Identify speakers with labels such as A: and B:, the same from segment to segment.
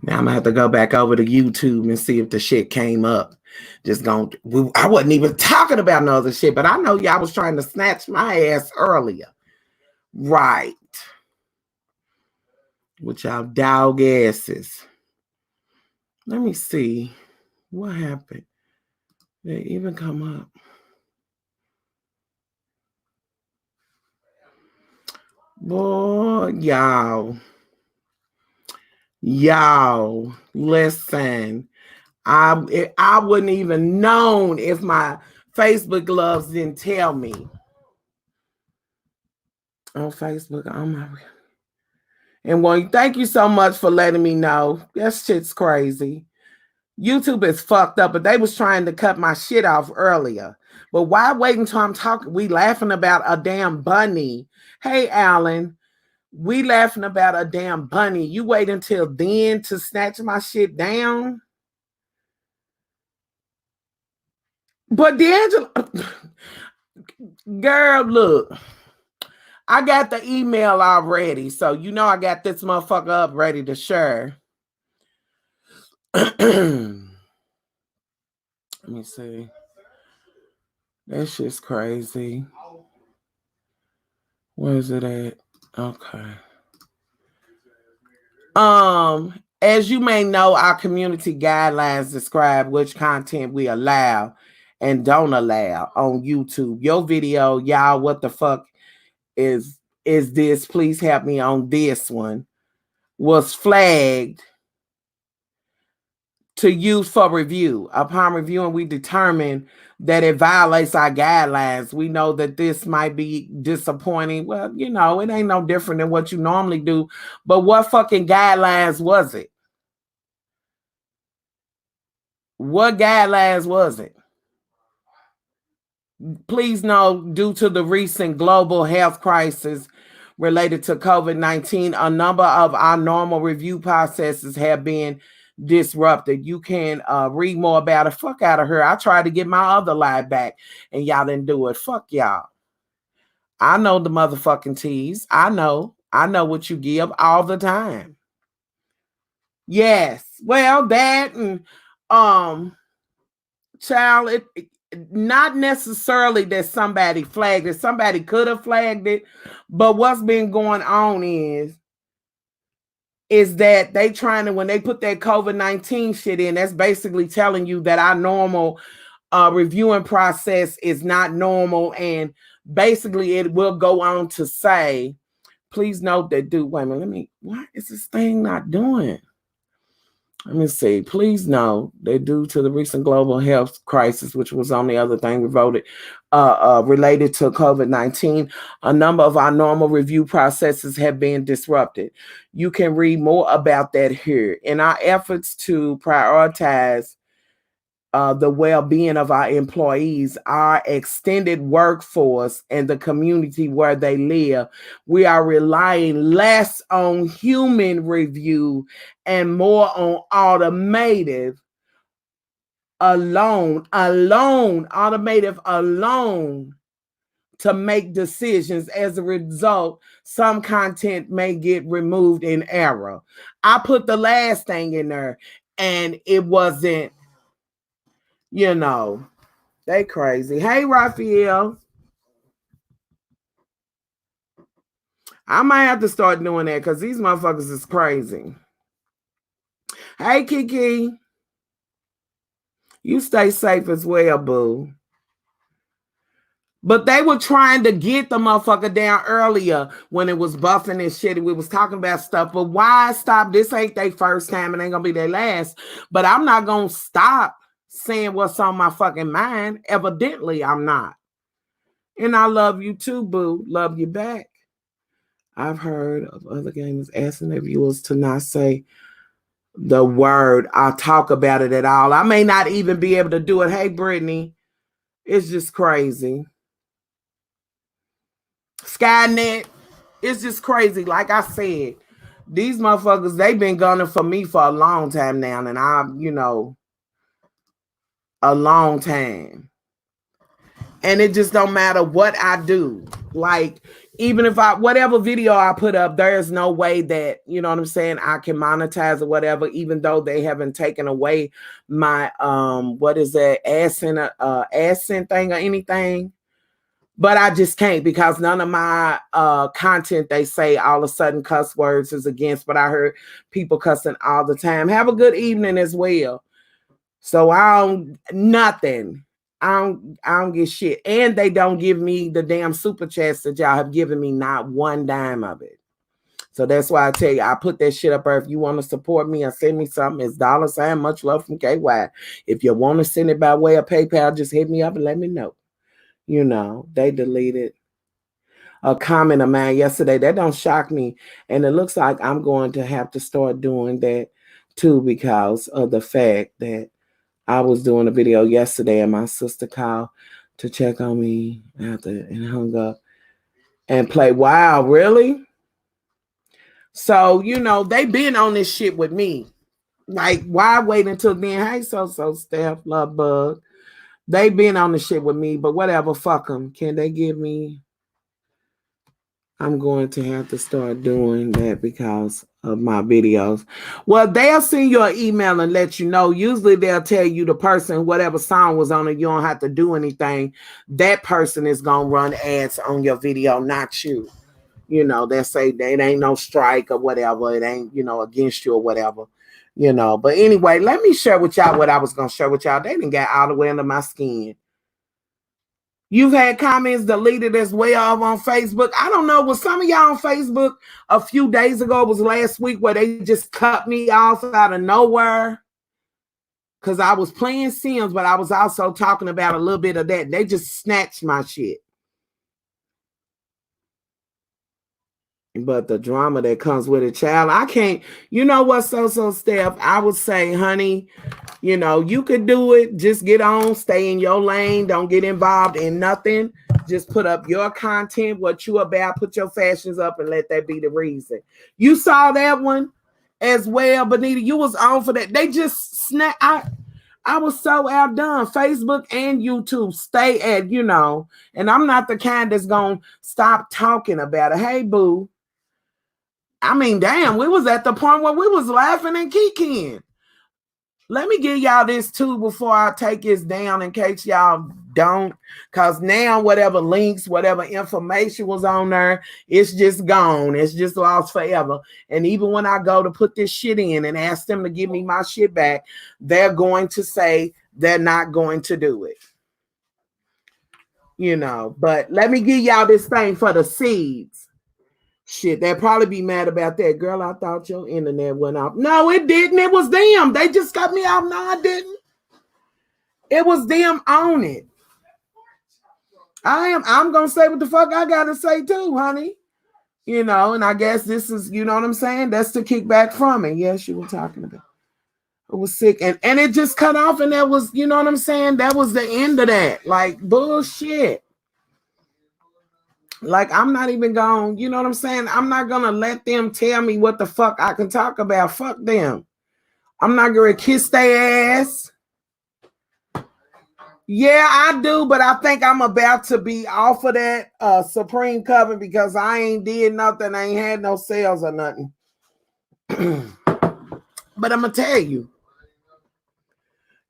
A: Now I'm gonna have to go back over to YouTube and see if the shit came up. I wasn't even talking about no other shit, but I know y'all was trying to snatch my ass earlier. Right. With y'all dog asses. Let me see. What happened? They even come up. Boy, y'all, listen. I wouldn't even known if my Facebook loves didn't tell me. On Facebook, and well, thank you so much for letting me know. That shit's crazy. YouTube is fucked up, but they was trying to cut my shit off earlier. But why wait until I'm talking? We laughing about a damn bunny. Hey, Alan, we laughing about a damn bunny. You wait until then to snatch my shit down? But D'Angelo, girl, look, I got the email already. So, you know, I got this motherfucker up ready to share. Let me see. That shit's crazy. Where is it at? Okay. As you may know, our community guidelines describe which content we allow and don't allow on YouTube. Your video, y'all, what the fuck is this? Please help me on this one. Was flagged to use for review. Upon reviewing, we determined that it violates our guidelines. We know that this might be disappointing. Well, you know, it ain't no different than what you normally do. But what fucking guidelines was it? What guidelines was it? Please know, due to the recent global health crisis related to COVID-19, a number of our normal review processes have been disrupted. You can read more about it. Fuck out of her. I tried to get my other live back and y'all didn't do it. Fuck y'all. I know the motherfucking tease. I know what you give all the time. Yes. Well, that and child, it not necessarily that somebody flagged it. Somebody could have flagged it, but what's been going on is that they trying to, when they put that COVID-19 shit in, that's basically telling you that our normal reviewing process is not normal. And basically it will go on to say, please note that, dude, wait a minute, what is this thing not doing? Let me see. Please know that due to the recent global health crisis, which was on the other thing we voted, related to COVID-19, a number of our normal review processes have been disrupted. You can read more about that here. In our efforts to prioritize the well-being of our employees, our extended workforce, and the community where they live, we are relying less on human review and more on automative alone to make decisions. As a result, some content may get removed in error. I put the last thing in there and it wasn't, you know, they crazy. Hey, Raphael. I might have to start doing that because these motherfuckers is crazy. Hey, Kiki. You stay safe as well, boo. But they were trying to get the motherfucker down earlier when it was buffing and shit. We was talking about stuff. But why stop? This ain't their first time and ain't going to be their last. But I'm not going to stop saying what's on my fucking mind. Evidently, I'm not. And I love you too, boo. Love you back. I've heard of other gamers asking their viewers to not say the word or talk about it at all. I may not even be able to do it. Hey, Brittany, it's just crazy. Skynet, it's just crazy. Like I said, these motherfuckers, they've been gunning for me for a long time now. And I'm, you know, a long time. And it just don't matter what I do. Like, even if whatever video I put up, there's no way that, you know what I'm saying, I can monetize or whatever, even though they haven't taken away my, what is that, AdSense thing or anything. But I just can't, because none of my content, they say all of a sudden cuss words is against, but I heard people cussing all the time. Have a good evening as well. So I don't, nothing. I don't get shit. And they don't give me the damn super chats that y'all have given me, not one dime of it. So that's why I tell you, I put that shit up there. If you want to support me or send me something, it's $, much love from KY. If you want to send it by way of PayPal, just hit me up and let me know. You know, they deleted a comment of mine yesterday. That don't shock me. And it looks like I'm going to have to start doing that too, because of the fact that I was doing a video yesterday and my sister called to check on me after and hung up and play. Wow, really? So, you know, they been on this shit with me. Like, why wait until then? Hey, Steph, love bug. They been on the shit with me, but whatever, fuck them. Can they give me? I'm going to have to start doing that because of my videos. Well, they'll send you an email and let you know. Usually they'll tell you the person, whatever song was on it, you don't have to do anything. That person is going to run ads on your video, not you. You know, they say it ain't no strike or whatever. It ain't, you know, against you or whatever. You know, but anyway, let me share with y'all what I was going to share with y'all. They didn't get all the way under my skin. You've had comments deleted as well on Facebook. I don't know. Was some of y'all on Facebook a few days ago? It was last week where they just cut me off out of nowhere because I was playing Sims, but I was also talking about a little bit of that. They just snatched my shit. But the drama that comes with a child, I can't. You know what, Steph? I would say, honey, you know, you could do it. Just get on, stay in your lane. Don't get involved in nothing. Just put up your content, what you about, put your fashions up, and let that be the reason. You saw that one as well, Benita. You was on for that. They just snap. I was so outdone. Facebook and YouTube stay at, you know, and I'm not the kind that's gonna stop talking about it. Hey, boo. I mean, damn, we was at the point where we was laughing and kikiing. Let me give y'all this too before I take this down in case y'all don't. Because now whatever links, whatever information was on there, it's just gone. It's just lost forever. And even when I go to put this shit in and ask them to give me my shit back, they're going to say they're not going to do it. You know, but let me give y'all this thing for the seeds. Shit, they'd probably be mad about that. Girl, I thought your internet went off. No, it didn't. It was them. They just cut me off. No, I didn't. It was them on it. I'm going to say what the fuck I got to say too, honey. You know, and I guess this is, you know what I'm saying? That's the kickback from it. Yes, you were talking about. It was sick. And it just cut off and that was, you know what I'm saying? That was the end of that. Like, bullshit. Like, I'm not even going, you know what I'm saying? I'm not going to let them tell me what the fuck I can talk about. Fuck them. I'm not going to kiss their ass. Yeah, I do, but I think I'm about to be off of that Supreme Coven because I ain't did nothing. I ain't had no sales or nothing. But I'm going to tell you.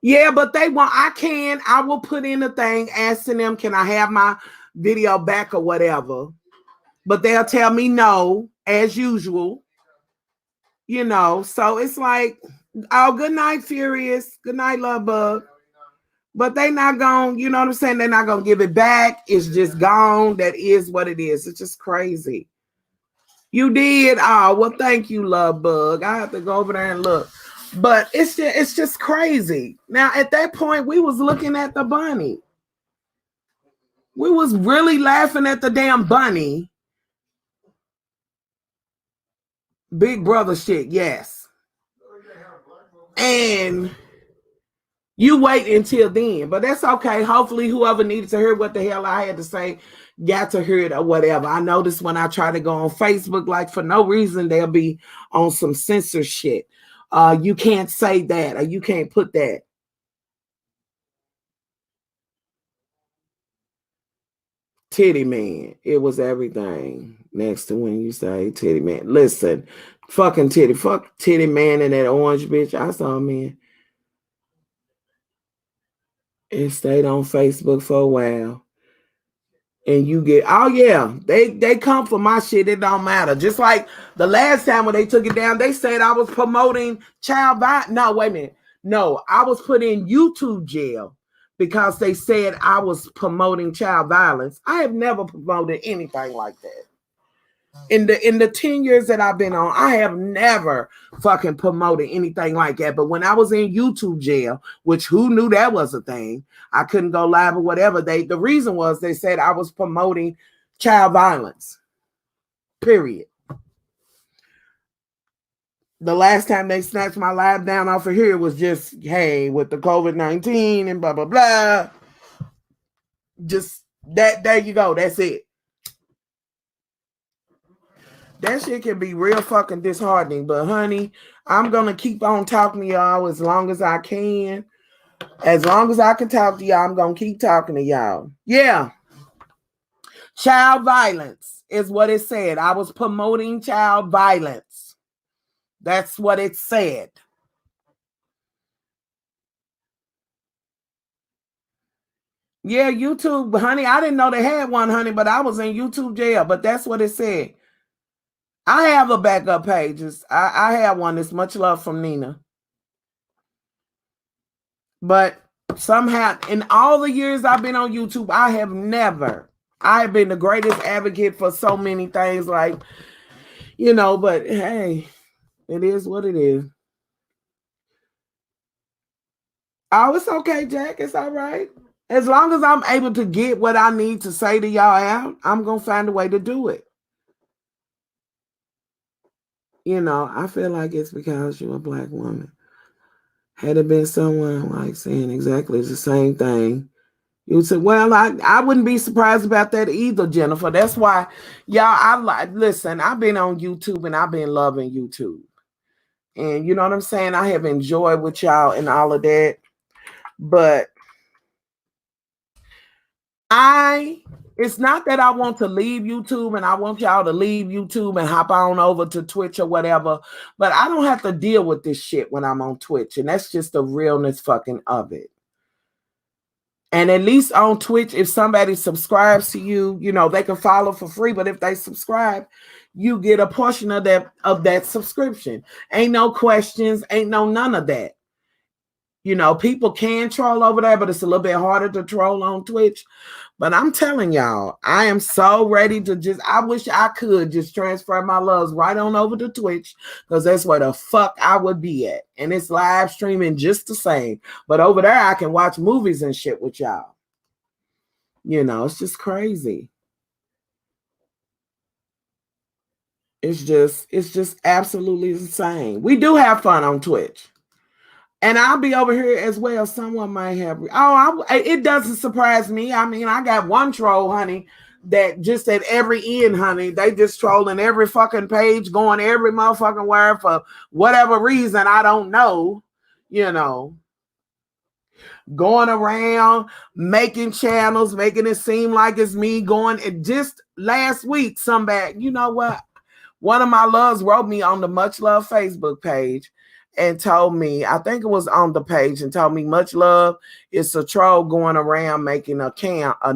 A: Yeah, but I will put in a thing asking them, can I have my video back or whatever? But they'll tell me no, as usual. You know, so it's like, oh, good night, Furious. Good night, Love Bug. But they not going, you know what I'm saying? They're not going to give it back. It's just gone. That is what it is. It's just crazy. You did? Oh, well, thank you, Love Bug. I have to go over there and look. But it's just crazy. Now, at that point, we was looking at the bunny. We was really laughing at the damn bunny. Big brother shit, yes. And you wait until then, but that's okay. Hopefully whoever needed to hear what the hell I had to say got to hear it or whatever. I noticed when I try to go on Facebook, like for no reason, they'll be on some censor shit. You can't say that or you can't put that. Titty man. It was everything next to when you say titty man. Listen, fucking titty. Fuck titty man and that orange bitch. I saw man. It stayed on Facebook for a while. And you get, oh yeah, they come for my shit. It don't matter. Just like the last time when they took it down, they said I was promoting child violence. No, wait a minute. No, I was put in YouTube jail because they said I was promoting child violence. I have never promoted anything like that. In the 10 years that I've been on, I have never fucking promoted anything like that. But when I was in YouTube jail, which who knew that was a thing, I couldn't go live or whatever. The reason was they said I was promoting child violence. Period. The last time they snatched my live down off of here was just, hey, with the COVID-19 and blah blah blah. Just that, there you go. That's it. That shit can be real fucking disheartening. But honey, I'm gonna keep on talking to y'all as long as I can. As long as I can talk to y'all, I'm gonna keep talking to y'all. Yeah. Child violence is what it said. I was promoting child violence. That's what it said. Yeah, YouTube, honey. I didn't know they had one, honey, but I was in YouTube jail. But that's what it said. I have a backup page. I have one. It's much love from Nina. But somehow, in all the years I've been on YouTube, I have been the greatest advocate for so many things, like, you know, but hey, it is what it is. Oh, it's okay, Jack. It's all right. As long as I'm able to get what I need to say to y'all out, I'm going to find a way to do it. You know, I feel like it's because you're a black woman. Had it been someone like saying exactly the same thing, you would say, well, I wouldn't be surprised about that either, Jennifer. That's why, y'all, listen, I've been on YouTube and I've been loving YouTube. And you know what I'm saying? I have enjoyed with y'all and all of that. But it's not that I want to leave YouTube and I want y'all to leave YouTube and hop on over to Twitch or whatever, but I don't have to deal with this shit when I'm on Twitch. And that's just the realness fucking of it. And at least on Twitch, if somebody subscribes to you, you know, they can follow for free. But if they subscribe, you get a portion of that subscription. Ain't no questions, ain't no none of that. You know, people can troll over there, but it's a little bit harder to troll on Twitch. But I'm telling y'all, I am so ready to I wish I could just transfer my loves right on over to Twitch, because that's where the fuck I would be at. And it's live streaming just the same. But over there, I can watch movies and shit with y'all. You know, it's just crazy. It's just absolutely insane. We do have fun on Twitch. And I'll be over here as well. Someone might have. It doesn't surprise me. I mean, I got one troll, honey, that just at every end, honey, they just trolling every fucking page, going every motherfucking word for whatever reason. I don't know, you know, going around making channels, making it seem like it's me going. And just last week, somebody, you know what? One of my loves wrote me on the Much Love Facebook page and told me, I think it was on the page, and told me, much love, it's a troll going around making an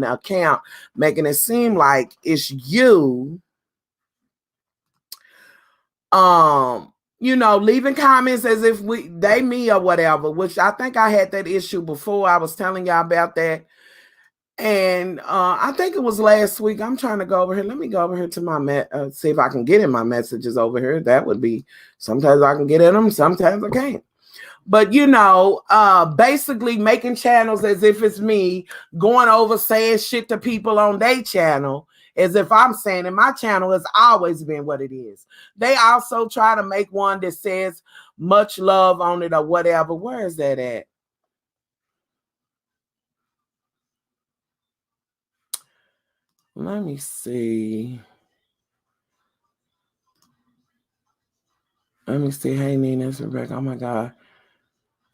A: account, making it seem like it's you. You know, leaving comments as if they me or whatever, which I think I had that issue before. I was telling y'all about that. And I think it was last week. I'm trying to go over here. Let me go over here to my see if I can get in my messages over here. That would be, sometimes I can get in them, sometimes I can't. But you know, basically making channels as if it's me, going over saying shit to people on their channel as if I'm saying it. My channel has always been what it is. They also try to make one that says much love on it or whatever. Where is that at? Let me see. Let me see. Hey, Nina, it's Rebecca. Oh my God.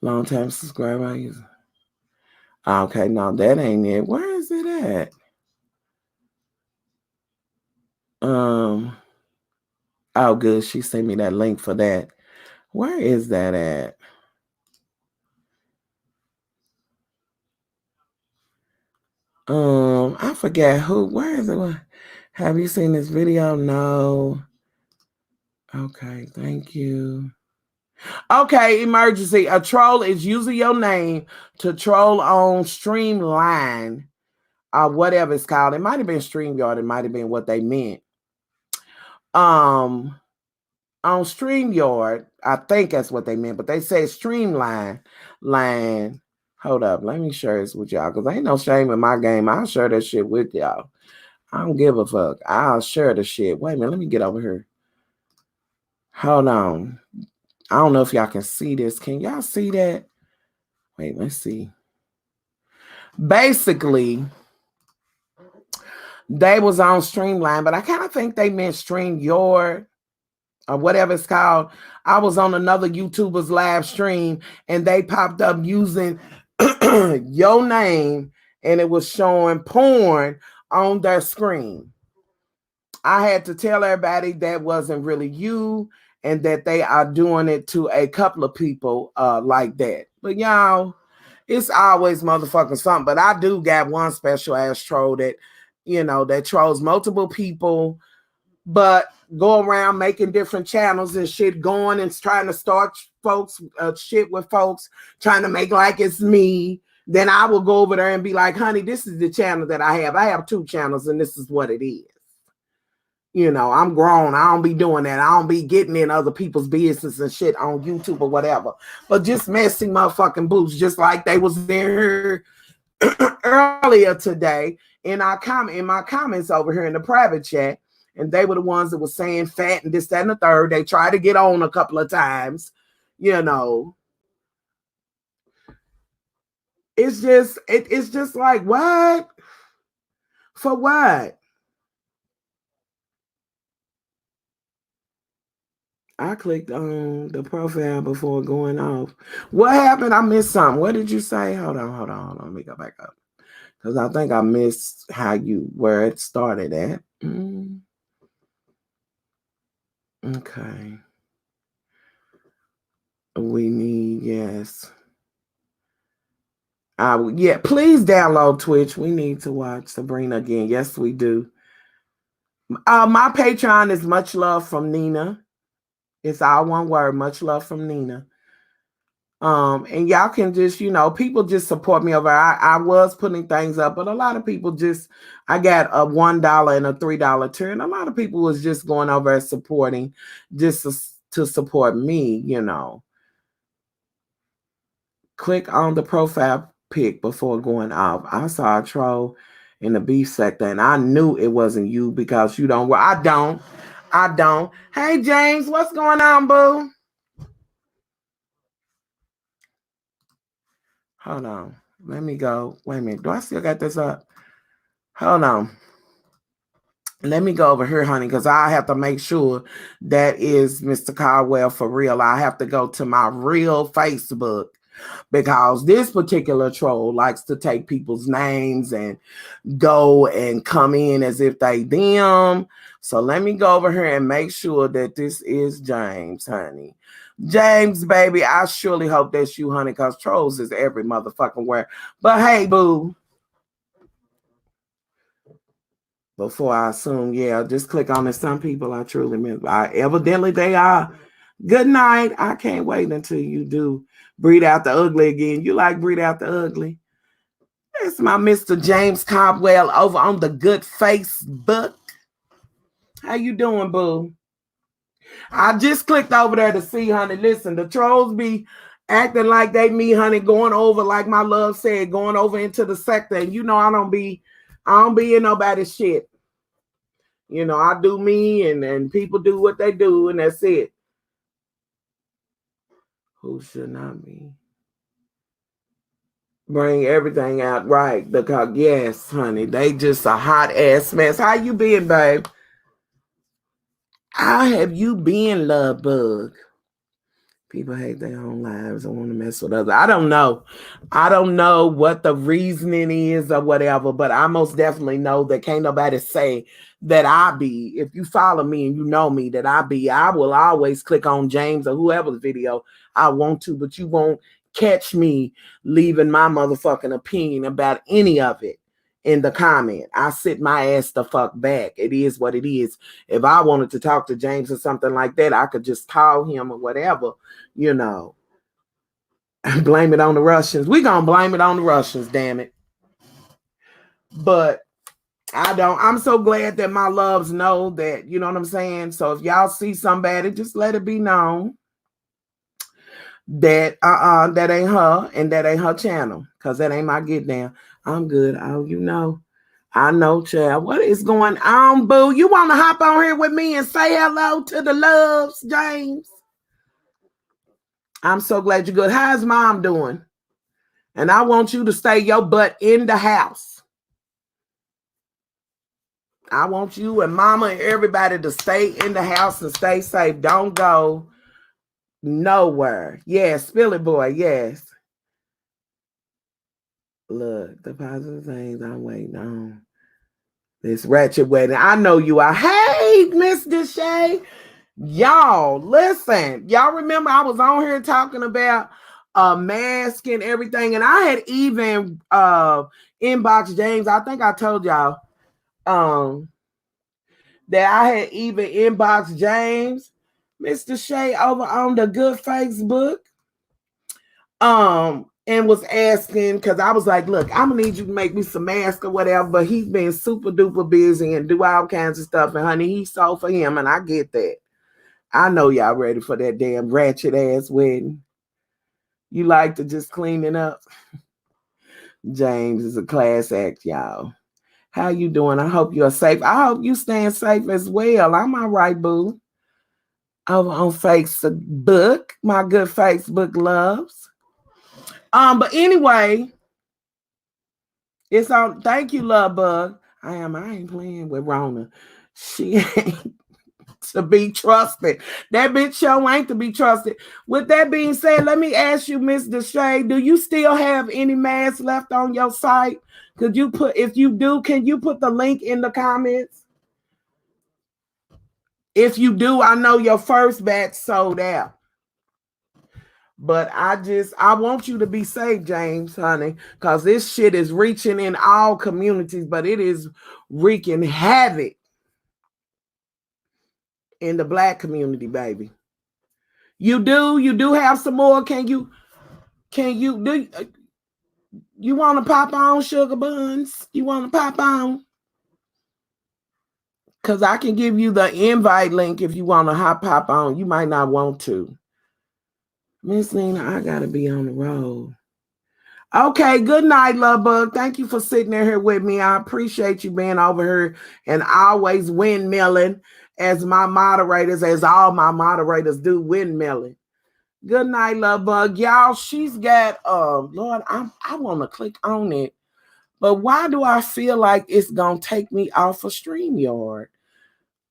A: Long time subscriber. Okay, no, that ain't it. Where is it at? Oh, good. She sent me that link for that. Where is that at? I forget who. Where is it? Have you seen this video? No. Okay, thank you. Okay, emergency. A troll is using your name to troll on Streamline, whatever it's called. It might have been StreamYard. It might have been what they meant. On StreamYard, I think that's what they meant, but they say Streamline. Line. Hold up, let me share this with y'all because ain't no shame in my game. I'll share that shit with y'all. I don't give a fuck. I'll share the shit. Wait a minute, let me get over here. Hold on. I don't know if y'all can see this. Can y'all see that? Wait, let's see. Basically, they was on Streamline, but I kind of think they meant StreamYard or whatever it's called. I was on another YouTuber's live stream and they popped up using your name and it was showing porn on their screen. I had to tell everybody that wasn't really you and that they are doing it to a couple of people like that. But y'all, it's always motherfucking something. But I do got one special ass troll that, that trolls multiple people, but go around making different channels and shit, going and trying to start folks shit with folks, trying to make like it's me. Then I will go over there and be like, honey, this is the channel that I have. I have 2 channels and this is what it is. I'm grown. I don't be doing that. I don't be getting in other people's business and shit on YouTube or whatever. But just messing motherfucking boots, just like they was there earlier today in my comments over here in the private chat. And they were the ones that were saying fat and this, that, and the third. They tried to get on a couple of times, It's just like, what? For what? I clicked on the profile before going off. What happened? I missed something. What did you say? Hold on. Let me go back up. Because I think I missed where it started at. Okay. We need, yes. Yeah, please download Twitch. We need to watch Sabrina again. Yes, we do. My Patreon is Much Love from Nina. It's all one word, Much Love from Nina. And y'all can just, people just support me over. I was putting things up, but a lot of people I got a $1 and a $3 tier, and a lot of people was just going over and supporting just to support me, Click on the profile pic before going off. I saw a troll in the beef sector, and I knew it wasn't you because you don't. Well, I don't. Hey, James, what's going on, boo? Hold on. Let me go. Wait a minute. Do I still got this up? Hold on. Let me go over here, honey, because I have to make sure that is Mr. Caldwell for real. I have to go to my real Facebook because this particular troll likes to take people's names and go and come in as if they them. So let me go over here and make sure that this is James, honey. James, baby, I surely hope that's you, honey, because trolls is every motherfucking where. But hey, boo. Before I assume, yeah, just click on it. Some people I truly mean. Evidently they are. Good night. I can't wait until you do breathe out the ugly again. You like breathe out the ugly? It's my Mr. James Caldwell over on the good Facebook. How you doing, boo? I just clicked over there to see, honey. Listen, the trolls be acting like they me, honey, going over, like my love said, going over into the sector. And I don't be in nobody's shit. I do me and people do what they do, and that's it. Who should not be? Bring everything out right. Yes, honey, they just a hot ass mess. How you been, babe? How have you been, love bug? People hate their own lives and want to mess with others. I don't know. I don't know what the reasoning is or whatever, but I most definitely know that can't nobody say that I be. If you follow me and you know me, that I will always click on James or whoever's video I want to, but you won't catch me leaving my motherfucking opinion about any of it in the comment. I sit my ass the fuck back. It is what it is. If I wanted to talk to James or something like that, I could just call him or whatever, you know. Blame it on the Russians. We gonna blame it on the Russians, damn it. But I'm so glad that my loves know that, you know what I'm saying? So if y'all see somebody, just let it be known that that ain't her and that ain't her channel, because that ain't my get down. I'm good. Oh, you know. I know, child. What is going on, boo? You want to hop on here with me and say hello to the loves, James? I'm so glad you're good. How's mom doing? And I want you to stay your butt in the house. I want you and mama and everybody to stay in the house and stay safe. Don't go nowhere. Yes, spill it, boy. Yes. Look, the positive things I'm waiting on. This ratchet wedding. I know you are. Hey, Miss Deshay. Y'all, listen. Y'all remember I was on here talking about a mask and everything, and I had even inboxed James. I think I told y'all that I had even inboxed James, Mr. Shay, over on the good Facebook. And was asking, because I was like, look, I'm gonna need you to make me some masks or whatever, but he's been super duper busy and do all kinds of stuff. And honey, he sold for him, and I get that. I know y'all ready for that damn ratchet ass wedding. You like to just clean it up. James is a class act, y'all. How you doing? I hope you're safe. I hope you staying safe as well. I'm all right, boo. Over on Facebook, my good Facebook loves. But anyway, it's on. Thank you, love bug. I ain't playing with Rona. She ain't to be trusted. That bitch show ain't to be trusted. With that being said, let me ask you, Miss Deshay, do you still have any masks left on your site? Could you put, if you do, can you put the link in the comments? If you do, I know your first batch sold out. But I want you to be safe, James, honey, because this shit is reaching in all communities, but it is wreaking havoc in the Black community, baby. You do have some more. Can you do you want to pop on, sugar buns? You want to pop on? Because I can give you the invite link if you want to pop on. You might not want to. Miss Nina, I gotta be on the road. Okay, good night, love bug. Thank you for sitting there here with me. I appreciate you being over here and always windmilling as my moderators, as all my moderators do, windmilling. Good night, love bug. Y'all, she's got Lord, I want to click on it. But why do I feel like it's gonna take me off of StreamYard?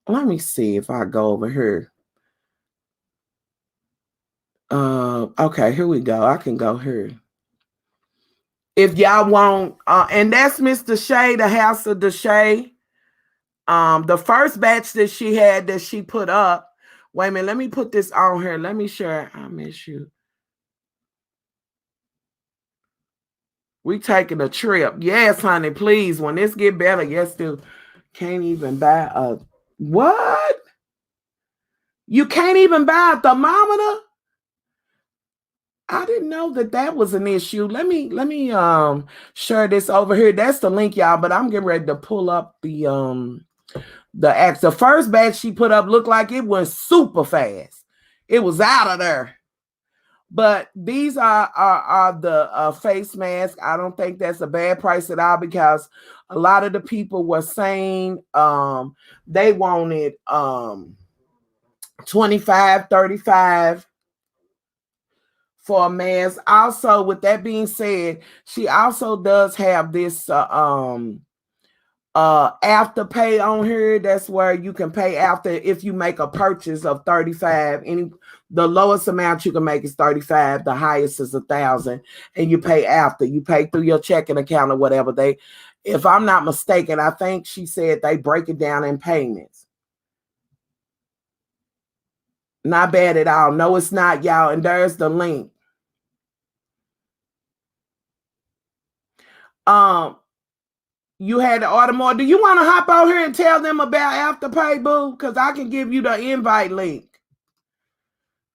A: Let me see if I go over here. Okay, here we go. I can go here. If y'all want, and that's Mr. Shay, the House of the Shay. The first batch that she had that she put up. Wait a minute, let me put this on here. Let me share. I miss you. We taking a trip. Yes, honey, please. When this get better, yes, dude. Can't even buy a what? You can't even buy a thermometer? I didn't know that was an issue. Let me share this over here. That's the link, y'all, but I'm getting ready to pull up the first batch she put up looked like it was super fast. It was out of there. But these are the face masks. I don't think that's a bad price at all, because a lot of the people were saying they wanted 25, 35 for a mask. Also, with that being said, she also does have this after pay on here. That's where you can pay after if you make a purchase of 35. The lowest amount you can make is 35. The highest is 1,000, and you pay after. You pay through your checking account or whatever. They, if I'm not mistaken, I think she said they break it down in payments. Not bad at all. No, it's not, y'all. And there's the link. You had to order more. Do you want to hop out here and tell them about Afterpay, boo? Because I can give you the invite link.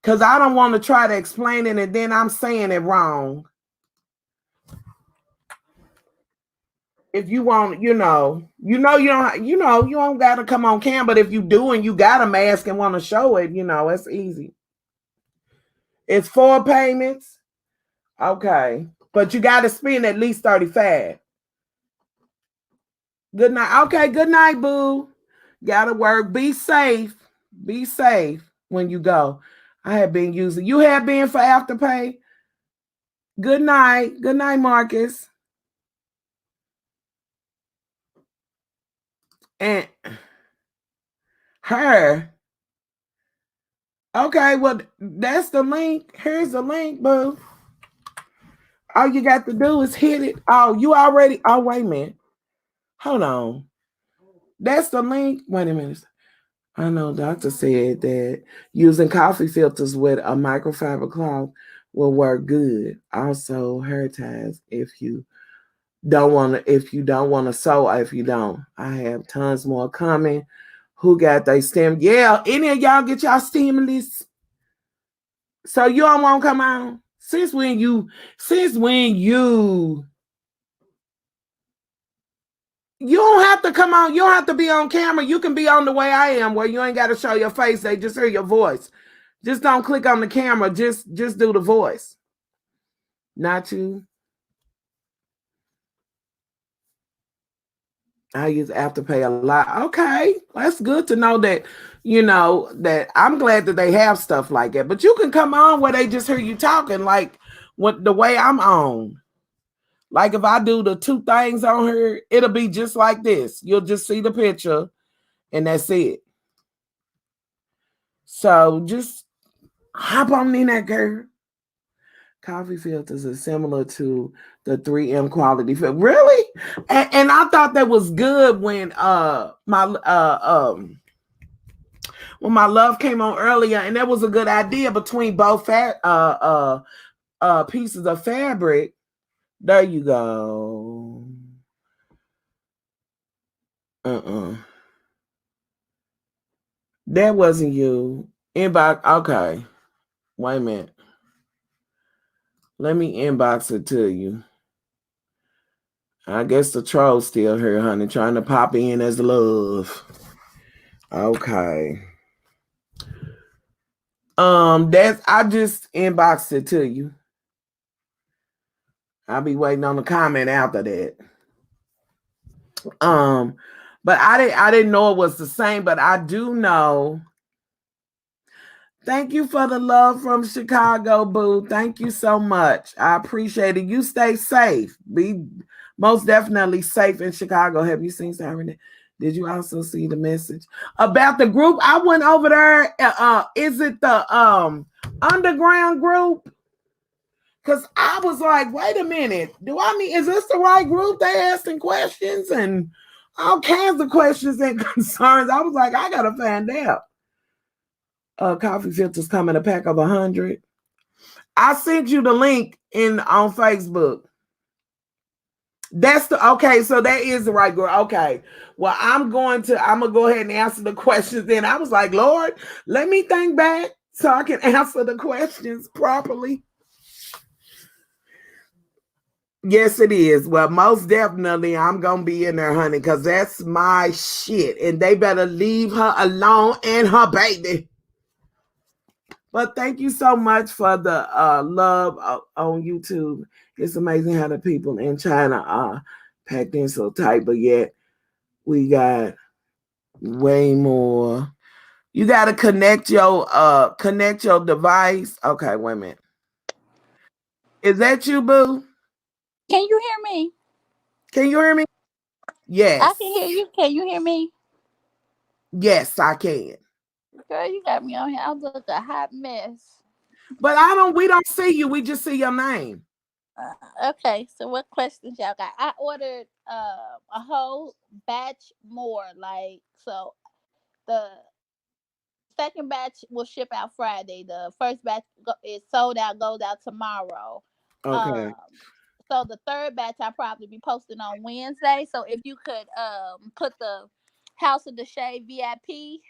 A: Because I don't want to try to explain it and then I'm saying it wrong. If you want, you don't got to come on cam, but if you do and you got a mask and want to show it, it's easy. It's 4 payments. Okay. But you got to spend at least 35. Good night. Okay, good night, boo. Gotta work. Be safe. Be safe when you go. I have been using. You have been for Afterpay. Good night. Good night, Marcus. And her. Okay, well, that's the link. Here's the link, boo. All you got to do is hit it. Oh, you already. Oh, wait a minute. Hold on. That's the link. Wait a minute. I know doctor said that using coffee filters with a microfiber cloth will work good. Also, hair ties if you don't want to sew, if you don't. I have tons more coming. Who got their stem? Yeah, any of y'all get y'all stimulus? So you don't want to come on? Since when you don't have to come on. You don't have to be on camera. You can be on the way I am, where you ain't got to show your face. They just hear your voice. Just don't click on the camera. Just do the voice. Not you. I use Afterpay a lot. Okay, that's good to know that. That I'm glad that they have stuff like that. But you can come on where they just hear you talking, like what the way I'm on. Like if I do the 2 things on here, it'll be just like this. You'll just see the picture, and that's it. So just hop on in that, girl. Coffee filters are similar to the 3M quality filter. Really? And I thought that was good when my love came on earlier, and that was a good idea between both pieces of fabric. There you go. That wasn't you. Inbox. Okay. Wait a minute. Let me inbox it to you. I guess the troll's still here, honey, trying to pop in as love. Okay. I just inboxed it to you. I'll be waiting on the comment after that. But I didn't know it was the same, but I do know. Thank you for the love from Chicago, boo. Thank you so much. I appreciate it. You stay safe. Be most definitely safe in Chicago. Have you seen Siren? Did you also see the message about the group? I went over there. Is it the underground group? Because I was like, wait a minute. Is this the right group? They asking questions and all kinds of questions and concerns. I was like, I gotta find out. Coffee filters come in a pack of 100. I sent you the link on Facebook. Okay, so that is the right girl. Okay. Well, I'm gonna go ahead and answer the questions. Then I was like, Lord, let me think back so I can answer the questions properly. Yes, it is. Well, most definitely I'm gonna be in there, honey, because that's my shit. And they better leave her alone and her baby. But thank you so much for the love on YouTube. It's amazing how the people in China are packed in so tight, but yet we got way more. You got to connect your device. Okay, wait a minute. Is that you, boo?
B: Can you hear me?
A: Can you hear me? Yes.
B: I can hear you. Can you hear me?
A: Yes, I can.
B: Girl, you got me on here. I look a hot mess.
A: But I don't. We don't see you. We just see your name.
B: Okay, so what questions y'all got? I ordered a whole batch more. Like, so the second batch will ship out Friday. The first batch is sold out, goes out tomorrow.
A: Okay.
B: Um, so the third batch I'll probably be posting on Wednesday. So if you could put the House of the Shade VIP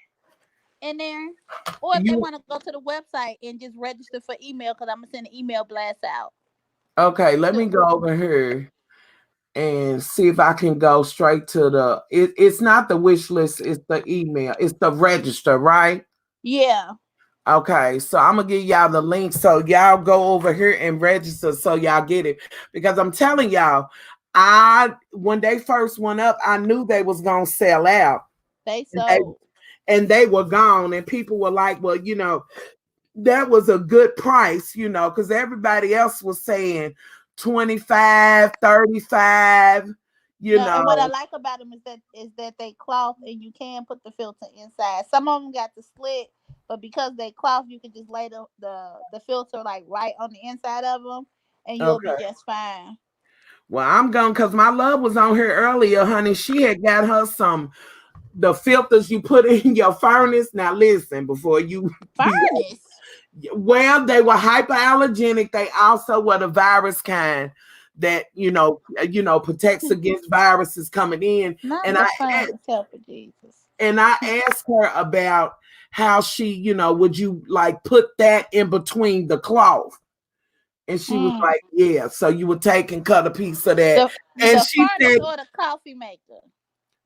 B: in there, or if they
A: You
B: want to go to the website and just register for email, because I'm gonna send an email blast out.
A: okay? Let me
B: To,
A: go over here and see if I can go straight to the. It's not the wish list. It's the email. It's the register, right?
B: yeah,
A: Okay, so I'm gonna give y'all the link so y'all go over here and register so y'all get it because I'm telling y'all, I when they first went up, I knew they was gonna sell out
B: they
A: and they
B: sold.
A: were gone and people were like, well, that was a good price, because everybody else was saying 25, 35, you
B: No, and what I
A: know.
B: like about them is that they cloth and you can put the filter inside. Some of them got the slit, but because they cloth, you can just lay the filter like right on the inside of them, and you'll be
A: Okay.
B: just fine.
A: Well, I'm going because my love was on here earlier, honey. She had got her some the filters you put in your furnace. Now listen, before you
B: Furnace?
A: well, they were hyperallergenic. They also were the virus kind that protects against viruses coming in.
B: Not
A: And
B: the
A: I
B: furnace, help of Jesus.
A: asked her about how she, would you like put that in between the cloth? And she was
B: Mm.
A: like, yeah. So you would take and cut a piece of that.
B: The
A: And
B: the
A: she
B: furnace
A: said,
B: or the coffee maker?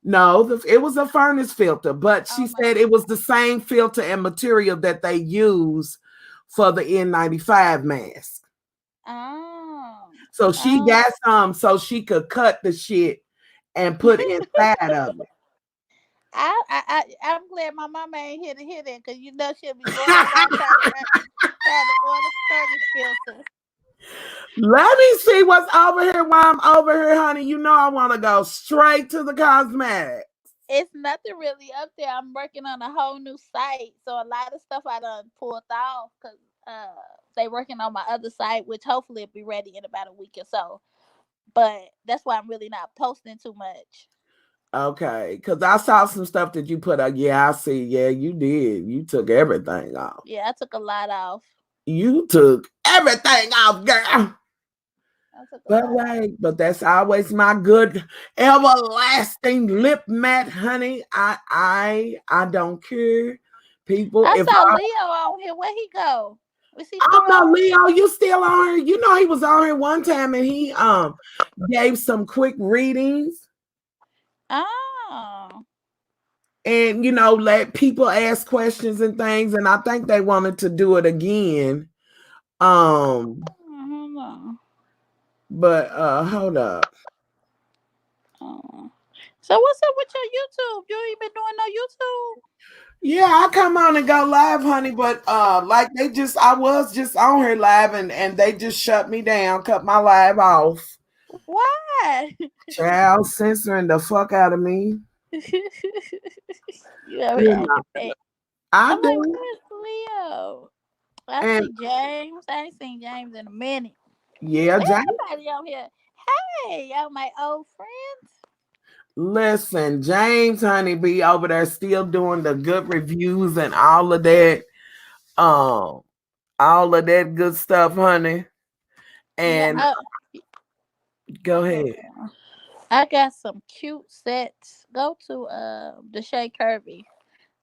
A: no, it was a furnace filter, but she
B: Oh my
A: said it was the same filter and material that they use for the N95 mask.
B: oh
A: So she
B: oh.
A: got some so she could cut the shit and put inside of it.
B: I'm glad my mama ain't here to hear that, because she'll be going around trying to order furnace filters.
A: Let me see what's over here while I'm over here, honey. You know I want to go straight to the cosmetic.
B: It's nothing really up there. I'm working on a whole new site, so a lot of stuff I done pulled off because they working on my other site, which hopefully it'll be ready in about a week or so. But that's why I'm really not posting too much.
A: Okay, because I saw some stuff that you put up. Yeah, I see. Yeah, you did. You took everything off.
B: Yeah, I took a lot off.
A: You took everything off, girl.
B: I took a
A: But
B: lot off.
A: wait, but that's always my good everlasting lip mat, honey. I don't care. People,
B: I
A: if
B: saw Leo on here. Where he go? Is he
A: I
B: still
A: don't
B: on
A: know,
B: here?
A: Leo, you still on here? He was on here one time and he gave some quick readings
B: Oh,
A: and let people ask questions and things. And I think they wanted to do it again.
B: hold on.
A: But hold up.
B: Oh. So what's up with your YouTube? You ain't been doing no YouTube.
A: Yeah, I come on and go live, honey, but like I was just on here live and they just shut me down, cut my live off.
B: Why?
A: Child censoring the fuck out of me.
B: You ever
A: You know,
B: acting bad?
A: I
B: I'm like,
A: do.
B: where's Leo? I
A: And
B: see James. I ain't seen James in a minute.
A: yeah, James.
B: Everybody on here. Hey, y'all my old friends.
A: Listen, James, honey, be over there still doing the good reviews and um, all of that good stuff, honey.
B: Yeah,
A: And go
B: hold
A: ahead.
B: on. I got some cute sets. Go to the Shea Curvy.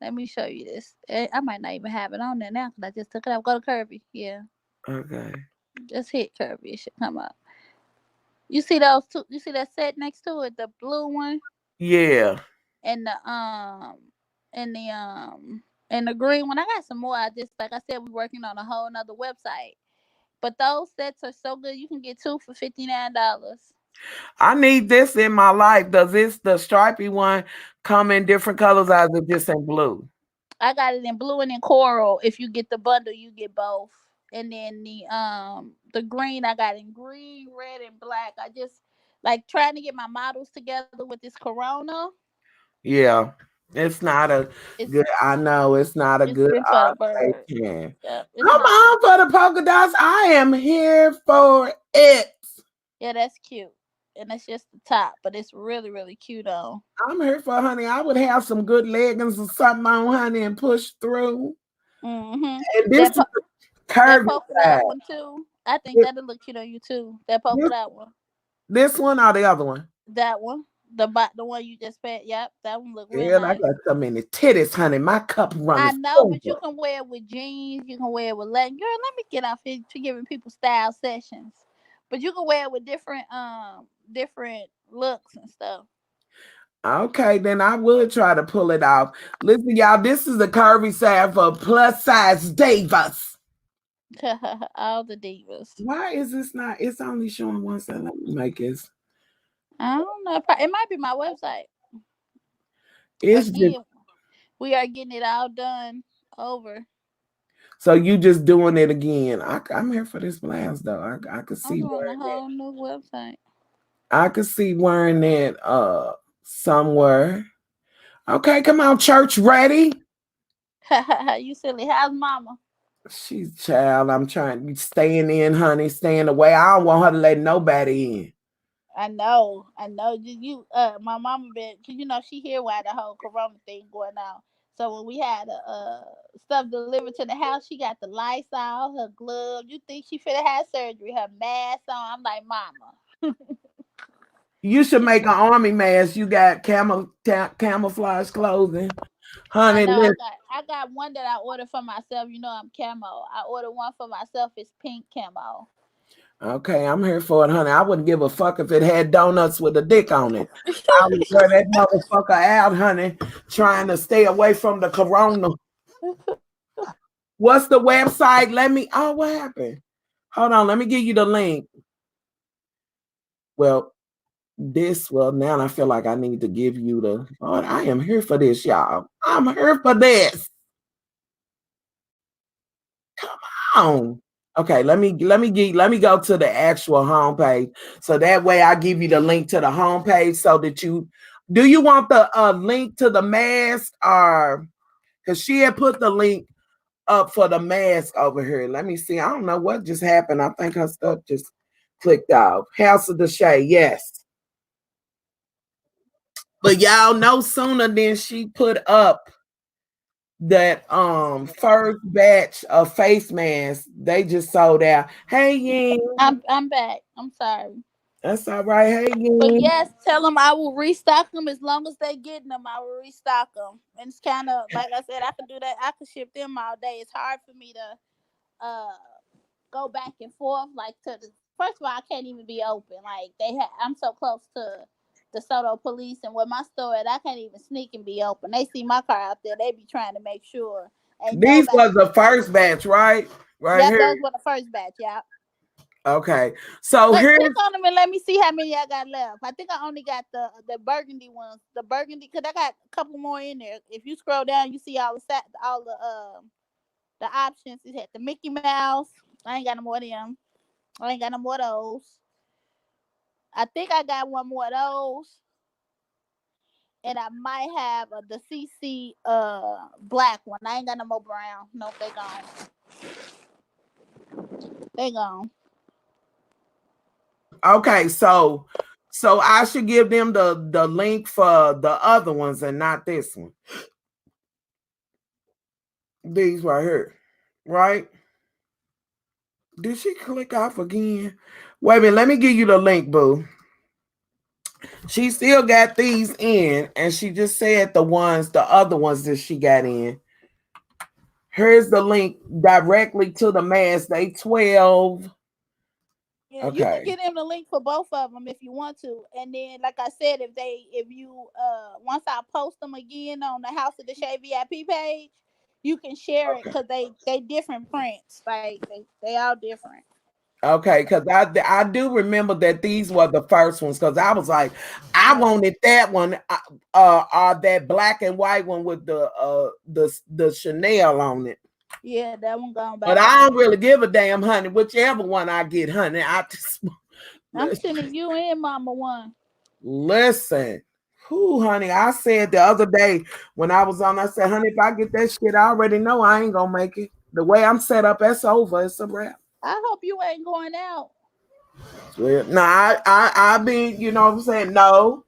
B: Let me show you this. I might not even have it on there now because I just took it out. Go to Curvy. Yeah,
A: Okay.
B: just hit Curvy. It should come up. You see those two? You see that set next to it, the blue one
A: Yeah.
B: and and the and the green one. I got some more. I just like I said, we're working on a whole nother website. But those sets are so good. You can get two for $59.
A: I need this in my life. Does the stripy one come in different colors or is it just in blue?
B: I got it in blue and in coral. If you get the bundle, you get both. And then the green I got in green, red, and black. I just like trying to get my models together with this corona.
A: Yeah. It's not a
B: It's
A: good. I know it's not a
B: it's
A: good
B: good for the bird.
A: occupation.
B: Yep, it's
A: Come
B: not.
A: on for the polka dots. I am here for it.
B: Yeah, that's cute. And that's just the top, but it's really, really cute though.
A: I'm here for honey. I would have some good leggings or something on, honey, and push through.
B: Mm-hmm.
A: And this
B: That
A: is
B: po-
A: the
B: that
A: curvy
B: polka
A: side.
B: dot one too. I think
A: This,
B: that'll look cute on you too. That polka
A: this,
B: dot one.
A: this one or the other one?
B: That one. The one you just paid. Yep, that one look real
A: Girl, I
B: nice.
A: got so many titties, honey. My cup
B: I
A: runneth
B: know, but you
A: over.
B: can wear it with jeans. You can wear it with leggings. Girl, let me get off here to giving people style sessions. But you can wear it with different looks and stuff.
A: Okay, then I would try to pull it off. Listen, y'all, this is the curvy side for plus size divas.
B: All the divas.
A: Why is this not? It's only showing one side. Let me make it.
B: I don't know. It might be my website.
A: It's just
B: Again, we are getting it all done over.
A: so you just doing it again. I'm here for this blouse though. I could
B: I'm
A: see
B: doing a
A: wearing it.
B: whole new website.
A: I could see wearing it somewhere. Okay, come on, church ready.
B: You silly. How's mama?
A: She's child. I'm trying staying in, honey, staying away. I don't want her to let nobody in.
B: I know. My mama been, cause you know she hear why the whole corona thing going on. So when we had stuff delivered to the house, she got the lights on, her gloves. You think she finna have surgery? Her mask on. I'm like, mama.
A: You should
B: She,
A: make an army mask. You got camouflage clothing,
B: I
A: honey.
B: know.
A: Listen.
B: I got one that I ordered for myself. You know I'm camo. I ordered one for myself. It's pink camo.
A: Okay, I'm here for it, honey. I wouldn't give a fuck if it had donuts with a dick on it. I would wear that motherfucker out, honey, trying to stay away from the corona. What's the website? Let me. Oh, what happened? Hold on. Let me give you the link. Well, well, now I feel like I need to give you the. Lord, I am here for this, y'all. I'm here for this. On. Okay, let me go to the actual homepage. So that way I give you the link to the homepage so that you do you want the link to the mask or because she had put the link up for the mask over here. Let me see. I don't know what just happened. I think her stuff just clicked off. House of the Shade, yes. But y'all know sooner than she put up that first batch of face masks, they just sold out. Hey Ying.
B: I'm back. I'm sorry.
A: That's all right. Hey
B: But
A: Ying.
B: yes, tell them I will restock them as long as they getting them. I will restock them, and it's kind of like I said, I can do that. I can ship them all day. It's hard for me to go back and forth. Like to the first of all, I can't even be open. Like I'm so close to the Soto police and where my store at. I can't even sneak and be open. They see my car out there. They be trying to make sure ain't
A: These was
B: nobody.
A: the first batch, right? Right
B: Yep,
A: here.
B: those were the first batch. Yeah.
A: Okay. So
B: But
A: here's
B: click on them and let me see how many I got left. I think I only got the burgundy ones. The burgundy, cause I got a couple more in there. If you scroll down, you see all the options. It had the Mickey Mouse. I ain't got no more of them. I ain't got no more of those. I think I got one more of those, and I might have the CC black one. I ain't got no more brown. Nope, they gone. They gone.
A: okay, so I should give them the link for the other ones and not this one. These right here. Right? Did she click off again? Wait a minute, let me give you the link, boo. She still got these in, and she just said the other ones that she got in. Here's the link directly to the mask. They 12.
B: Yeah, you can
A: Okay.
B: get them the link for both of them if you want to. And then, like I said, if you once I post them again on the House of the Shade VIP page, you can share it
A: Okay.
B: because they different prints. Like they all different.
A: Okay, because I do remember that these were the first ones because I was like, I
B: Yeah,
A: wanted that one, that black and white one with the Chanel on it.
B: yeah, that one gone
A: But
B: by.
A: I don't really give a damn, honey. Whichever one I get, honey, I just
B: I'm sending you and Mama one.
A: listen. Whew, honey, I said the other day when I was on, I said, honey, if I get that shit, I already know I ain't gonna make it. The way I'm set up, it's over. It's a wrap.
B: I hope you ain't going out.
A: Well, no, I be, you know what I'm saying? No,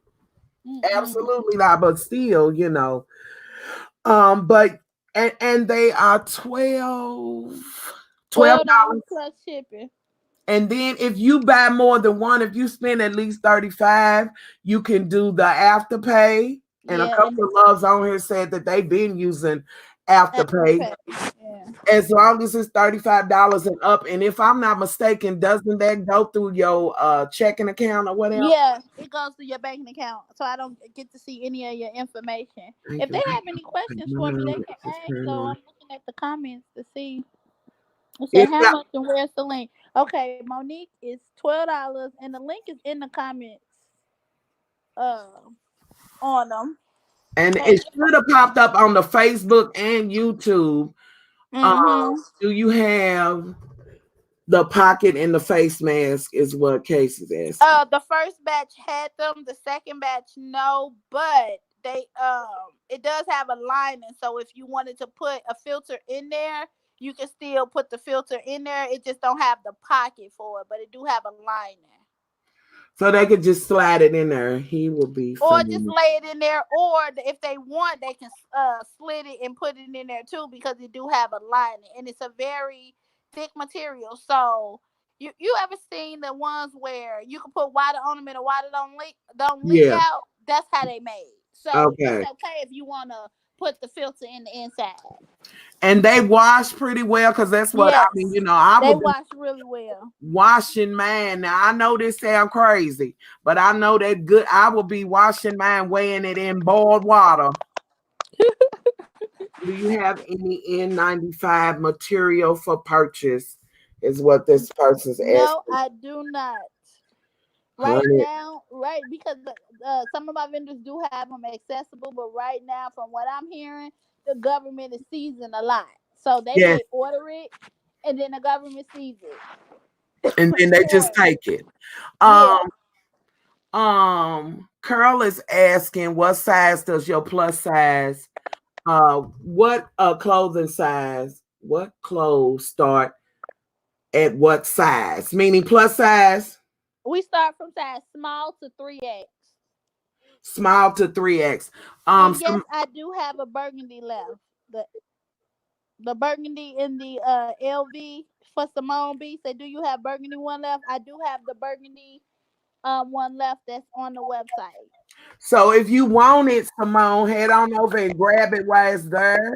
B: Mm-mm.
A: absolutely not. But still, but and they are 12
B: $12
A: dollars.
B: plus shipping.
A: And then if you buy more than one, if you spend at least 35, you can do the afterpay. And a
B: Yeah, and
A: couple
B: it's
A: of loves on here said that they've been using afterpay
B: afterpay. Yeah.
A: as long as it's $35 and up. And if I'm not mistaken, doesn't that go through your checking account or whatever?
B: Yeah, it goes to your banking account, so I don't get to see any of your information.
A: Thank
B: If
A: you.
B: they have any questions for me, they can ask. So I'm looking at the comments to see. It say
A: If
B: how
A: not,
B: much and where's the link? Okay, Monique is $12, and the link is in the comments. Uh, on them.
A: and
B: Hey,
A: it should have popped up on the Facebook and YouTube. Um,
B: mm-hmm.
A: do you have the pocket and the face mask? Is what Case is asking.
B: The first batch had them. The second batch, no, but they it does have a lining. So if you wanted to put a filter in there, you can still put the filter in there. It just don't have the pocket for it, but it do have a lining.
A: So they could just slide it in there. He will be
B: Or just
A: fine.
B: lay it in there, or if they want, they can slit it and put it in there too, because it do have a lining, and it's a very thick material. So you ever seen the ones where you can put water on them and the water don't leak
A: Yeah.
B: out? That's how they made. So it's
A: Okay.
B: okay if you want to put the filter in the inside.
A: And they wash pretty well because that's what I mean.
B: Yes,
A: I
B: they
A: would be
B: wash really well.
A: washing mine. Now I know this sound crazy, but I know that good. I will be washing mine, weighing it in boiled water. Do you have any N95 material for purchase? Is what this person's
B: No,
A: asking.
B: I do not. Right
A: 100.
B: now, right, because some of my vendors do have them accessible, but right now, from what I'm hearing, the government is seizing a lot. So they
A: Yes.
B: may order it, and then the government sees it
A: And then they
B: for
A: just
B: 'em.
A: take it.
B: Yeah,
A: Um, Curl is asking what size does your plus size what clothing size, what clothes start at what size? Meaning plus size,
B: we start from size small to 3X.
A: small to 3X.
B: And yes,
A: Some
B: I do have a burgundy left. The the burgundy in the LV for Simone B. Say, do you have burgundy one left? I do have the burgundy one left that's on the website.
A: so if you want it, Simone, head on over and grab it while it's there.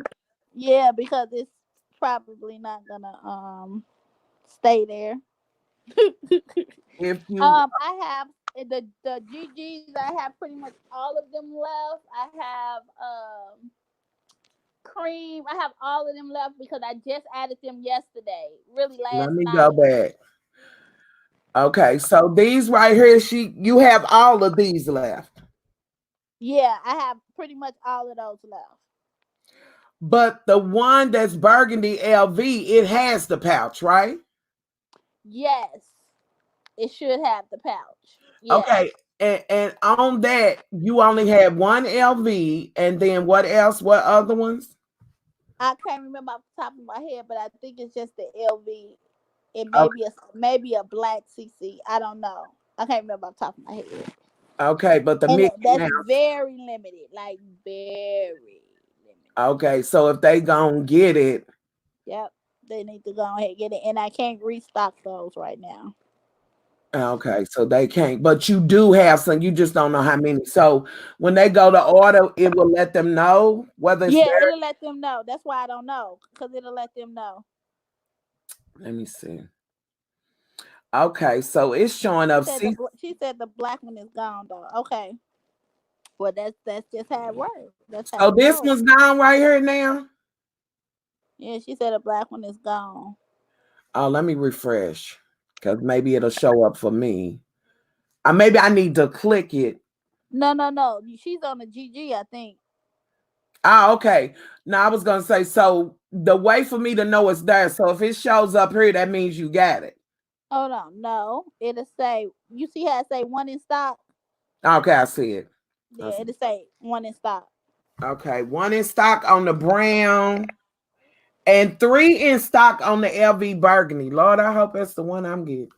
B: Yeah, because it's probably not gonna stay there.
A: If you
B: I have the GGs. I have pretty much all of them left. I have cream. I have all of them left because I just added them yesterday. Really
A: let
B: last
A: me go
B: night.
A: back. Okay, so these right here, you have all of these left.
B: Yeah, I have pretty much all of those left.
A: But the one that's burgundy LV, it has the pouch, right?
B: Yes, it should have the pouch. Yeah.
A: Okay. And on that, you only had one LV, and then what else? What other ones?
B: I can't remember off the top of my head, but I think it's just the LV. It may
A: Okay,
B: be a black CC. I don't know. I can't remember off the top of my head.
A: okay, but the
B: And
A: Mickey
B: that's
A: Mouse.
B: very limited, like very limited.
A: Okay, so if they gonna get it,
B: Yep, they need to go ahead and get it, and I can't restock those right now.
A: okay, so they can't. But you do have some. You just don't know how many. So when they go to order, it will let them know whether it's
B: Yeah,
A: there.
B: it'll let them know. That's why I don't know, because it'll let them know.
A: Let me see. Okay, so it's showing
B: She
A: up.
B: said
A: See,
B: she said the black one is gone though. Okay, well that's just how it works. That's how
A: so
B: it
A: this
B: goes.
A: one's down right here now.
B: Yeah, she said the black one is gone.
A: Oh, let me refresh because maybe it'll show up for me. Maybe I need to click it.
B: No, no, no. She's on the GG, I think.
A: Ah, okay. Now I was gonna say, so the way for me to know it's there. So if it shows up here, that means you got it.
B: Hold on, no. It'll say, you see how it say one in stock?
A: Okay, I see it.
B: Yeah, it'll say one in stock.
A: Okay, one in stock on the brown and three in stock on the LV burgundy. Lord, I hope that's the one I'm getting.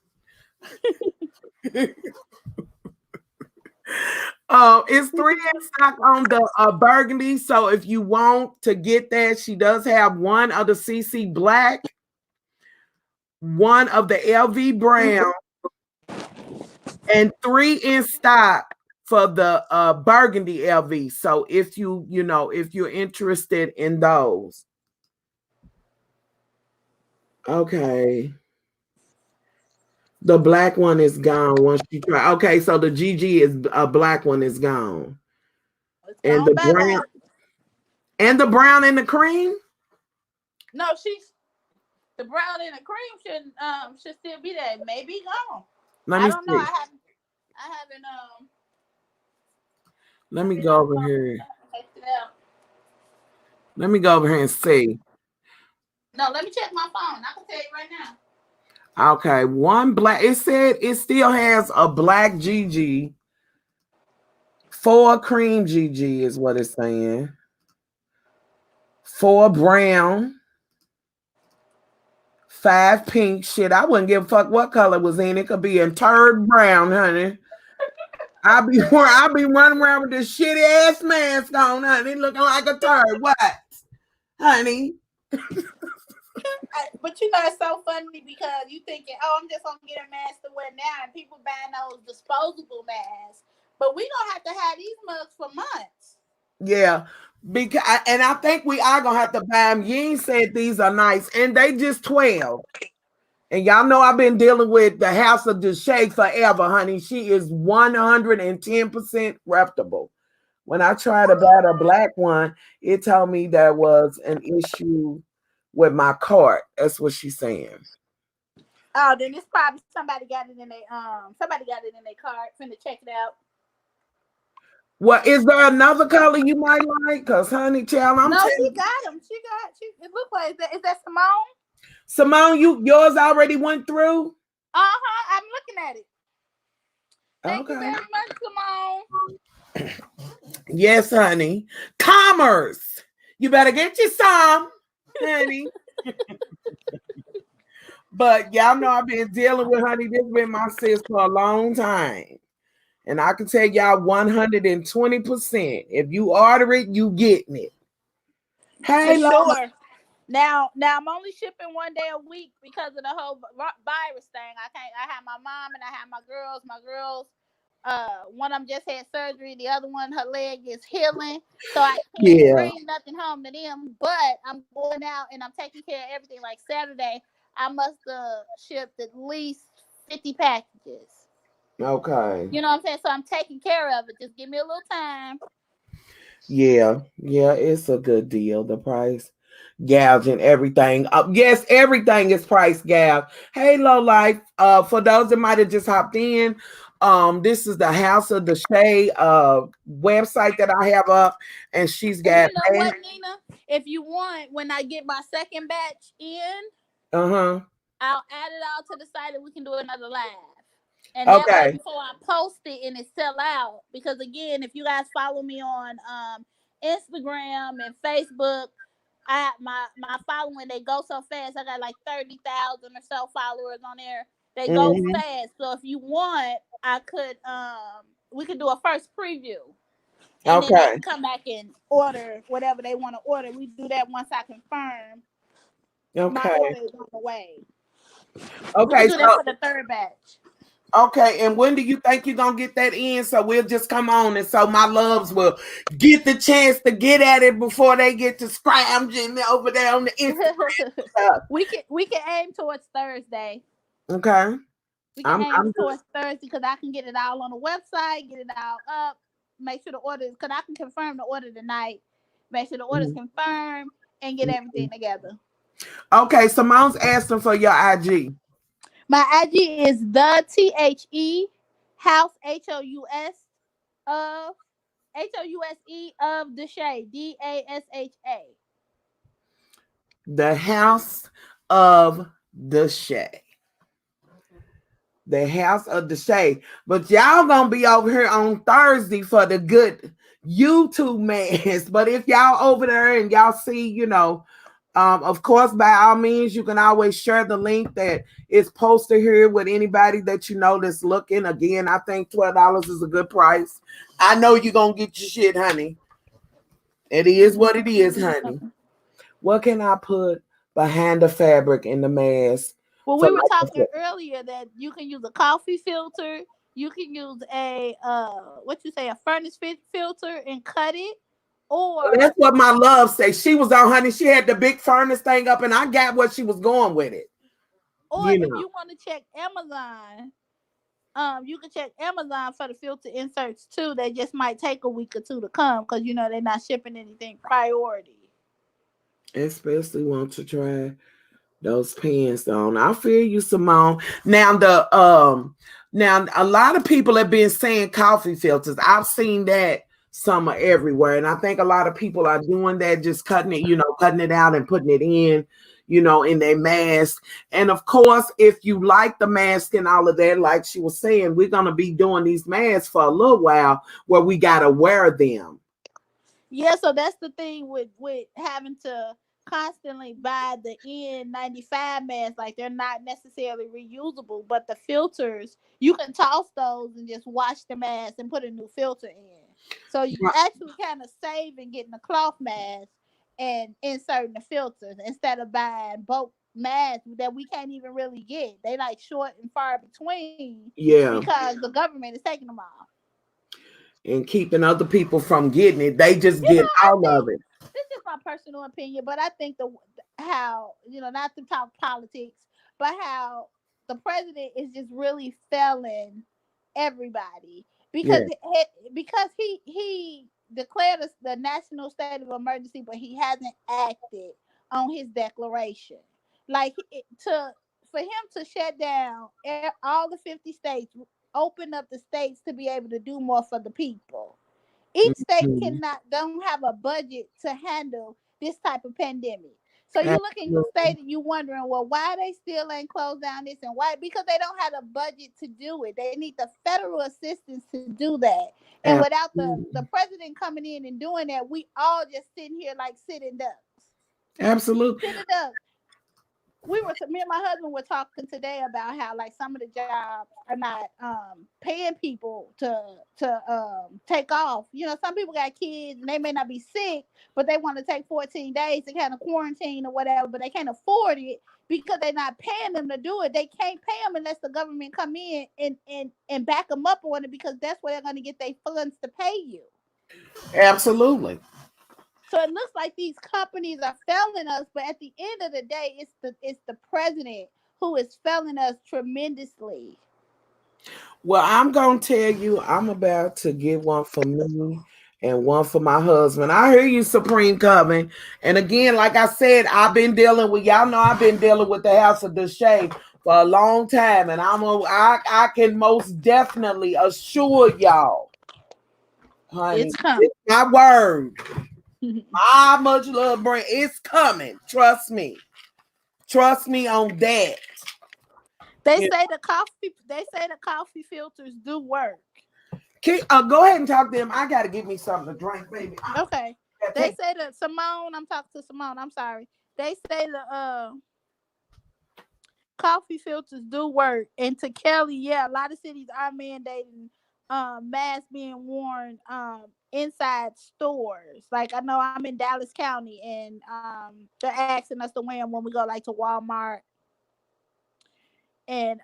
A: It's three in stock on the burgundy. So if you want to get that, she does have one of the CC black, one of the LV brown, and three in stock for the burgundy LV. So if if you're interested in those. Okay. The black one is gone once you try. Okay, so the GG is a black one is gone.
B: It's
A: And
B: gone
A: the
B: bye
A: brown
B: bye.
A: and the cream?
B: No, she's the brown and the cream should still be there. Maybe gone.
A: Let
B: I
A: me
B: don't know.
A: see.
B: I haven't
A: Let
B: I've
A: me
B: been
A: go
B: on the
A: over
B: phone.
A: here.
B: I haven't checked it out.
A: Let me go over here and see.
B: No, let me check my phone. I can tell you right now.
A: Okay, one black. It said it still has a black GG, four cream GG is what it's saying. Four brown, five pink. Shit, I wouldn't give a fuck what color was in it. Could be in turd brown, honey. I be running around with this shitty ass mask on, honey, looking like a turd. What, honey?
B: But you know it's so funny because you thinking, oh, I'm just gonna get a mask to wear now, and people buying those disposable masks. But we gonna have to have these mugs for months.
A: Yeah, because and I think we are gonna have to buy them. Ying said these are nice, and they just 12. And y'all know I've been dealing with the House of Deshay forever, honey. She is 110% reputable. When I tried to buy the black one, it told me there was an issue with my cart. That's what she's saying.
B: Oh, then it's probably somebody got it in their cart. Finna check it out.
A: Well, is there another color you might like? Because, honey, child, I'm
B: No,
A: telling
B: she
A: you.
B: got them. It looks like is that Simone?
A: Simone, yours already went through?
B: I'm looking at it. Thank you
A: Okay.
B: very much, Simone.
A: Yes, honey. Commerce. You better get you some, honey. But y'all know I've been dealing with honey. This has been my sis for a long time. And I can tell y'all 120%. If you order it, you getting it.
B: For
A: Hey, Lola.
B: sure. Now I'm only shipping one day a week because of the whole virus thing. I can't. I have my mom and I have my girls. My girls, one of them just had surgery. The other one, her leg is healing, so I can't
A: Yeah.
B: bring nothing home to them. But I'm going out and I'm taking care of everything. Like Saturday, I must have shipped at least 50 packages.
A: Okay.
B: You know what I'm saying? So I'm taking care of it. Just give me a little time.
A: Yeah. Yeah, it's a good deal. The price gouging everything up. Yes, everything is price gouge. Hey, low life. For those that might have just hopped in, this is the House of the Shade website that I have up, and she's
B: And
A: got
B: you know what, Nina? If you want, when I get my second batch in,
A: uh-huh.
B: I'll add it all to the site and we can do another live. And that way,
A: Okay.
B: before I post it and it sell out, because again, if you guys follow me on Instagram and Facebook, my following they go so fast. I got like 30,000 or so followers on there. They go
A: Mm-hmm.
B: fast. So if you want, I could we could do a first preview, and then they
A: Okay.
B: can come back and order whatever they want to order. We do that once I confirm my
A: Okay.
B: order is on the way. We can
A: Okay.
B: do that
A: So
B: for the third batch.
A: okay, and when do you think you're gonna get that in? So we'll just come on, and so my loves will get the chance to get at it before they get to scrounging over there on the Instagram.
B: we can aim towards Thursday.
A: Okay,
B: We can
A: I'm
B: aim
A: just
B: towards Thursday because I can get it all on the website, get it all up, make sure the order because I can confirm the order tonight, make sure the order's
A: mhm,
B: confirmed, and get everything
A: mhm.
B: together.
A: Okay. Simone's asking for your IG.
B: My IG is the house of HOUSE of Dashay DASHA.
A: The House of the Shay. The house of the shade. But y'all gonna be over here on Thursday for the good YouTube mess. But if y'all over there and y'all see, of course, by all means, you can always share the link that is posted here with anybody that you know that's looking. Again, I think $12 is a good price. I know you're gonna get your shit, honey. It is what it is, honey. What can I put behind the fabric in the mask
B: Well,
A: for
B: we were
A: like I
B: talking
A: said,
B: earlier that you can use a coffee filter. You can use a what you say, a furnace filter and cut it,
A: that's
B: or
A: what my love say. She was on, honey. She had the big furnace thing up, and I got what she was going with it. You
B: if
A: know,
B: you want to check Amazon, you can check Amazon for the filter inserts too. They just might take a week or two to come because they're not shipping anything priority.
A: especially want to try those pants on. I feel you, Simone. Now a lot of people have been saying coffee filters. I've seen that summer everywhere. And I think a lot of people are doing that, just cutting it out and putting it in, in their mask. And of course, if you like the mask and all of that, like she was saying, we're gonna be doing these masks for a little while where we gotta wear them.
B: Yeah, so that's the thing with having to constantly buy the N95 masks. Like they're not necessarily reusable, but the filters you can toss those and just wash the mask and put a new filter in. So you actually kind of saving getting a cloth mask and inserting the filters instead of buying bulk masks that we can't even really get. They like short and far between
A: Yeah.
B: because the government is taking them all.
A: And keeping other people from getting it. They just get
B: I
A: all of
B: think
A: it.
B: this is my personal opinion, but I think the how not to talk politics, but how the president is just really failing everybody because
A: Yeah.
B: he declared the national state of emergency, but he hasn't acted on his declaration. Like to for him to shut down all the 50 states, open up the states to be able to do more for the people. Each state
A: Mhm.
B: cannot don't have a budget to handle this type of pandemic. So you look in your
A: Absolutely.
B: state and you wondering, well, why they still ain't closed down this and why? Because they don't have a budget to do it. They need the federal assistance to do that. And without the
A: Absolutely.
B: president coming in and doing that, we all just sitting here like sitting ducks.
A: Absolutely.
B: Sitting ducks. Me and my husband were talking today about how like some of the jobs are not paying people to take off. Some people got kids and they may not be sick, but they want to take 14 days to kind of quarantine or whatever, but they can't afford it because they're not paying them to do it. They can't pay them unless the government come in and back them up on it, because that's where they're going to get their funds to pay you.
A: Absolutely.
B: So it looks like these companies are failing us, but at the end of the day, it's the president who is failing us tremendously.
A: Well, I'm gonna tell you, I'm about to get one for me and one for my husband. I hear you, Supreme Coming. And again, like I said, y'all know I've been dealing with the House of Deshay for a long time, and I can most definitely assure y'all, honey,
B: It's coming.
A: it's my word. My much love brand, it's coming. Trust me. Trust me on that.
B: They
A: Yeah.
B: say the coffee filters do work.
A: Go ahead and talk to them. I gotta get me something to drink, baby.
B: Okay.
A: Yeah,
B: They
A: take.
B: say that Simone, I'm talking to Simone, I'm sorry. They say the coffee filters do work. And to Kelly, yeah, a lot of cities are mandating masks being worn inside stores. Like I know I'm in Dallas County and they're asking us to wear them when we go like to Walmart and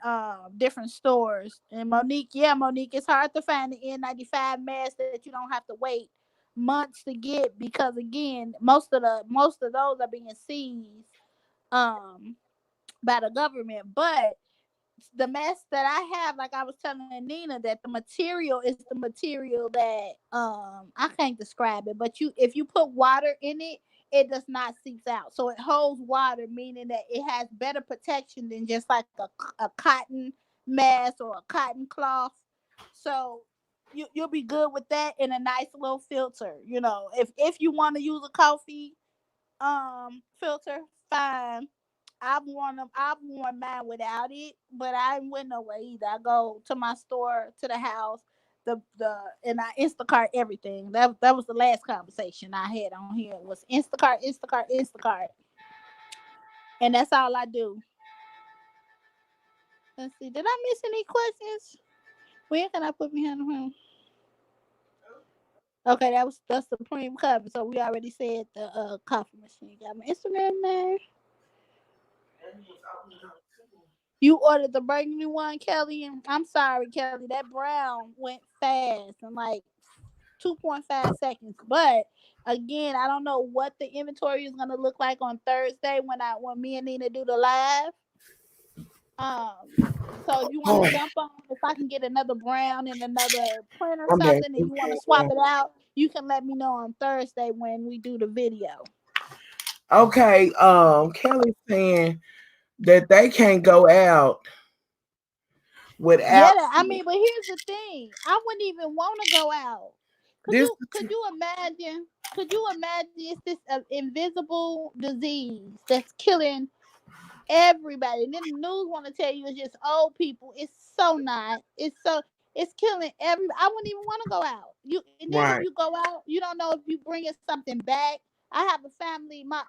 B: different stores. And Monique, yeah, Monique, it's hard to find the N95 mask that you don't have to wait months to get, because again, most of those are being seized um by the government. But the mess that I have, like I was telling Nina, that the material is the material that I can't describe it, but if you put water in it, it does not seep out. So it holds water, meaning that it has better protection than just like a cotton mask or a cotton cloth. So you'll be good with that in a nice little filter. If you want to use a coffee filter, fine. I've worn mine without it, but I ain't went nowhere either. I go to my store, to the house, the and I Instacart everything. That was the last conversation I had on here was Instacart, Instacart, Instacart, and that's all I do. Let's see, did I miss any questions? Where can I put behind the phone? Okay, that's the premium cover. So we already said the coffee machine. Got my Instagram there. You ordered the burgundy one, Kelly. I'm sorry, Kelly. That brown went fast in like 2.5 seconds. But again, I don't know what the inventory is gonna look like on Thursday when me and Nina do the live. Um, so if you want to
A: Boy,
B: jump on, if I can get another brown and another print or
A: I'm back.
B: something, and you want to swap it out, you can let me know on Thursday when we do the video.
A: Okay, Kelly's saying that they can't go out
B: Yeah,
A: without
B: I mean, but here's the thing: I wouldn't even want to go out.
A: this.
B: Could you imagine? Could you imagine? It's this invisible disease that's killing everybody. And then the news want to tell you it's just old people. It's so not. It's killing every. I wouldn't even want to go out. You and then if
A: Right,
B: you go out, you don't know if you bringing something back. I have a family. My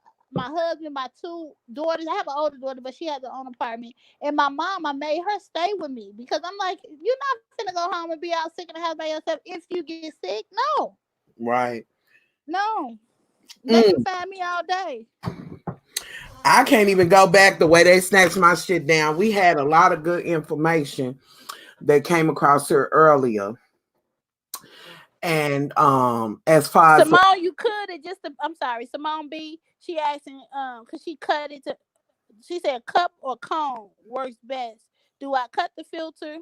B: husband, my two daughters. I have an older daughter, but she has her own apartment. And my mom, I made her stay with me because I'm like, you're not finna go home and be out sick in the house by yourself if you get sick. No,
A: right.
B: no. They can
A: Mm.
B: find me all day.
A: I can't even go back the way they snatched my shit down. We had a lot of good information that came across here earlier. And as far as
B: Simone, you could have just. I'm sorry, Simone B. She asking cause she cut it to. She said cup or cone works best. Do I cut the filter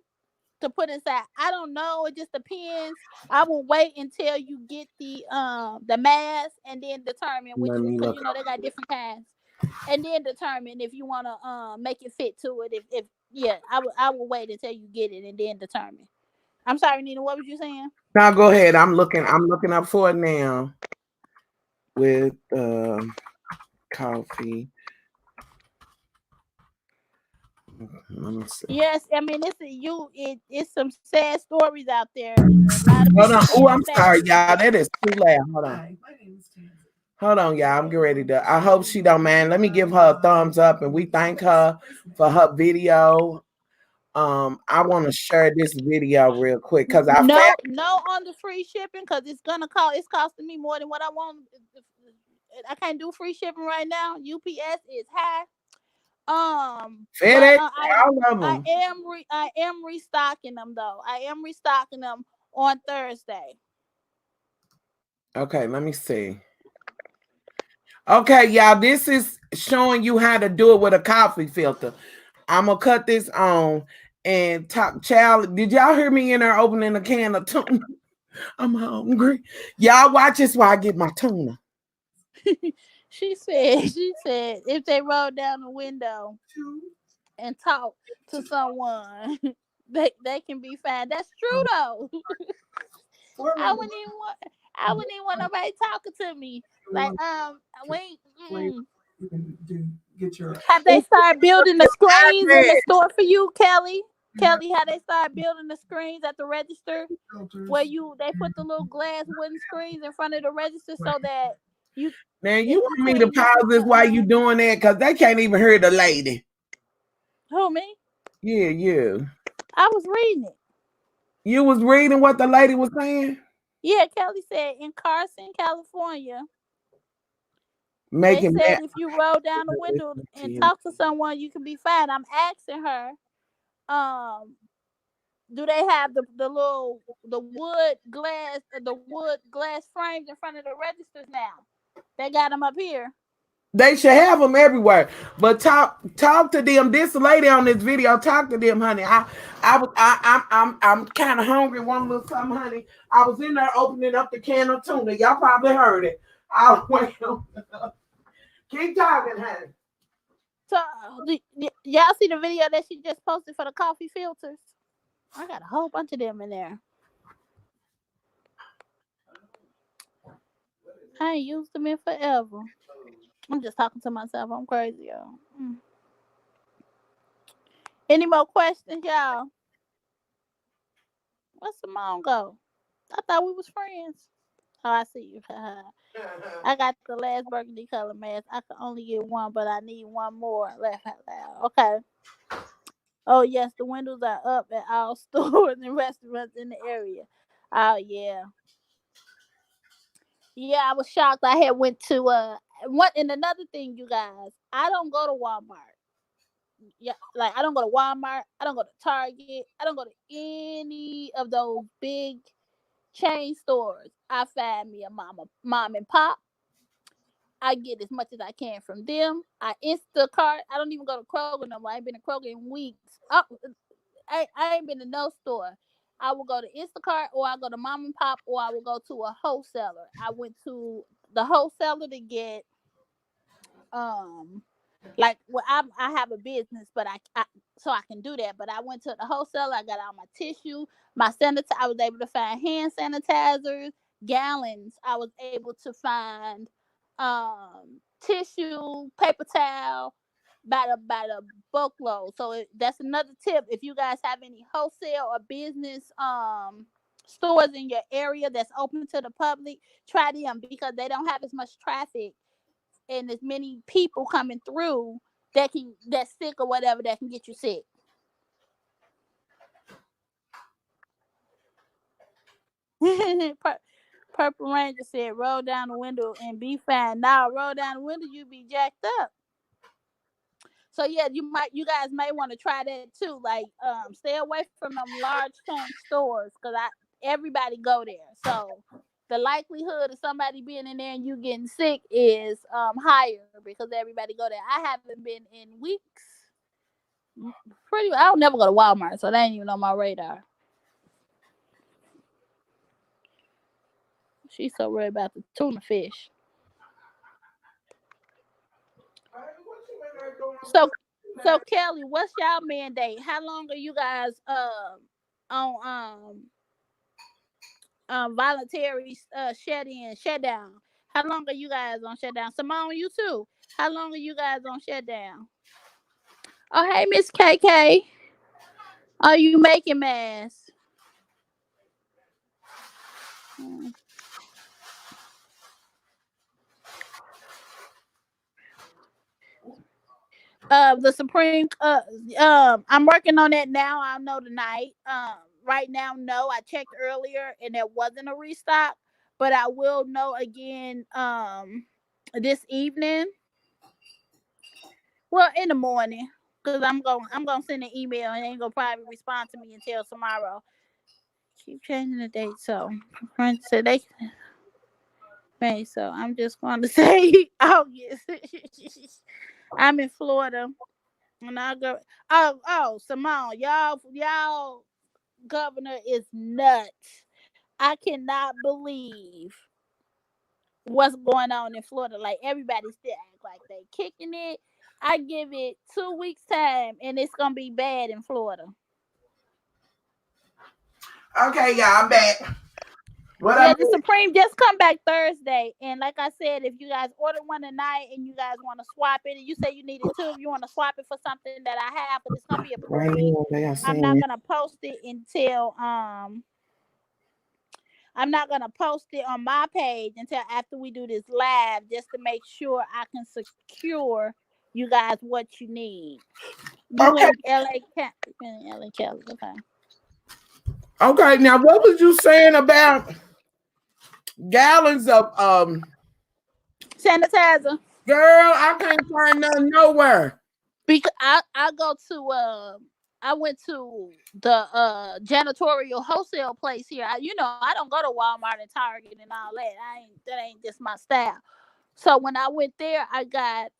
B: to put inside? I don't know. It just depends. I will wait until you get the mask and then determine which
A: let me
B: because
A: look
B: you know they got different kinds and then determine if you want to make it fit to it. If yeah, I will wait until you get it and then determine. I'm sorry, Nina. What was you saying?
A: now go ahead. I'm looking up for it now with coffee. Let me see.
B: Yes, I mean it's some sad stories out there, and a lot of
A: Hold
B: people
A: on. Oh,
B: saying
A: I'm
B: sad
A: sorry,
B: things.
A: y'all. That is too loud. Hold on. Hold on, y'all. I'm getting ready to. I hope she don't mind. Let me give her a thumbs up and we thank her for her video. I want to share this video real quick because I found
B: No, no on the free shipping because it's gonna cost. It's costing me more than what I want. I can't do free shipping right now. UPS is high. But
A: FedEx, all of them.
B: I am restocking them though. I am restocking them on Thursday.
A: Okay, let me see. Okay, y'all, this is showing you how to do it with a coffee filter. I'm gonna cut this on and talk. Child, did y'all hear me in there opening a can of tuna? I'm hungry. Y'all watch this while I get my tuna.
B: She said if they roll down the window and talk to someone, they can be fine. That's true though. I wouldn't even want I wouldn't even want nobody talking to me. Like wait, have they started building the screens in the store for you, Kelly? Kelly, how they started building the screens at the register where they put the little glass wooden screens in front of the register so that you
A: Man, you
B: if
A: want
B: you
A: me to
B: can't use
A: pause this while you doing that? Because they can't even hear the lady.
B: who me?
A: Yeah, you.
B: I was reading it.
A: You was reading what the lady was saying?
B: Yeah, Kelly said in Carson, California, they
A: Making
B: said
A: that.
B: if you roll down the window
A: Listen to
B: and
A: you.
B: talk to someone, you can be fine. I'm asking her, um, do they have the wood glass frames in front of the registers now? They got them up here.
A: They should have them everywhere. But talk to them. This lady on this video, talk to them, honey. I'm kind of hungry. One little something, honey. I was in there opening up the can of tuna. Y'all probably heard it. I'll wait. Keep talking, honey.
B: So y'all see the video that she just posted for the coffee filters? I got a whole bunch of them in there. I ain't used them in forever. I'm just talking to myself. I'm crazy, y'all. Any more questions, y'all? What's Simone go? I thought we was friends. Oh, I see you. I got the last burgundy color mask. I can only get one, but I need one more. Laugh out loud. Okay. Oh yes, the windows are up at all stores and restaurants in the area. Oh yeah. Yeah, I was shocked. I had went to what and another thing, you guys. I don't go to Walmart. Yeah, like I don't go to Walmart. I don't go to Target. I don't go to any of those big chain stores. I find me a mom and pop. I get as much as I can from them. I Instacart. I don't even go to Kroger no more. I ain't been to Kroger in weeks. I ain't been to no store. I will go to Instacart or I go to mom and pop or I will go to a wholesaler. I went to the wholesaler to get um like well I have a business but I so I can do that, but I went to the wholesaler. I got all my tissue, my sanitizer. I was able to find hand sanitizers, gallons. I was able to find tissue, paper towel by the boatload. So that's another tip. If you guys have any wholesale or business stores in your area that's open to the public, try them because they don't have as much traffic and as many people coming through that's sick or whatever that can get you sick. Purple Ranger said, "Roll down the window and be fine." Now, roll down the window, you be jacked up. So yeah, you guys may want to try that too. Like, stay away from them large chain stores because everybody go there. So the likelihood of somebody being in there and you getting sick is higher because everybody go there. I haven't been in weeks. I don't never go to Walmart, so that ain't even on my radar. She's so worried about the tuna fish. So, so Kelly, what's y'all mandate? How long are you guys on voluntary shutdown? How long are you guys on shutdown? Simone, you too. How long are you guys on shutdown? Oh, hey, Miss KK, are you making masks? Hmm. The Supreme I'm working on that now. I'll know tonight. Right now, no, I checked earlier and there wasn't a restock, but I will know again this evening. Well, in the morning, because I'm gonna send an email and they ain't gonna probably respond to me until tomorrow. Keep changing the date, so friends said they May, so I'm just going to say August. I'm in Florida. And I go, Simone, y'all, governor is nuts. I cannot believe what's going on in Florida. Like everybody still act like they kicking it. I give it 2 weeks time, and it's gonna be bad in Florida.
A: Okay, y'all, I'm back. What
B: Yeah,
A: I'm
B: the Supreme just come back Thursday, and like I said, if you guys order one tonight and you guys want to swap it, and you say you need it too, if you want to swap it for something that I have, but it's gonna be a
A: right
B: pre.
A: now, they are
B: I'm not
A: saying.
B: gonna post it until I'm not gonna post it on my page until after we do this live, just to make sure I can secure you guys what you need. You
A: Okay,
B: in LA, you in LA, Cali, okay.
A: okay. Now, what was you saying about gallons of
B: Sanitizer.
A: Girl, I can't find nothing nowhere.
B: Because I go to I went to the janitorial wholesale place here. I don't go to Walmart and Target and all that. That ain't just my style. So when I went there, I got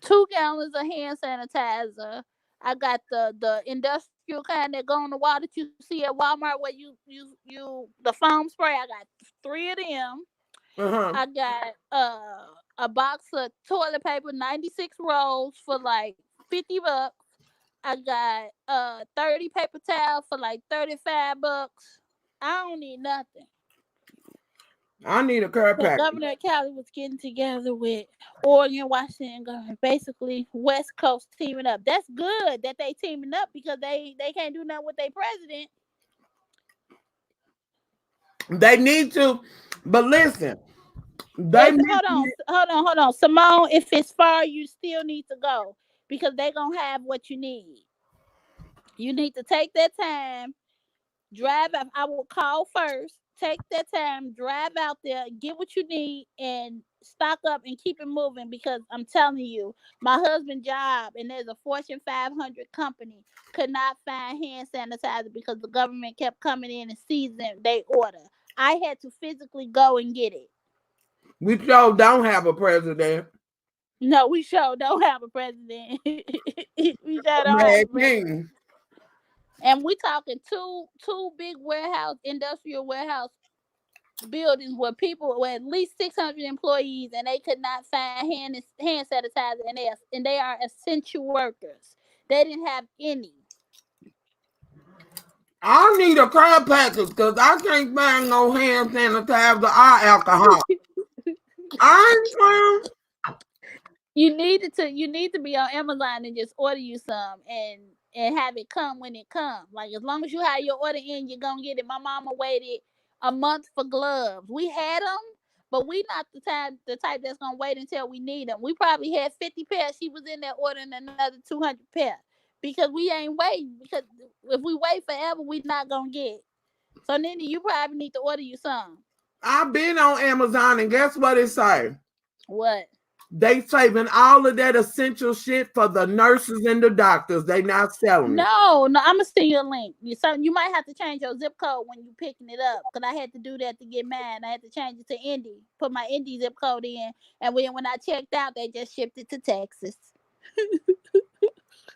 B: 2 gallons of hand sanitizer. I got the industrial kind that go on the wall that you see at Walmart where you the foam spray. I got 3 of them.
A: Uh-huh.
B: I got a box of toilet paper, 96 rolls for like $50. I got 30 paper towels for like $35. I don't need nothing.
A: I need a care
B: So
A: package.
B: Governor Cali was getting together with Oregon, Washington, basically West Coast teaming up. That's good that they teaming up because they can't do nothing with their president.
A: They need to, but listen, they
B: If
A: need to.
B: hold on, Simone. If it's far, you still need to go because they gonna have what you need. You need to take that time, drive out. I will call first. Take that time, drive out there, get what you need, and stock up and keep it moving. Because I'm telling you, my husband's job, and there's a Fortune 500 company, could not find hand sanitizer because the government kept coming in and seizing they order. I had to physically go and get it.
A: We sure don't have a president.
B: No, we sure don't have a president. We sure don't have
A: Mad
B: a president.
A: King.
B: And we talking two big warehouse, industrial warehouse buildings where people were at least 600 employees, and they could not find hand sanitizer, and they are essential workers. They didn't have any.
A: I need a care package because I can't find no hand sanitizer or alcohol. I ain't trying.
B: You need to be on Amazon and just order you some and have it come when it comes. Like as long as you have your order in, you're gonna get it. My mama waited a month for gloves. We had them, but we not the type that's gonna wait until we need them. We probably had 50 pairs. She was in there ordering another 200 pair because we ain't waiting. Because if we wait forever, we not gonna get. So then you probably need to order you some.
A: I've been on Amazon and guess what it say?
B: What?
A: They saving all of that essential shit for the nurses and the doctors. They not selling it.
B: No, no, I'm gonna send you a link. You might have to change your zip code when you picking it up, cause I had to do that to get mine. I had to change it to Indy, put my Indy zip code in, and when I checked out, they just shipped it to Texas.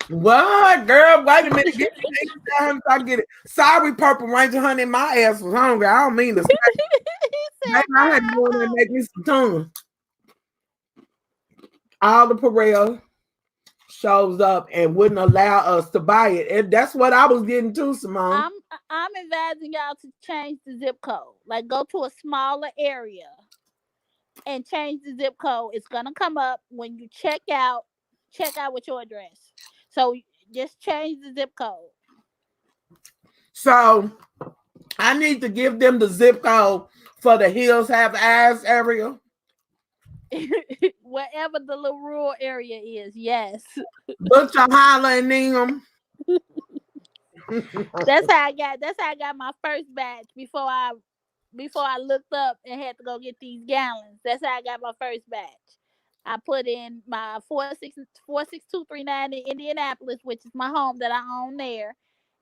A: What, girl? Wait a minute. Give me next time if I get it. Sorry, Purple Ranger, honey. My ass was hungry. I don't mean to say.
B: He
A: Maybe
B: said
A: I had to go in there and
B: no.
A: make me some tuna. All the Pharrell shows up and wouldn't allow us to buy it. And that's what I was getting to, Simone.
B: I'm I'm advising y'all to change the zip code. Like go to a smaller area and change the zip code. It's gonna come up when you check out. Check out with your address. So just change the zip code.
A: So I need to give them the zip code for the Hills Have Eyes area.
B: Wherever the little rural area is, yes.
A: Butcher Holler and them.
B: That's how I got my first batch before I looked up and had to go get these gallons. That's how I got my first batch. I put in my 46239 in Indianapolis, which is my home that I own there.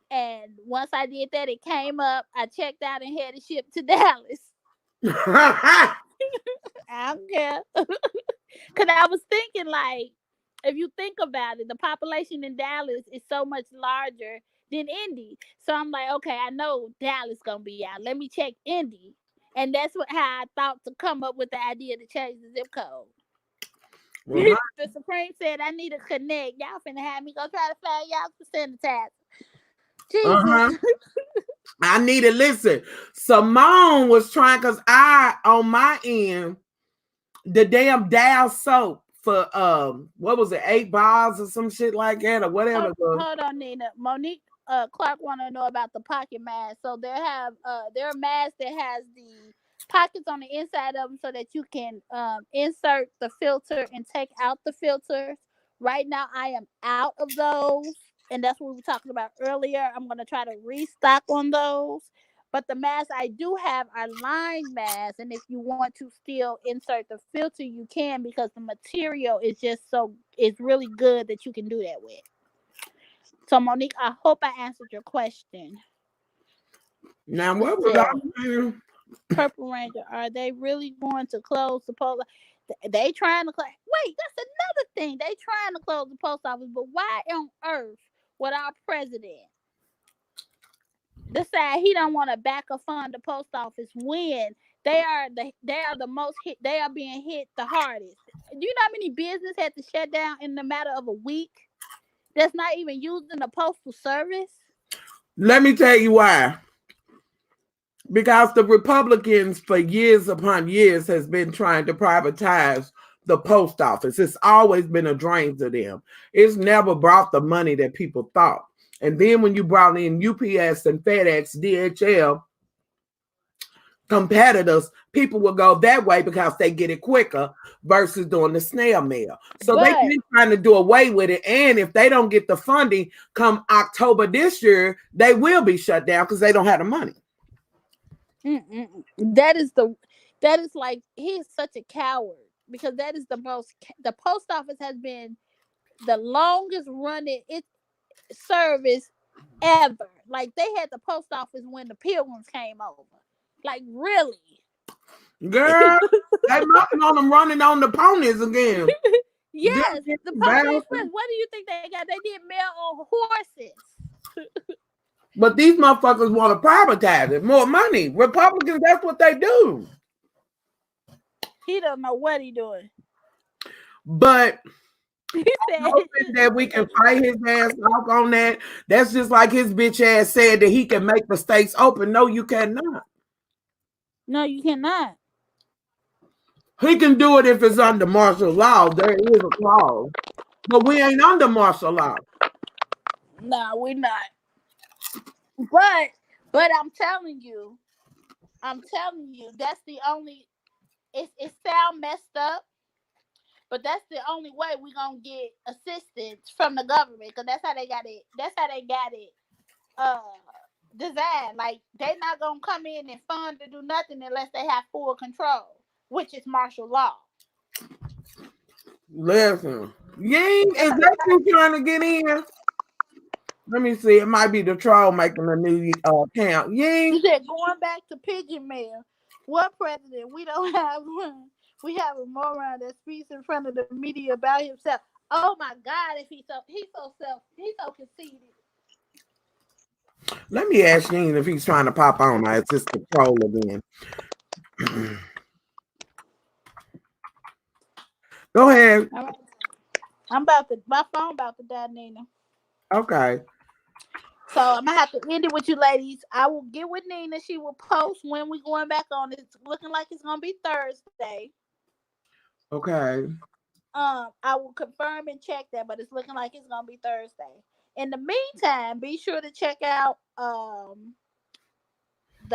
B: And once I did that, it came up. I checked out and had it shipped to Dallas. I don't care. Cause I was thinking like, if you think about it, the population in Dallas is so much larger than Indy. So I'm like, okay, I know Dallas gonna be out. Let me check Indy. And that's how I thought to come up with the idea to change the zip code.
A: Well,
B: The Supreme said I need to connect. Y'all finna have me go try to find y'all some sanitizer. Jesus.
A: uh-huh. I need to listen. Simone was trying because I on my end the damn Dow soap for what was it, 8 bars or some shit like that or whatever it was.
B: Hold on, Nina. Monique Clark want to know about the pocket mask. So there are masks that has the pockets on the inside of them so that you can insert the filter and take out the filters. Right now, I am out of those, and that's what we were talking about earlier. I'm gonna try to restock on those. But the masks I do have are line masks, and if you want to still insert the filter, you can because the material is just it's really good that you can do that with. So Monique, I hope I answered your question.
A: Now
B: It
A: what was
B: said,
A: I saying?
B: Purple Ranger, are they really going to close the post? They trying to close. Wait, that's another thing. They trying to close the post office, but why on earth would our president decide he don't want to back or fund the post office when they are the most hit? They are being hit the hardest. Do you know how many business had to shut down in the matter of a week? That's not even using the postal service.
A: Let me tell you why. Because the Republicans for years upon years has been trying to privatize the post office. It's always been a drain to them. It's never brought the money that people thought. And then when you brought in UPS and FedEx, DHL competitors, people will go that way because they get it quicker versus doing the snail mail. So they've
B: But
A: been trying to do away with it. And if they don't get the funding come October this year, they will be shut down because they don't have the money.
B: that is like he's such a coward because that is the post office has been the longest running service ever. Like they had the post office when the Pilgrims came over. Like really.
A: Girl, they must on them running on the ponies again.
B: Yes,
A: Them
B: the Pony Express.
A: bouncing.
B: What do you think they got? They did mail on horses.
A: But these motherfuckers want to privatize it. More money. Republicans, that's what they do.
B: He don't know what he doing.
A: But
B: He
A: I'm
B: said,
A: hoping that we can fight his ass off on that. That's just like his bitch ass said that he can make the states open. No, you cannot.
B: "No, you cannot."
A: He can do it if it's under martial law. There is a clause. But we ain't under martial law.
B: No, we're not. But I'm telling you, that's the only. It sound messed up, but that's the only way we gonna get assistance from the government because that's how they got it. That's how they got it. Uh, designed. Like they not gonna come in and fund to do nothing unless they have full control, which is martial law.
A: Listen. Ying, is that you trying to get in? Let me see. It might be the troll making a new account.
B: You
A: Ying.
B: said going back to pigeon mail. What president? We don't have one. We have a moron that speaks in front of the media about himself. Oh my God! If he's so conceited.
A: Let me ask Ying if he's trying to pop on. It's just the troll again. Go ahead.
B: All right. My phone about to die, Nina.
A: Okay.
B: So I'm gonna have to end it with you ladies. I will get with Nina. She will post when we going back on. It's looking like it's gonna be Thursday.
A: Okay.
B: I will confirm and check that, but it's looking like it's gonna be Thursday. In the meantime, be sure to check out the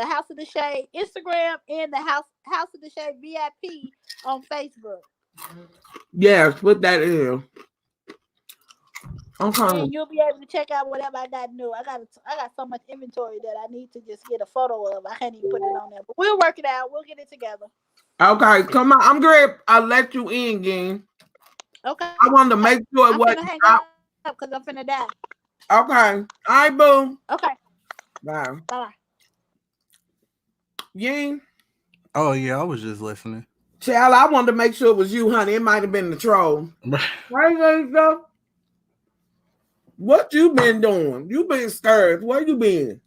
B: House of the Shade Instagram and the House of the Shade VIP on Facebook.
A: Yes, put that in. Okay.
B: And you'll be able to check out whatever I got new. I got so much inventory that I need to just get a photo of. I can't even put it on there, but we'll work it out. We'll get it together.
A: Okay, come on. I'm great. I'll let you in, gang.
B: Okay.
A: I wanted to make sure
B: I'm
A: it
B: finna
A: wasn't
B: hang
A: out.
B: up because I'm finna die.
A: Okay. All right, boo.
B: Okay.
A: Bye.
B: Bye.
A: Ying.
C: Oh yeah, I was just listening.
A: Child, I wanted to make sure it was you, honey. It might have been the troll. Hey, Lisa. What you been doing? You been scared. Where you been?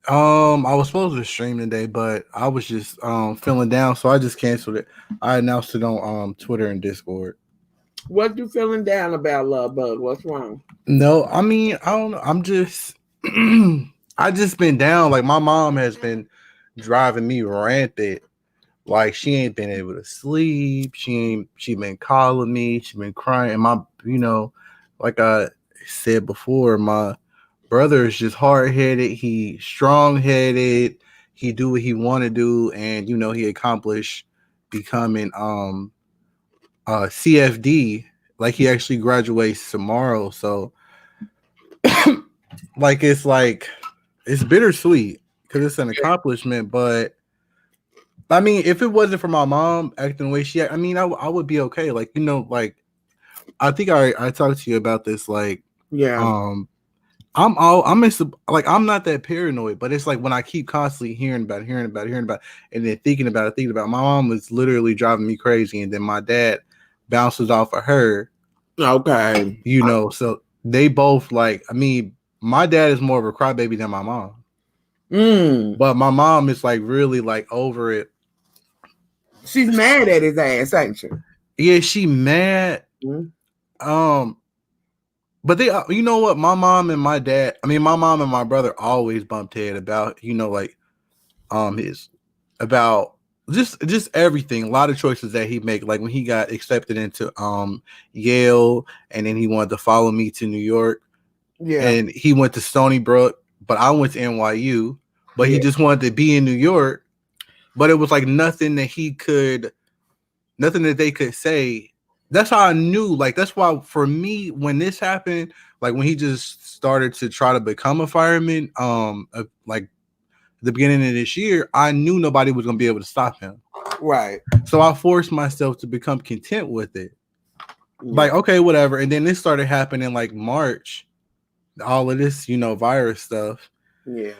C: I was supposed to stream today, but I was just feeling down, so I just canceled it. I announced it on Twitter and Discord.
A: What you feeling down about, love bug? What's wrong?
C: No, I mean I don't know. I'm just I just been down. Like my mom has been driving me rampant. Like she ain't been able to sleep. She been calling me. She been crying. My like I said before, my brother is just hard headed. He strong headed. He do what he want to do, and he accomplished becoming CFD. Like he actually graduates tomorrow. So it's bittersweet because it's an accomplishment, but I mean, if it wasn't for my mom acting the way she, I mean, I would be okay. Like, like I think I talked to you about this. Like,
A: Yeah.
C: I'm not that paranoid, but it's like when I keep constantly hearing about, and then thinking about it. My mom was literally driving me crazy, and then my dad bounces off of her.
A: Okay.
C: So they both like. I mean, my dad is more of a crybaby than my mom. But my mom is like really like over it.
A: She's mad at his ass, ain't she?
C: Yeah, she mad. But they, you know what? My mom and my brother always bumped head about, like his about just everything. A lot of choices that he make. Like when he got accepted into Yale, and then he wanted to follow me to New York,
A: Yeah.
C: and he went to Stony Brook, but I went to NYU. But he
A: Yeah.
C: just wanted to be in New York. But it was like nothing that they could say. That's how I knew. Like that's why for me, when this happened, like when he just started to try to become a fireman, like the beginning of this year, I knew nobody was gonna be able to stop him.
A: Right.
C: So I forced myself to become content with it.
A: Yeah.
C: Like, okay, whatever. And then this started happening like March, all of this, virus stuff.
A: Yeah.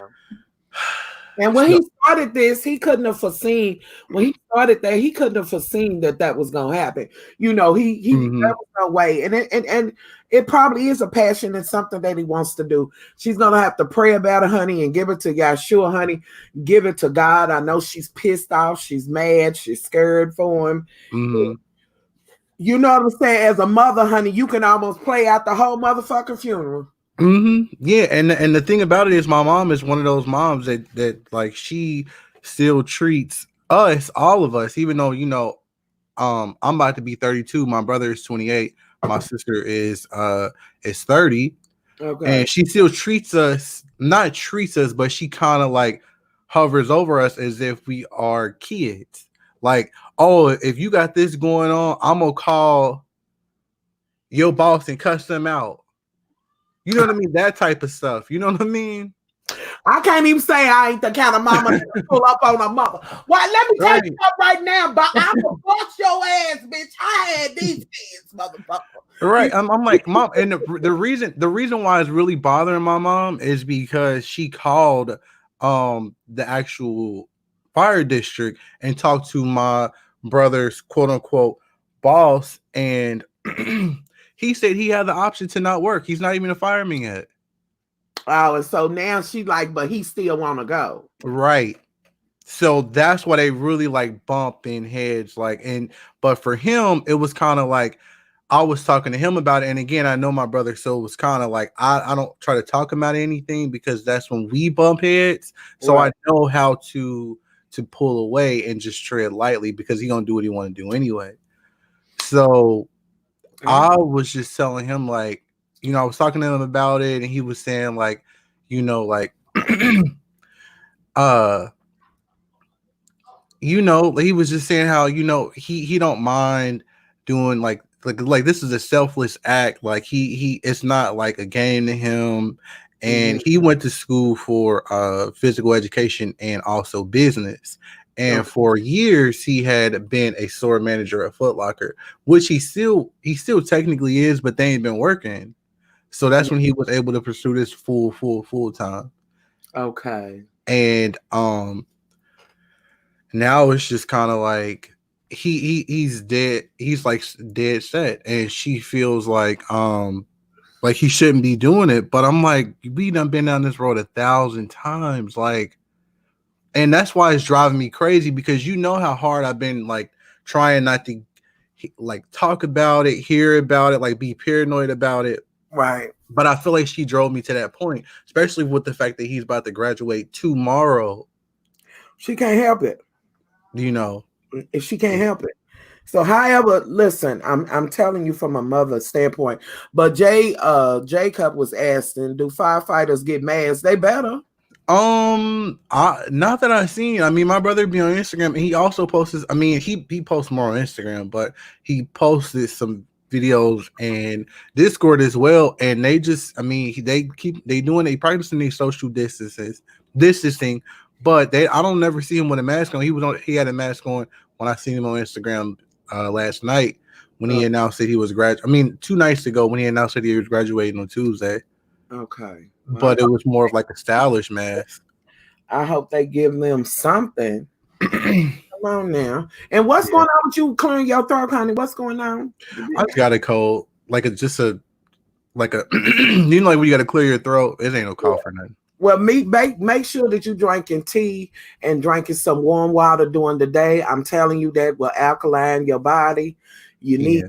A: And when
C: So,
A: he started this, he couldn't have foreseen when he started that, he couldn't have foreseen that that was gonna happen. He there
C: mhm,
A: was no way. And it probably is a passion and something that he wants to do. She's gonna have to pray about it, honey, and give it to Yahshua, honey. Give it to God. I know she's pissed off, she's mad, she's scared for him.
C: mhm,
A: You know what I'm saying? As a mother, honey, you can almost play out the whole motherfucking funeral.
C: yeah. And the thing about it is, my mom is one of those moms that like she still treats us, all of us, even though I'm about to be 32. My brother is 28. My sister is 30,
A: Okay.
C: and she still treats us, not treats us, but she kind of like hovers over us as if we are kids. Like, oh, if you got this going on, I'm gonna call your boss and cuss them out. You know what I mean? That type of stuff. You know what I mean?
A: I can't even say I ain't the kind of mama that pull up on a mother. Why? Let me tell you
C: Right.
A: something right now, but I'm gonna bust your ass, bitch. I had these kids, motherfucker.
C: Right.
A: You,
C: I'm like, mom, and the reason why it's really bothering my mom is because she called the actual fire district and talked to my brother's quote unquote boss, and he said he had the option to not work. He's not even a fireman yet.
A: oh, and so now she like, but he still want to go.
C: Right. So that's why they really like bump in heads, like, and but for him, it was kind of like I was talking to him about it. And again, I know my brother, so it was kind of like I don't try to talk about anything because that's when we bump heads. So
A: Right.
C: I know how to pull away and just tread lightly because he gonna do what he want to do anyway. So
A: Okay.
C: I was just telling him like, I was talking to him about it, and he was saying like, like uh he was just saying how he don't mind doing like this is a selfless act. Like he it's not like a game to him,
A: Mm-hmm.
C: and he went to school for physical education and also business. And
A: Okay.
C: for years he had been a store manager at Foot Locker, which he still technically is, but they ain't been working. So that's when he was able to pursue this full time.
A: Okay.
C: And now it's just kind of like he's dead. He's like dead set, and she feels like he shouldn't be doing it. But I'm like, we done been down this road 1,000 times, like, and that's why it's driving me crazy because you know how hard I've been like trying not to like talk about it, hear about it, like be paranoid about it.
A: Right.
C: But I feel like she drove me to that point, especially with the fact that he's about to graduate tomorrow.
A: She can't help it.
C: You know.
A: If she can't help it. So, however, listen, I'm telling you from a mother's standpoint. But Jacob was asking, do firefighters get masks? They better.
C: Not that I've seen. I mean, my brother be on Instagram, and he also posts. I mean, he posts more on Instagram, but he posted some videos and Discord as well. And they just, I mean, they doing they practicing these social distancing, but I don't never see him with a mask on. He had a mask on when I seen him on Instagram last night when he announced that he was I mean, 2 nights ago when he announced that he was graduating on Tuesday.
A: Okay. Well,
C: But it was more of like a stylish mask.
A: I hope they give them something. Come on now. And what's
C: Yeah.
A: going on with you clearing your throat, honey? What's going on?
C: I just got a cold, like it's just a like a like when you got to clear your throat. It ain't no
A: Yeah.
C: cough or nothing.
A: Well, make sure that you're drinking tea and drinking some warm water during the day. I'm telling you that will alkaline your body. You need
C: Yeah.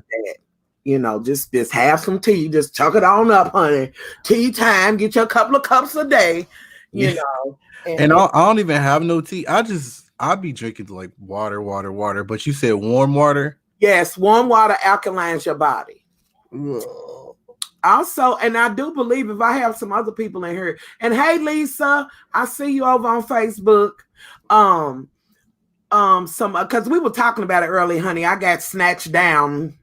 A: that. Just have some tea. Just chuck it on up, honey. Tea time. Get you a couple of cups a day. you
C: Yeah.
A: know.
C: And I don't even have no tea. I be drinking like water. But you said warm water.
A: Yes, warm water alkalines your body.
C: Ugh.
A: Also, and I do believe if I have some other people in here, and hey Lisa, I see you over on Facebook. Um, some because we were talking about it early, honey. I got snatched down.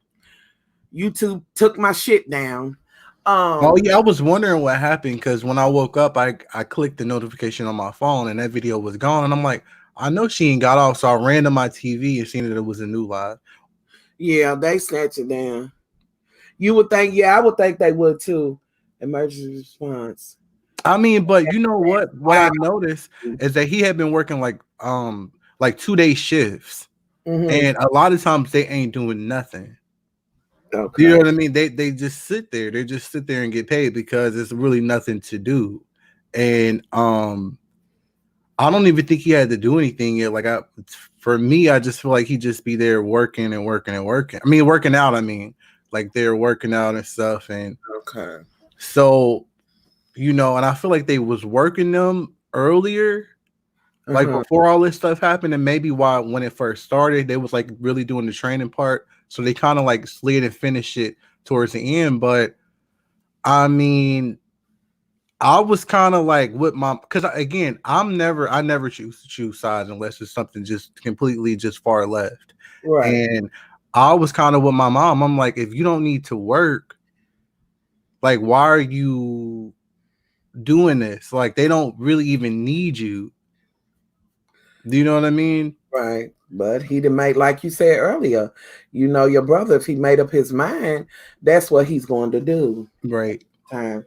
A: YouTube took my shit down.
C: Oh
A: Um,
C: yeah, I was wondering what happened because when I woke up, I clicked the notification on my phone and that video was gone, and I'm like, I know she ain't got off, so I ran to my TV and seen that it was a new live.
A: yeah, they snatched it down. You would think, yeah, I would think they would too. Emergency response.
C: I mean, but you know what? What
A: Wow.
C: I noticed is that he had been working like 2 day shifts,
A: Mm-hmm.
C: and a lot of times they ain't doing nothing. You know
A: Okay.
C: what I mean? They just sit there. They just sit there and get paid because it's really nothing to do. And I don't even think he had to do anything yet. For me, I just feel like he just be there working and working and working. I mean, working out. I mean, like they're working out and stuff. And
A: Okay.
C: so, and I feel like they was working them earlier, like
A: Uh-huh.
C: before all this stuff happened, and maybe why when it first started, they was like really doing the training part. So they kind of like slid and finished it towards the end. But I mean, I was kind of like with my because again, I never choose sides unless it's something just completely just far left.
A: Right.
C: And I was kind of with my mom. I'm like, if you don't need to work, like why are you doing this? Like they don't really even need you. Do you know what I mean?
A: Right. But he didn't make, like you said earlier, your brother, if he made up his mind, that's what he's going to do.
C: Right.
A: Time.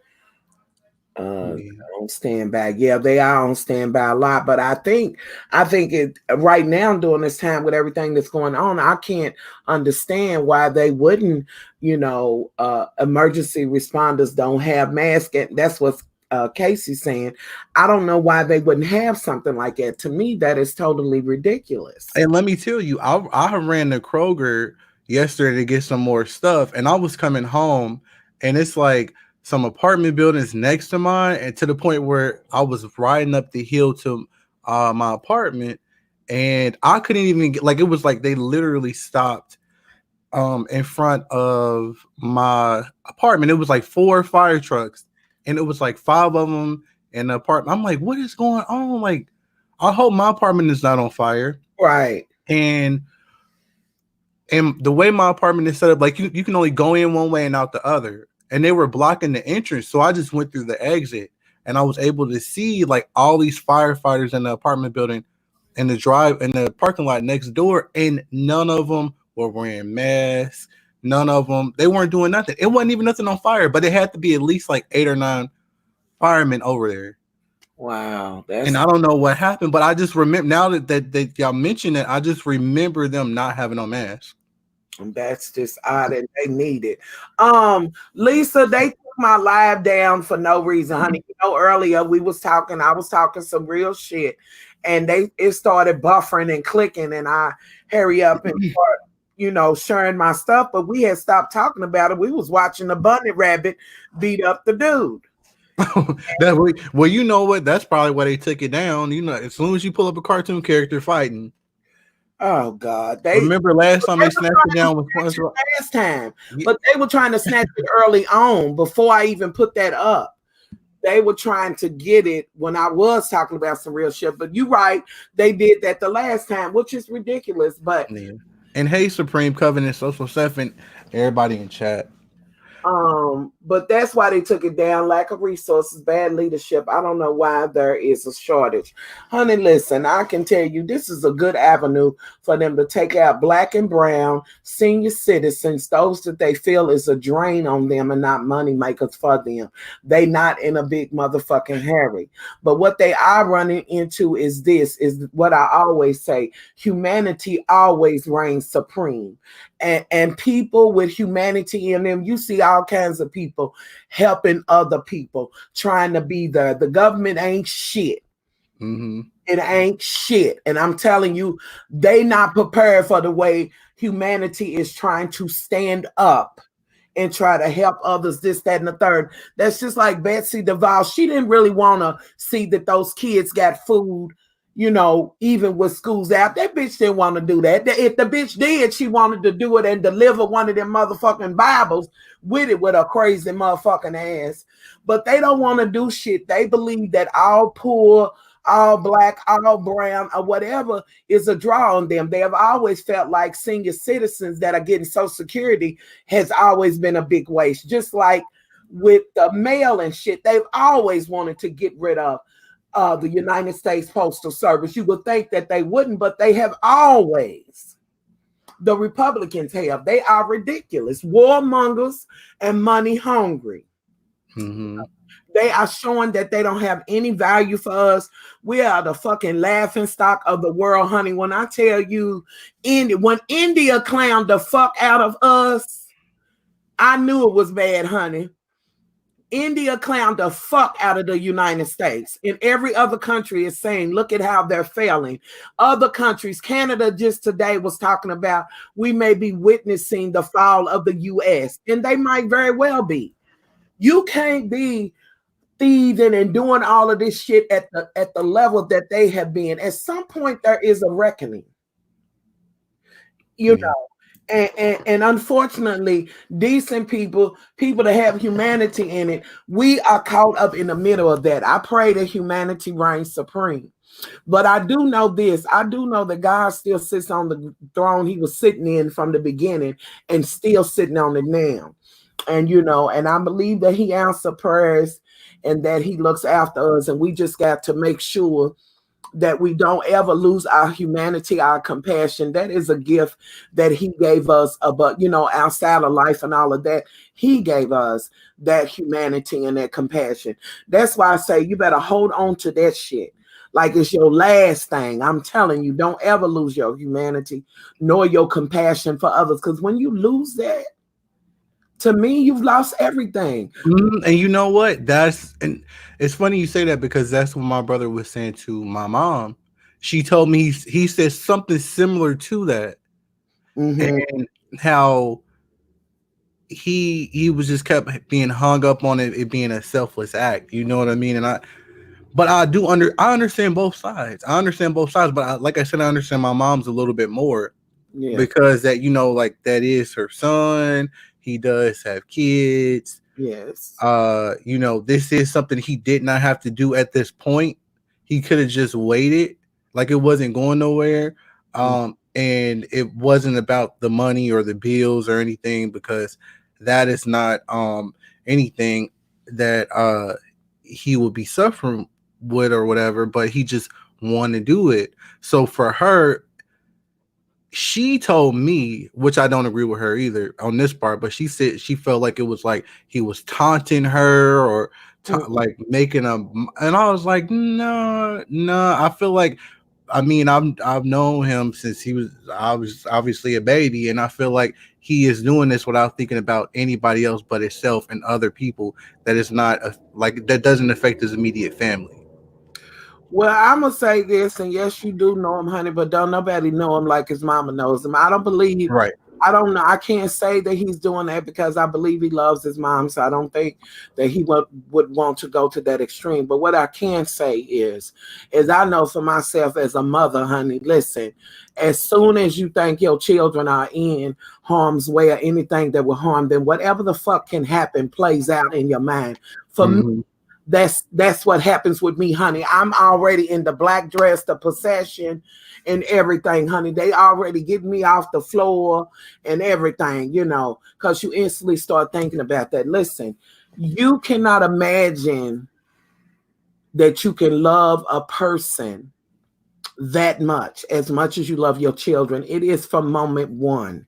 C: Yeah.
A: On standby. Yeah, they are on standby a lot. But I think it right now during this time with everything that's going on, I can't understand why they wouldn't, emergency responders don't have masks. And that's what Casey's saying. I don't know why they wouldn't have something like that. To me, that is totally ridiculous.
C: And let me tell you, I ran to Kroger yesterday to get some more stuff, and I was coming home, and it's like some apartment buildings next to mine, and to the point where I was riding up the hill to my apartment, and I couldn't even get like it was like they literally stopped in front of my apartment. It was like 4 fire trucks, and it was like 5 of them in the apartment. I'm like, what is going on? Like, I hope my apartment is not on fire.
A: Right.
C: And the way my apartment is set up, like you can only go in one way and out the other. And they were blocking the entrance. So I just went through the exit and I was able to see like all these firefighters in the apartment building in the parking lot next door, and none of them were wearing masks. None of them, they weren't doing nothing. It wasn't even nothing on fire, but it had to be at least like 8 or 9 firemen over there.
A: Wow.
C: And
A: That's
C: I don't know what happened, but I just remember now that y'all mentioned it, I just remember them not having no mask.
A: That's just odd, and they need it. Lisa, they took my live down for no reason, honey. Earlier I was talking some real shit, and it started buffering and clicking, and I hurry up and start, sharing my stuff. But we had stopped talking about it. We was watching the bunny rabbit beat up the dude.
C: Well, you know what? That's probably why they took it down. You know, as soon as you pull up a cartoon character fighting.
A: Oh God,
C: Remember last time
A: they
C: they
A: were
C: snatched it
A: trying to
C: down with
A: snatch
C: SpongeBob?
A: it last time,
C: Yeah.
A: but they were trying to snatch it early on before I even put that up. They were trying to get it when I was talking about some real shit. But you're right, they did that the last time, which is ridiculous. But
C: Yeah. And hey, Supreme Covenant, Social Seven, everybody in chat.
A: but that's why they took it down. Lack of resources, bad leadership. I don't know why there is a shortage. Honey, listen, I can tell you this is a good avenue for them to take out black and brown senior citizens, those that they feel is a drain on them and not money makers for them. They not in a big motherfucking hurry. But what they are running into is what I always say: humanity always reigns supreme. And people with humanity in them, you see all kinds of people helping other people, trying to be there. The government ain't shit.
C: Mm-hmm.
A: It ain't shit. And I'm telling you, they not prepared for the way humanity is trying to stand up and try to help others, this, that, and the third. That's just like Betsy DeVos. She didn't really want to see that those kids got food, even with schools out. That bitch didn't want to do that. If the bitch did, she wanted to do it and deliver one of them motherfucking Bibles with it with a crazy motherfucking ass. But they don't want to do shit. They believe that all poor, all black, all brown, or whatever is a draw on them. They have always felt like senior citizens that are getting Social Security has always been a big waste. Just like with the mail and shit, they've always wanted to get rid of the United States Postal Service. You would think that they wouldn't, but they have always. The Republicans have. They are ridiculous, warmongers and money hungry.
C: Mm-hmm.
A: They are showing that they don't have any value for us. We are the fucking laughing stock of the world, honey. When I tell you, when India clowned the fuck out of us, I knew it was bad, honey. India clowned the fuck out of the United States. And every other country is saying, look at how they're failing. Other countries, Canada just today was talking about we may be witnessing the fall of the U.S. And they might very well be. You can't be thieving and doing all of this shit at the level that they have been. At some point, there is a reckoning. You know. And unfortunately, decent people that have humanity in it, we are caught up in the middle of that. I pray that humanity reigns supreme. But I do know this. I do know that God still sits on the throne he was sitting in from the beginning and still sitting on it now. And, and I believe that he answers prayers and that he looks after us. And we just got to make sure that we don't ever lose our humanity, our compassion. That is a gift that he gave us, but outside of life and all of that, he gave us that humanity and that compassion. That's why I say you better hold on to that shit like it's your last thing. I'm telling you, don't ever lose your humanity nor your compassion for others, because when you lose that, to me, you've lost everything.
C: And you know what? And it's funny you say that, because that's what my brother was saying to my mom. She told me he said something similar to that, and how he was just kept being hung up on it being a selfless act. You know what I mean? But I understand both sides. I understand both sides, but like I said, I understand my mom's a little bit more. Yeah. Because that, like that is her son. He does have kids.
A: Yes.
C: This is something he did not have to do at this point. He could have just waited, like it wasn't going nowhere. And it wasn't about the money or the bills or anything, because that is not anything that he would be suffering with or whatever, but he just wanted to do it. So for her, she told me, which I don't agree with her either on this part, but she said she felt like it was like he was taunting her or like making and I was like, no. I feel like, I've known him since I was obviously a baby, and I feel like he is doing this without thinking about anybody else but himself and other people. That is not that doesn't affect his immediate family.
A: Well, I'm going to say this, and yes, you do know him, honey, but don't nobody know him like his mama knows him. I don't believe,
C: right.
A: I don't know. I can't say that he's doing that because I believe he loves his mom, so I don't think that he would want to go to that extreme. But what I can say is I know for myself as a mother, honey, listen, as soon as you think your children are in harm's way or anything that will harm them, whatever the fuck can happen plays out in your mind. For me, that's what happens with me, honey. I'm already in the black dress, the possession, and everything, honey. They already get me off the floor and everything, because you instantly start thinking about that. Listen, you cannot imagine that you can love a person that much as you love your children. It is from moment one.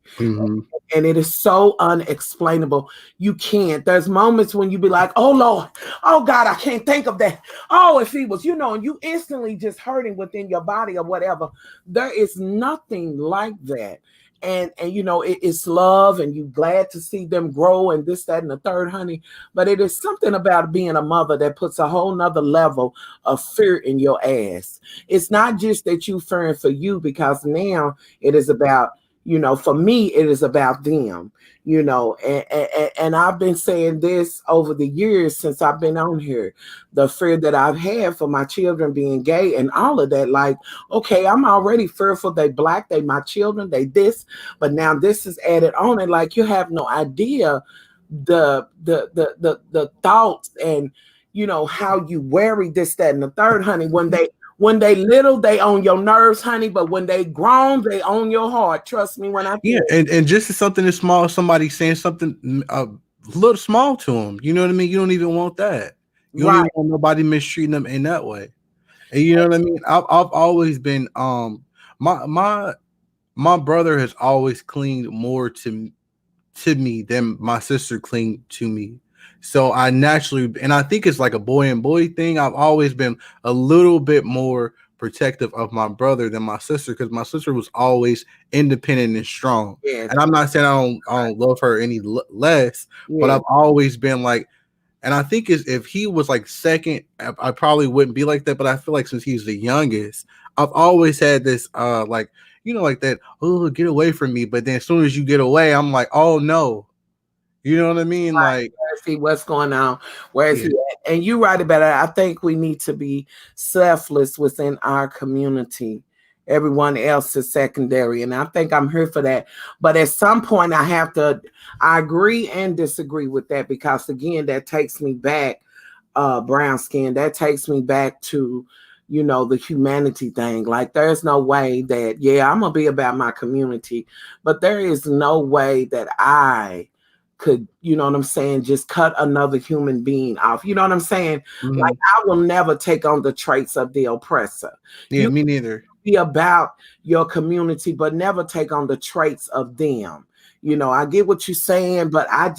A: And it is so unexplainable. You can't. There's moments when you be like, oh Lord, oh God, I can't think of that. Oh, if he was, and you instantly just hurting within your body or whatever. There is nothing like that. And it's love, and you glad to see them grow and this, that, and the third, honey. But it is something about being a mother that puts a whole nother level of fear in your ass. It's not just that you fearing for you, because now it is about For me, it is about them. And I've been saying this over the years since I've been on here. The fear that I've had for my children being gay and all of that, like, okay, I'm already fearful they black, they my children, they this, but now this is added on, and like you have no idea the thoughts and how you worry this, that, and the third, honey. When they little, they own your nerves, honey, but when they grown, they own your heart. Trust me when I
C: Yeah,
A: tell
C: and just as something as small as somebody saying something a little small to them, you know what I mean? You don't even want that.
A: you.
C: You don't even
A: Right.
C: want nobody mistreating them in that way. And you know what I mean? I've always been my brother has always cleaned more to me than my sister cling to me. So I naturally, and I think it's like a boy and boy thing. I've always been a little bit more protective of my brother than my sister because my sister was always independent and strong.
A: Yes.
C: And I'm not saying I don't love her any less, but
A: Yeah.
C: I've always been like, and I think is if he was like second, I probably wouldn't be like that. But I feel like since he's the youngest, I've always had this like like that, oh, get away from me. But then as soon as you get away, I'm like, oh no. You know what I mean? Like,
A: See what's going on. Where is he
C: yeah.
A: at? And you right about it. I think we need to be selfless within our community. Everyone else is secondary. And I think I'm here for that. But at some point I agree and disagree with that, because again, that takes me back, brown skin, that takes me back to the humanity thing. Like, there's no way that, yeah, I'm gonna be about my community, but there is no way that I could, what I'm saying, just cut another human being off. You know what I'm saying? Like,
C: Mhm.
A: I will never take on the traits of the oppressor.
C: Yeah,
A: You
C: me neither.
A: be about your community, but never take on the traits of them. I get what you're saying, but I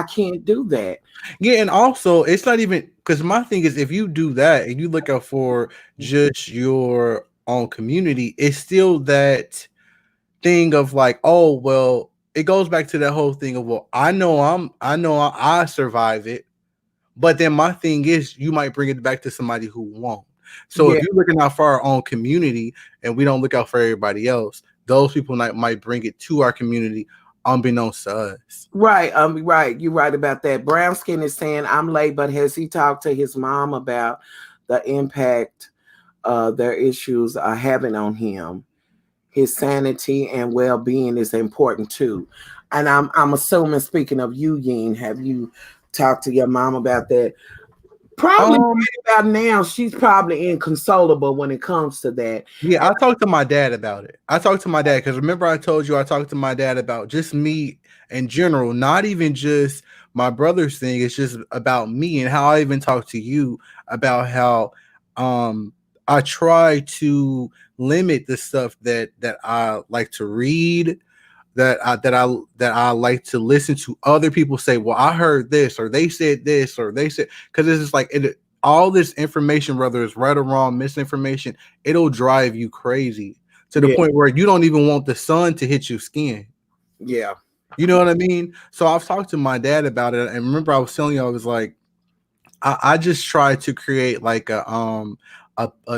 A: can't do that.
C: Yeah, and also it's not even because my thing is if you do that and you look out for just your own community, it's still that thing of like, oh well, it goes back to that whole thing of well, I know I survive it. But then my thing is, you might bring it back to somebody who won't. So if
A: Yeah,
C: you're looking out for our own community and we don't look out for everybody else, those people might bring it to our community unbeknownst to us.
A: right. Right. You're right about that. Brown skin is saying I'm late, but has he talked to his mom about the impact their issues are having on him? His sanity and well-being is important too. And I'm assuming, speaking of you, Yin, have you talked to your mom about that? Probably
C: Um,
A: right about now, she's probably inconsolable when it comes to that.
C: yeah,
A: And
C: I talked to my dad about it. I talked to my dad because remember I told you I talked to my dad about just me in general, not even just my brother's thing. It's just about me and how I even talked to you about how um I try to limit the stuff that I like to read, that I like to listen to other people say, well, I heard this or they said this or they said because it's just like all this information, whether it's right or wrong, misinformation, it'll drive you crazy to the
A: yeah,
C: point where you don't even want the sun to hit your skin.
A: yeah,
C: You know what I mean? So I've talked to my dad about it, and remember I was telling you I was like, I just try to create like a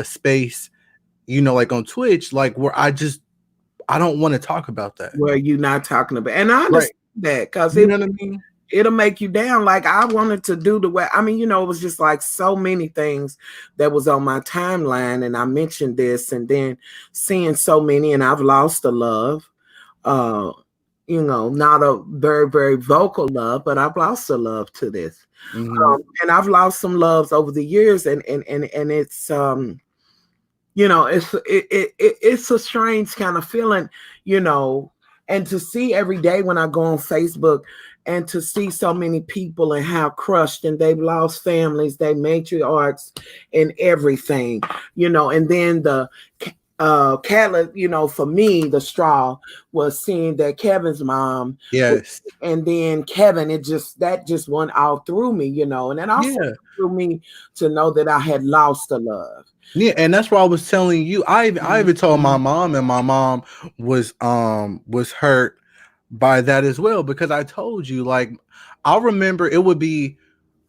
C: space, like on Twitch, like where I don't want to talk about that.
A: where you not talking about. And I
C: Right.
A: understand that, because
C: You know what I mean?
A: it'll make you down. Like, I wanted to do the way, I mean, it was just like so many things that was on my timeline, and I mentioned this, and then seeing so many, and I've lost the love. Uh, not a very, very vocal love, but I've lost the love to this.
C: Hmm.
A: And I've lost some loves over the years, and it's it's a strange kind of feeling, you know, and to see every day when I go on Facebook and to see so many people and how crushed, and they've lost families, they matriarchs and everything, and then the catalyst, for me, the straw was seeing that Kevin's mom,
C: Yes.
A: and then Kevin, that just went all through me, and then also
C: Yeah.
A: through me to know that I had lost the love.
C: Yeah, and that's why I was telling you. I even told my mom, and my mom was hurt by that as well because I told you like I remember it would be,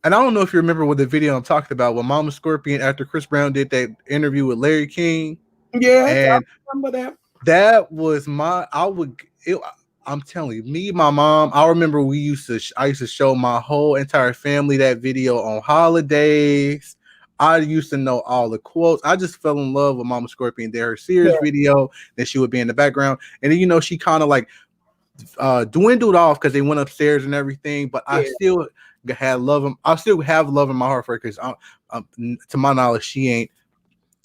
C: and I don't know if you remember what the video I'm talking about when Mama Scorpion after Chris Brown did that interview with Larry King,
A: Yes, I
C: and
A: remember that.
C: that was my I would it, I'm telling you, me, my mom. I remember I used to show my whole entire family that video on holidays. I used to know all the quotes. I just fell in love with Mama Scorpion. Did her
A: Yeah,
C: Sears video, then she would be in the background, and then she kind of like dwindled off because they went upstairs and everything. But I
A: yeah,
C: still had love. I still have love in my heart for her because, to my knowledge, she ain't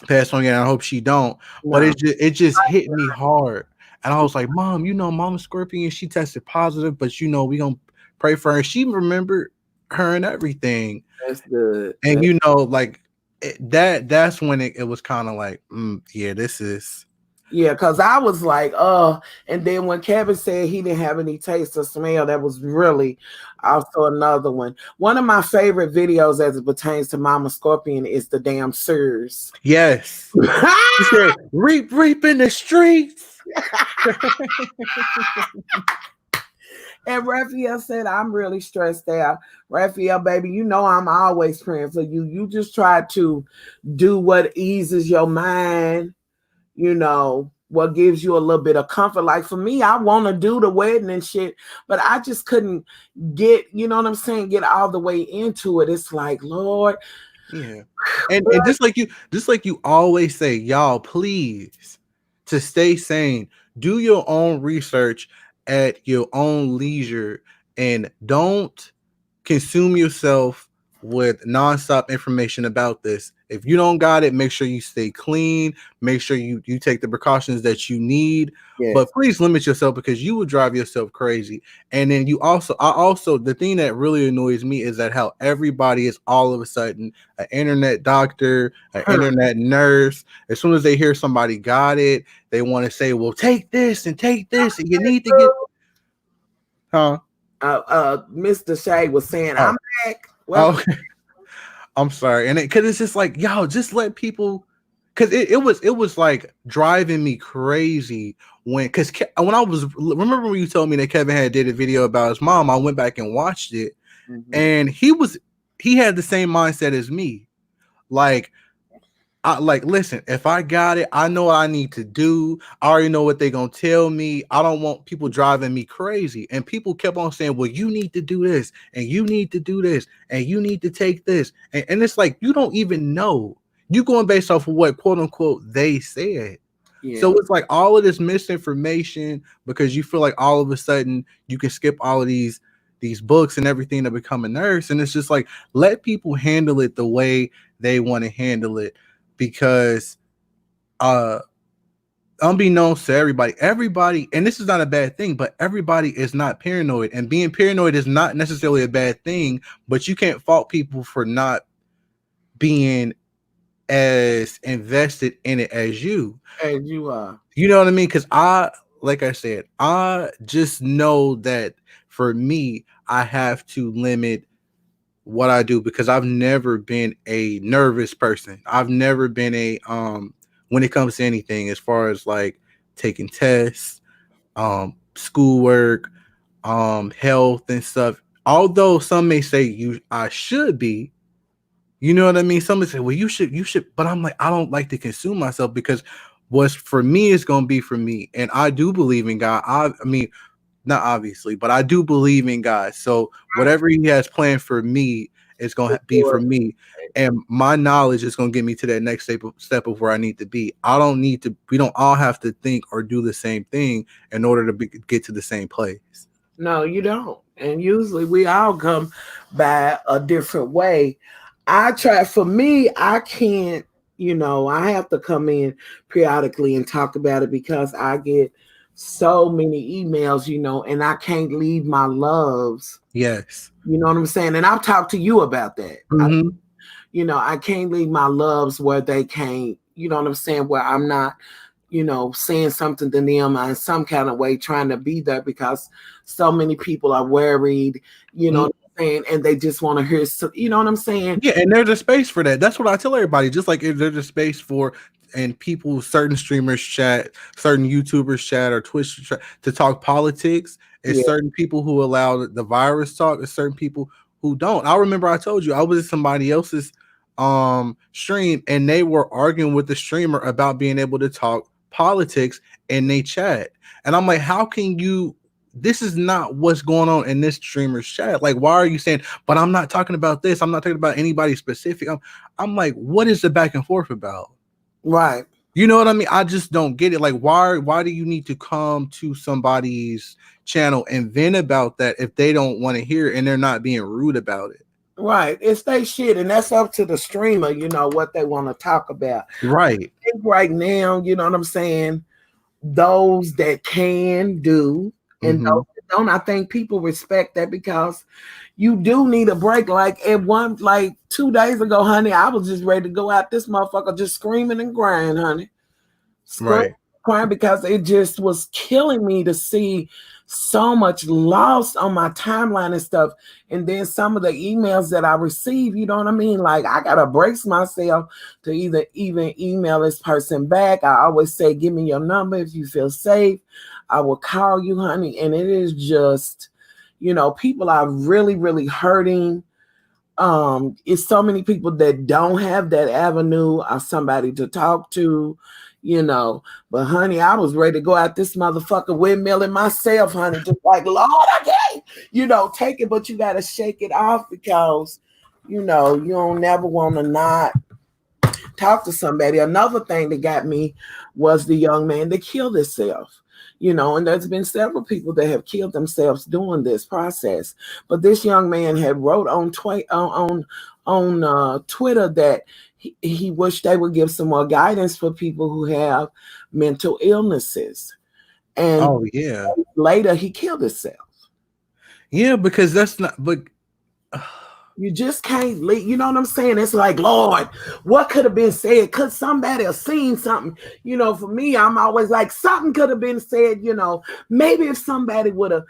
C: passed on yet. I hope she don't. But
A: no.
C: it just hit me hard, and I was like, Mom, Mama Scorpion, she tested positive, but we gonna pray for her. She remembered her and everything,
A: That's good.
C: and like that's when it was kind of like, yeah, this is.
A: Yeah, because I was like, and then when Kevin said he didn't have any taste or smell, that was really also another one. One of my favorite videos as it pertains to Mama Scorpion is the damn Sirs.
C: Yes. She said, reap in the streets.
A: And Raphael said, I'm really stressed out. Raphael, baby, I'm always praying for you. You just try to do what eases your mind, what gives you a little bit of comfort. Like for me, I want to do the wedding and shit, but I just couldn't get, get all the way into it. It's like, Lord.
C: Yeah. And just like you always say, y'all, please, to stay sane, do your own research at your own leisure and don't consume yourself with nonstop information about this. If you don't got it, make sure you stay clean. Make sure you take the precautions that you need.
A: Yes.
C: But please limit yourself because you will drive yourself crazy. And then I also the thing that really annoys me is that how everybody is all of a sudden an internet doctor, an internet nurse. As soon as they hear somebody got it, they want to say, well, take this and you need to get, huh?
A: Mr. Shay was saying,
C: Oh,
A: I'm back. Welcome.
C: oh, I'm sorry, and because it's just like, yo, just let people, because it was like driving me crazy when I was, remember when you told me that Kevin had did a video about his mom. I went back and watched it, and he had the same mindset as me, like. Listen, if I got it, I know what I need to do. I already know what they're gonna tell me. I don't want people driving me crazy. And people kept on saying, well, you need to do this, and you need to do this, and you need to take this. And it's like you don't even know. You going based off of what quote unquote they said.
A: Yeah.
C: So it's like all of this misinformation because you feel like all of a sudden you can skip all of these books and everything to become a nurse. And it's just like let people handle it the way they want to handle it because unbeknownst to everybody, and this is not a bad thing, but everybody is not paranoid, and being paranoid is not necessarily a bad thing, but you can't fault people for not being as invested in it as you.
A: As you are.
C: You know what I mean? Because like I said, I just know that for me, I have to limit what I do because I've never been a nervous person. I've never been when it comes to anything as far as like taking tests, schoolwork, health and stuff. Although some may say I should be, you know what I mean? Some say, well, you should, but I'm like, I don't like to consume myself because what's for me is gonna be for me. And I do believe in God. I mean, not obviously, but I do believe in God. So whatever He has planned for me is going to be for me, and my knowledge is going to get me to that next step of where I need to be. I don't need to. We don't all have to think or do the same thing in order to get to the same place.
A: No, you don't. And usually we all come by a different way. For me, I can't, I have to come in periodically and talk about it because I get so many emails, and I can't leave my loves.
C: Yes.
A: You know what I'm saying? And I've talked to you about that.
C: Mm-hmm.
A: I can't leave my loves where they can't, you know what I'm saying, where I'm not, saying something to them in some kind of way, trying to be there because so many people are worried, what I'm saying, and they just want to hear, you know what I'm saying?
C: Yeah, and there's a space for that. That's what I tell everybody. Just like if there's a space for and people, certain streamers chat, certain YouTubers chat or Twitch chat to talk politics. It's certain people who allow the virus talk. It's certain people who don't. I remember I told you I was at somebody else's stream and they were arguing with the streamer about being able to talk politics in they chat. And I'm like, how can you? This is not what's going on in this streamer's chat. Like, why are you saying, but I'm not talking about this. I'm not talking about anybody specific. I'm like, what is the back and forth about?
A: Right.
C: You know what I mean? I just don't get it. Like, why do you need to come to somebody's channel and vent about that if they don't want to hear it and they're not being rude about it?
A: Right. It's they shit, and that's up to the streamer, what they want to talk about.
C: Right.
A: I think right now, you know what I'm saying? Those that can do and those that don't, I think people respect that because you do need a break. Like 2 days ago, honey, I was just ready to go out this motherfucker just screaming and crying, honey.
C: Right.
A: Crying because it just was killing me to see so much lost on my timeline and stuff. And then some of the emails that I received, you know what I mean? Like I gotta brace myself to either even email this person back. I always say, give me your number if you feel safe. I will call you, honey. And it is just, people are really, really hurting. It's so many people that don't have that avenue or somebody to talk to, but honey, I was ready to go out this motherfucker windmilling myself, honey, just like, Lord, I can't, take it, but you got to shake it off because, you don't never want to not talk to somebody. Another thing that got me was the young man that killed himself. And there's been several people that have killed themselves during this process. But this young man had wrote on Twitter that he wished they would give some more guidance for people who have mental illnesses. And
C: Oh yeah.
A: later he killed himself.
C: Yeah, because that's not. But
A: you just can't leave. You know what I'm saying? It's like, Lord, what could have been said? Could somebody have seen something? For me, I'm always like, something could have been said, maybe if somebody would have,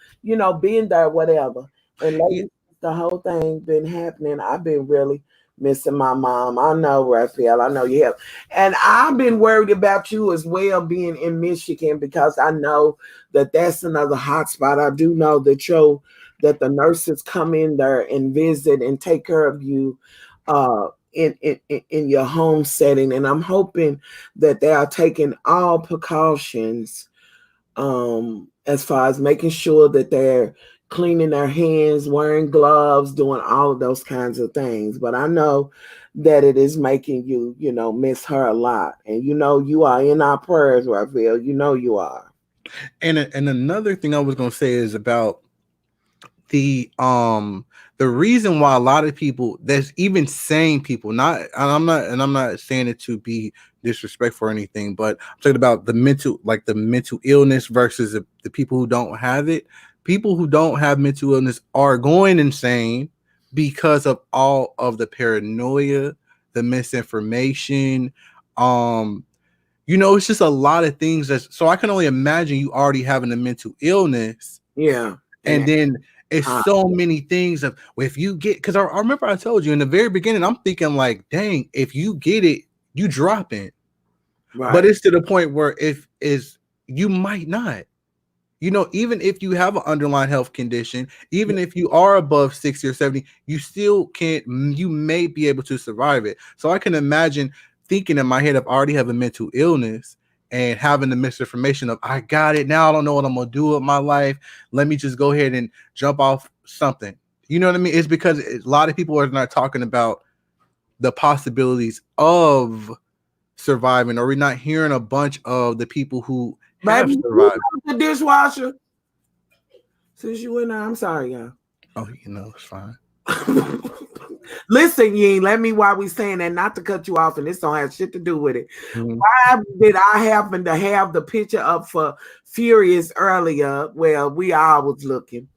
A: been there, whatever. And lately, the whole thing been happening. I've been really missing my mom. I know, Raphael, I know you have. And I've been worried about you as well being in Michigan because I know that that's another hot spot. I do know that the nurses come in there and visit and take care of you in your home setting. And I'm hoping that they are taking all precautions as far as making sure that they're cleaning their hands, wearing gloves, doing all of those kinds of things. But I know that it is making you, miss her a lot. And you are in our prayers, Raphael. You are.
C: And another thing I was gonna say is about the reason why a lot of people, there's even sane people, I'm not saying it to be disrespectful or anything, but I'm talking about the mental illness versus the people who don't have it. People who don't have mental illness are going insane because of all of the paranoia, the misinformation. It's just a lot of things so I can only imagine you already having a mental illness.
A: Yeah.
C: And then it's so many things of, well, if you get, because I remember I told you in the very beginning, I'm thinking like, dang, if you get it, you drop it. Right. But it's to the point where you might not. Even if you have an underlying health condition, even if you are above 60 or 70, you still can't, you may be able to survive it. So I can imagine thinking in my head, I already have a mental illness and having the misinformation of, I got it now, I don't know what I'm gonna do with my life, let me just go ahead and jump off something. You know what I mean? It's because a lot of people are not talking about the possibilities of surviving, or we're not hearing a bunch of the people who have survived.
A: The dishwasher. Since you in there, I'm sorry, y'all.
C: Oh, it's fine.
A: Listen, Ying, let me, while we saying that, not to cut you off, and this don't have shit to do with it. Mm-hmm. Why did I happen to have the picture up for Furious earlier? Well, we all was looking,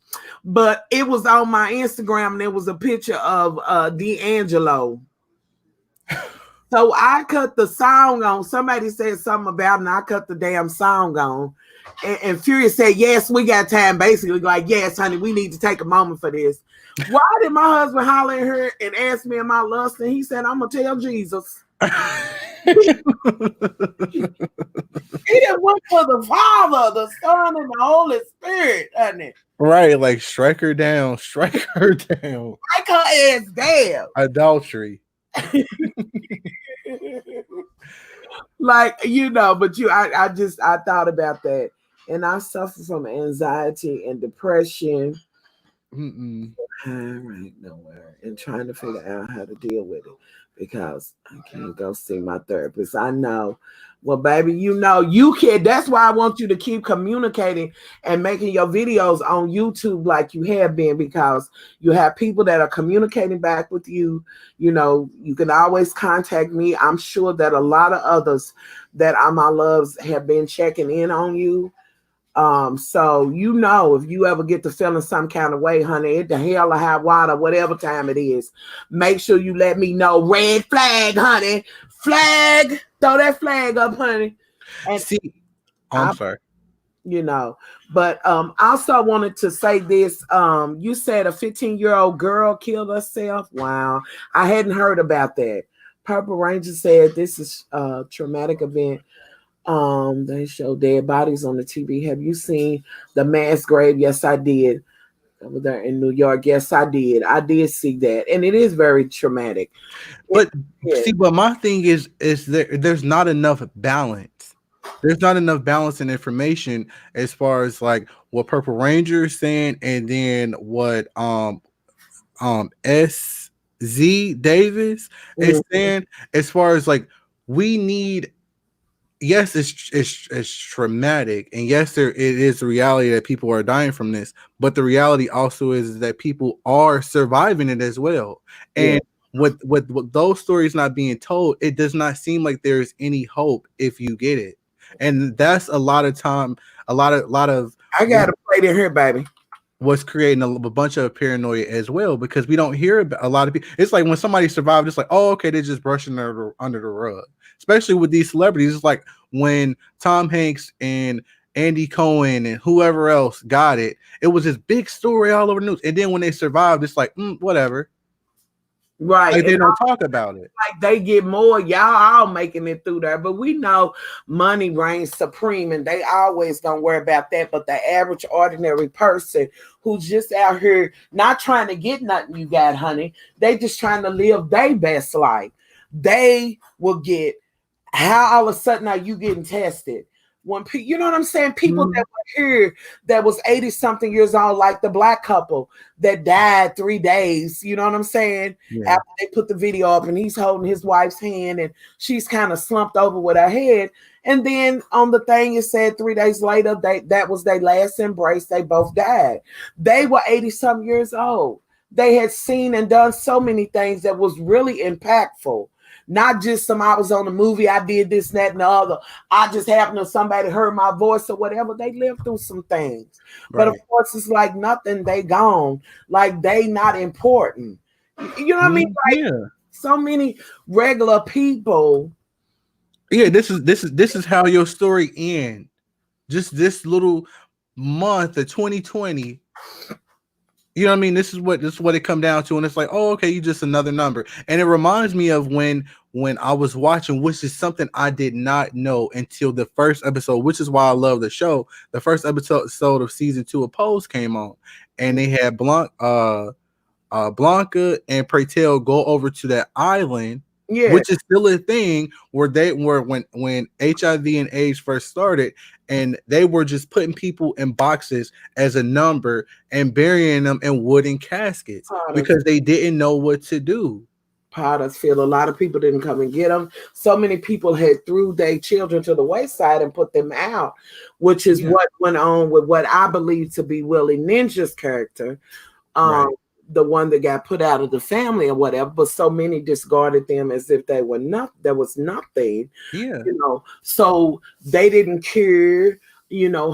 A: but it was on my Instagram, and there was a picture of D'Angelo. So I cut the song on. Somebody said something about it, and I cut the damn song on. And Furious said, yes, we got time. Basically, like, yes, honey, we need to take a moment for this. Why did my husband holler at her and ask me am I lust? And he said, I'm going to tell Jesus. He didn't went for the Father, the Son, and the Holy Spirit, hasn't it?
C: Right, like strike her down. Strike her down.
A: Strike her ass down.
C: Adultery.
A: like but I thought about that, and I suffer from anxiety and depression.
C: Mm-mm.
A: I ain't nowhere and trying to figure out how to deal with it because I can't go see my therapist. I know. Well, baby, you can. That's why I want you to keep communicating and making your videos on YouTube like you have been, because you have people that are communicating back with you. You can always contact me. I'm sure that a lot of others that are my loves have been checking in on you. So if you ever get to feeling some kind of way, honey, it the hell or high water, whatever time it is, make sure you let me know. Red flag, honey. Flag. Throw that flag up, honey. And
C: See, I'm
A: I
C: sorry.
A: you know, but also wanted to say this. You said a 15-year-old girl killed herself. Wow. I hadn't heard about that. Purple Ranger said this is a traumatic event. They show dead bodies on the TV. Have you seen the mass grave? Yes, I did. Over there in New York. Yes, I did. I did see that, and it is very traumatic.
C: But
A: Yeah.
C: see, but my thing is there's not enough balance. There's not enough balance in information as far as like what Purple Ranger is saying, and then what SZ Davis is
A: Mhm.
C: saying, as far as like we need. Yes, it's traumatic, and yes, it is a reality that people are dying from this. But the reality also is that people are surviving it as well.
A: Yeah.
C: And with those stories not being told, it does not seem like there's any hope if you get it. And that's a lot of time, a lot of
A: I got to play it here, baby.
C: was creating a bunch of paranoia as well, because we don't hear about a lot of people. It's like when somebody survived, it's like, oh, okay, they're just brushing under the rug. Especially with these celebrities, it's like when Tom Hanks and Andy Cohen and whoever else got it, it was this big story all over the news. And then when they survived, it's like, whatever.
A: Right.
C: Like
A: And
C: they don't talk about it.
A: like they get more, y'all all making it through there. But we know money reigns supreme, and they always don't worry about that. But the average ordinary person who's just out here not trying to get nothing you got, honey, they just trying to live their best life. They will get, how all of a sudden are you getting tested? When you know what I'm saying? People that
C: Mhm.
A: were here that was 80 something years old, like the black couple that died 3 days, you know what I'm saying?
C: Yeah.
A: After they put the video up and he's holding his wife's hand and she's kind of slumped over with her head. And then on the thing it said 3 days later, that was their last embrace. They both died. They were 80 some years old. They had seen and done so many things that was really impactful. Not just some, I was on a movie, I did this, that, and the other. I just happened to somebody heard my voice or whatever. They lived through some things. But of
C: Right.
A: course, it's like nothing, they gone. Like they not important. You know what I mean? Like
C: Yeah.
A: so many regular people.
C: Yeah. This is how your story ends. Just this little month of 2020. You know what I mean? This is what it come down to, and it's like, oh, okay, you just another number. And it reminds me of when I was watching, which is something I did not know until the first episode, which is why I love the show. The first episode of season 2 of Pose came on, and they had Blanca and Pretel go over to that island,
A: Yeah,
C: which is still a thing where they were when HIV and AIDS first started, and they were just putting people in boxes as a number and burying them in wooden caskets
A: Potters,
C: because they didn't know what to do.
A: Potters feel a lot of people didn't come and get them. So many people had threw their children to the wayside and put them out, which is
C: Yeah,
A: what went on with what I believe to be Willie Ninja's character. um,
C: right.
A: the one that got put out of the family or whatever, but so many discarded them as if they were not, there was nothing,
C: Yeah.
A: so they didn't care,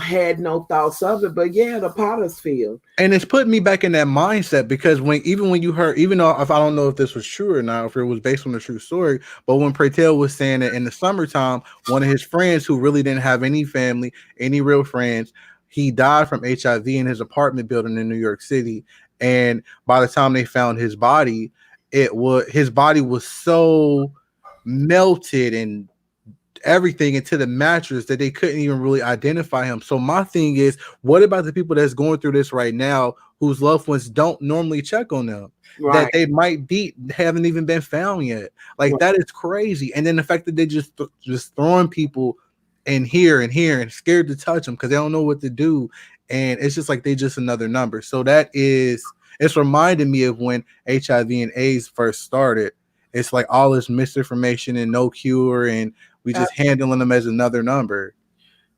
A: had no thoughts of it. But yeah, the Potter's field.
C: And it's putting me back in that mindset, because when you heard, even though if I don't know if this was true or not, if it was based on a true story, but when Pretel was saying that in the summertime, one of his friends who really didn't have any family, any real friends, he died from HIV in his apartment building in New York City. And by the time they found his body, his body was so melted everything into the mattress that they couldn't even really identify him. So my thing is, what about the people that's going through this right now whose loved ones don't normally check on them? That
A: Right.
C: they might be haven't even been found yet. Like
A: Right.
C: that is crazy. And then the fact that they just throwing people in here and scared to touch them because they don't know what to do. And it's just like they just another number. So it's reminding me of when HIV and AIDS first started. It's like all this misinformation and no cure, and we
A: Uh,
C: just handling them as another number.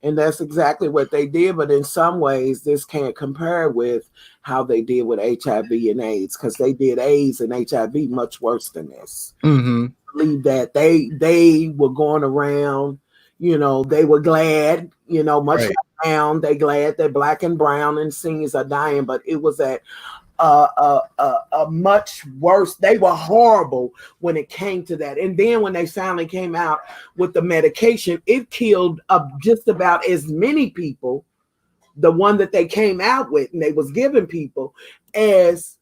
A: And that's exactly what they did. But in some ways, this can't compare with how they did with HIV and AIDS, because they did AIDS and HIV much worse than this.
C: Mm-hmm.
A: Believe that they were going around, they were glad, much
C: Right.
A: like brown, they glad that black and brown and seniors are dying, but it was at a much worse. They were horrible when it came to that. And then when they finally came out with the medication, it killed just about as many people, the one that they came out with and they was giving people, as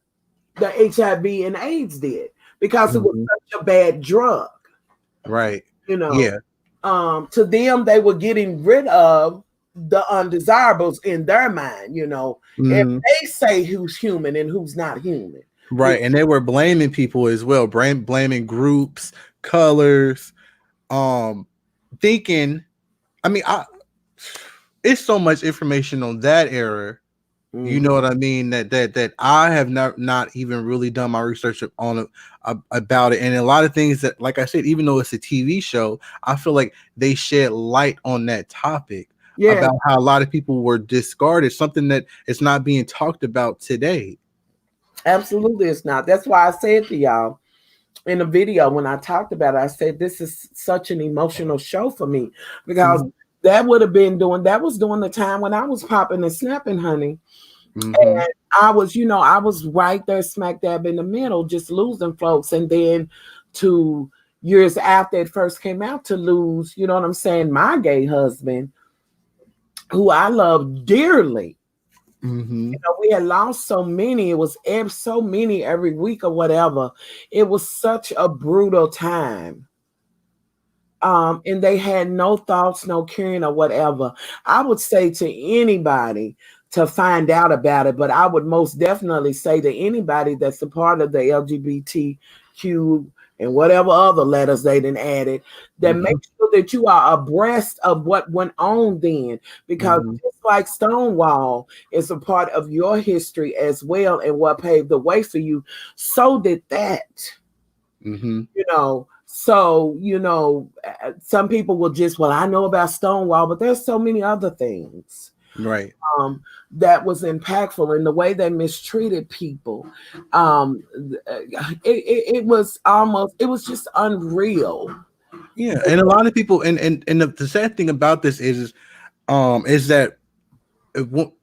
A: the HIV and AIDS did, because it was
C: Mm-hmm.
A: such a bad drug.
C: Right.
A: You know,
C: Yeah.
A: to them, they were getting rid of the undesirables in their mind. If
C: Mm-hmm.
A: they say who's human and who's not human. You
C: Right. And they were blaming people as well, blaming groups, colors, um, thinking. I mean, it's so much information on that era. You
A: Mhm.
C: know what I mean? That I have not even really done my research on it, about it, and a lot of things that, like I said, even though it's a TV show, I feel like they shed light on that topic
A: Yeah,
C: about how a lot of people were discarded, something that is not being talked about today.
A: absolutely, it's not. That's why I said to y'all in the video when I talked about it, I said this is such an emotional show for me, because
C: Mm-hmm.
A: that was during the time when I was popping and snapping, honey.
C: Mm-hmm.
A: I was right there smack dab in the middle, just losing folks. And then 2 years after it first came out, to lose, you know what I'm saying, my gay husband, who I love dearly.
C: Mm-hmm.
A: We had lost so many. It was so many every week or whatever. It was such a brutal time. And they had no thoughts, no caring or whatever. I would say to anybody to find out about it, but I would most definitely say to anybody that's a part of the LGBTQ and whatever other letters they didn't add it, that make
C: Mm-hmm.
A: sure that you are abreast of what went on then, because
C: Mm-hmm.
A: just like Stonewall is a part of your history as well, and what paved the way for you, so did that.
C: Mm-hmm.
A: Some people will just, well, I know about Stonewall, but there's so many other things
C: Right.
A: that was impactful in the way they mistreated people. It was just unreal.
C: Yeah, and a lot of people, and the sad thing about this is that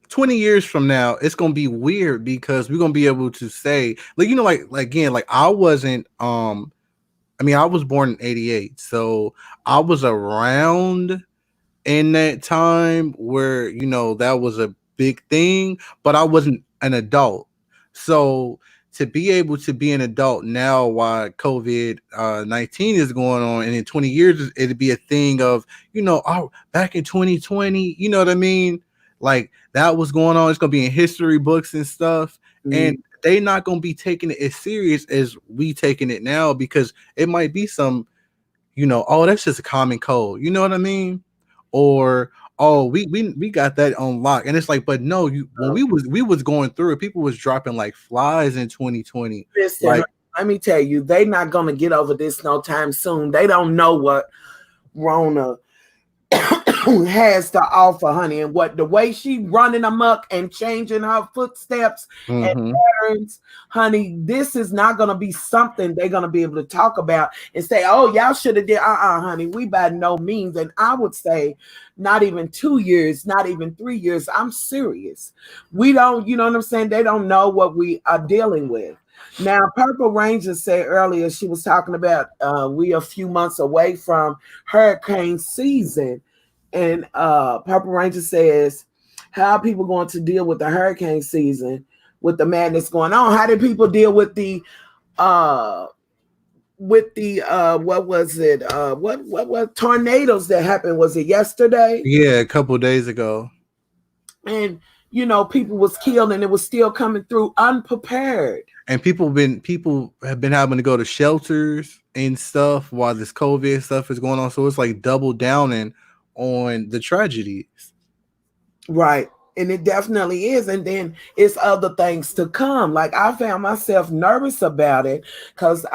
C: 20 years from now, it's gonna be weird because we're gonna be able to say, like, like again, like I wasn't, I mean, I was born in '88, so I was around in that time where that was a big thing, but I wasn't an adult. So to be able to be an adult now while COVID-19 is going on, and in 20 years it'd be a thing of, oh, back in 2020, you know what I mean? Like that was going on. It's gonna be in history books and stuff. And
A: Mm.
C: they not gonna be taking it as serious as we taking it now, because it might be some, oh, that's just a common cold. You know what I mean? Or oh, we got that on lock. And it's like, but no, when we was going through it, people was dropping like flies in 2020.
A: Listen, honey,
C: Like,
A: let me tell you, they not gonna get over this no time soon. They don't know what Rona has to offer, honey, and what the way she running amok and changing her footsteps and
C: mm-hmm,
A: patterns, honey. This is not gonna be something they're gonna be able to talk about and say, "Oh, y'all should have did." Honey, we by no means, and I would say, not even 2 years, not even 3 years. I'm serious. We don't, you know what I'm saying? They don't know what we are dealing with. Now, Purple Ranger said earlier, she was talking about we a few months away from hurricane season. And Purple Ranger says, how are people going to deal with the hurricane season with the madness going on? How did people deal with the uh with the what was it? What tornadoes that happened? Was it yesterday?
C: Yeah, a couple days ago.
A: And people was killed and it was still coming through unprepared.
C: And people have been having to go to shelters and stuff while this COVID stuff is going on. So it's like double downing on the tragedies.
A: Right. And it definitely is. And then it's other things to come. Like I found myself nervous about it because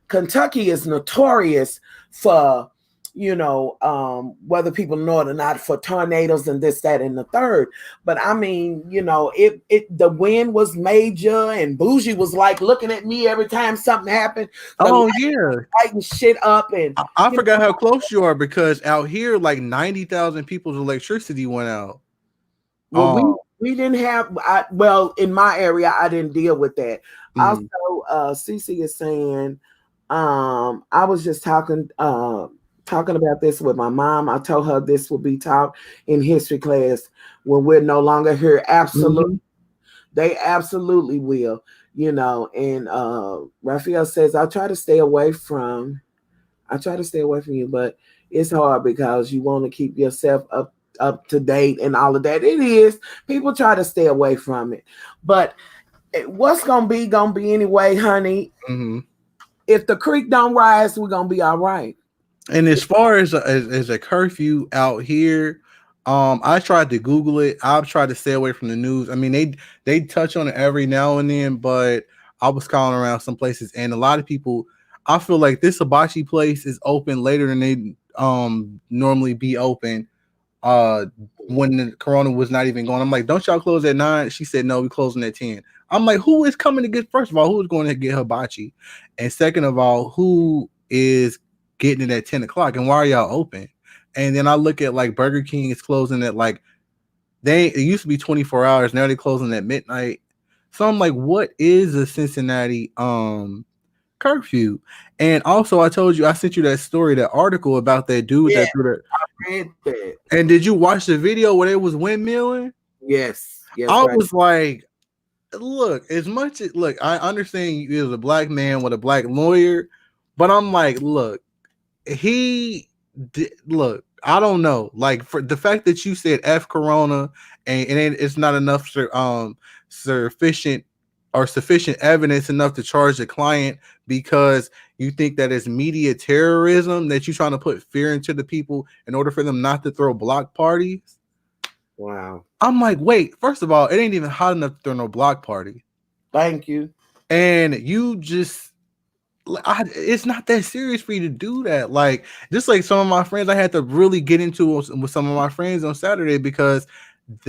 A: Kentucky is notorious for, whether people know it or not, for tornadoes and this, that, and the third. But the wind was major and Bougie was like looking at me every time something happened.
C: Oh yeah,
A: Lighting shit up and
C: I forgot how close you are because out here like 90,000 people's electricity went out.
A: well, we didn't have. In my area, I didn't deal with that. Also, Cece is saying, I was just talking about this with my mom. I told her this will be taught in history class when we're no longer here. Absolutely, they absolutely will. And Raphael says, I try to stay away from you, but it's hard because you want to keep yourself up to date and all of that. It is. People try to stay away from it. But what's gonna be anyway, honey. If the creek don't rise, we're gonna be all right.
C: And as far as a curfew out here, I tried to Google it. I've tried to stay away from the news. I mean, they touch on it every now and then, but I was calling around some places, and a lot of people. I feel like this hibachi place is open later than they normally be open. Uh, when the corona was not even going, I'm like, don't y'all close at 9? She said, no, we closing at 10. I'm like, who is coming to get? First of all, who is going to get hibachi, and second of all, who is getting it at 10 o'clock, and why are y'all open? And then I look at like Burger King is closing at like it used to be 24 hours, now they're closing at midnight. So I'm like, what is the Cincinnati curfew? And also I told you I sent you that story, that article about that dude
A: Yeah,
C: that threw that.
A: I read that.
C: And did you watch the video where they was windmilling?
A: Yes,
C: I
A: right.
C: was like, look, as much as look, I understand you as a black man with a black lawyer, but I'm like, look, look, I don't know. Like for the fact that you said F Corona and it's not enough sufficient or sufficient evidence enough to charge the client because you think that it's media terrorism, that you're trying to put fear into the people in order for them not to throw block parties.
A: Wow.
C: I'm like, wait, first of all, it ain't even hot enough to throw no block party.
A: Thank you.
C: And you just it's not that serious for you to do that. Like, just like some of my friends, I had to really get into with some of my friends on Saturday because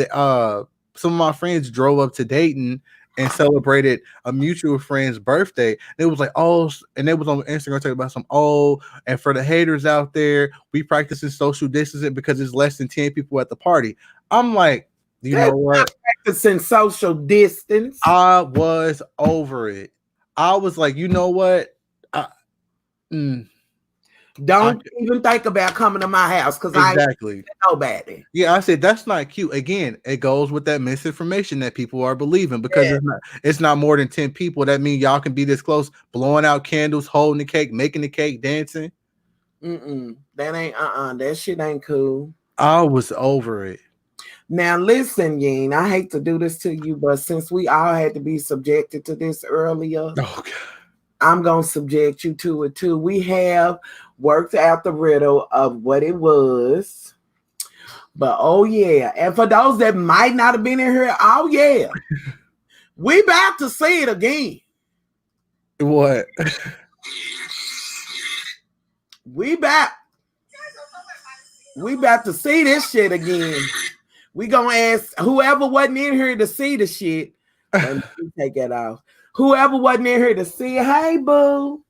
C: some of my friends drove up to Dayton and celebrated a mutual friend's birthday. It was like, oh, and they was on Instagram talking about some, and for the haters out there, we practicing social distancing because it's less than 10 people at the party. I'm like, you
A: That's
C: know what?
A: practicing social distance.
C: I was over it. I was like, you know what? I,
A: Don't even think about coming to my house because I
C: exactly.
A: ain't nobody.
C: Yeah, I said that's not cute. Again, it goes with that misinformation that people are believing because it's not more than 10 people. That means y'all can be this close, blowing out candles, holding the cake, making the cake, dancing.
A: That ain't that shit ain't cool.
C: I was over it.
A: Now listen, Yeen, I hate to do this to you, but since we all had to be subjected to this earlier,
C: Oh God.
A: I'm gonna subject you to it too. We have worked out the riddle of what it was. But oh yeah, and for those that might not have been in here, oh yeah, we about to see it again.
C: What?
A: We about to see this shit again. We gonna ask whoever wasn't in here to see the shit. Let me take that off. Whoever wasn't in here to see it, hey boo.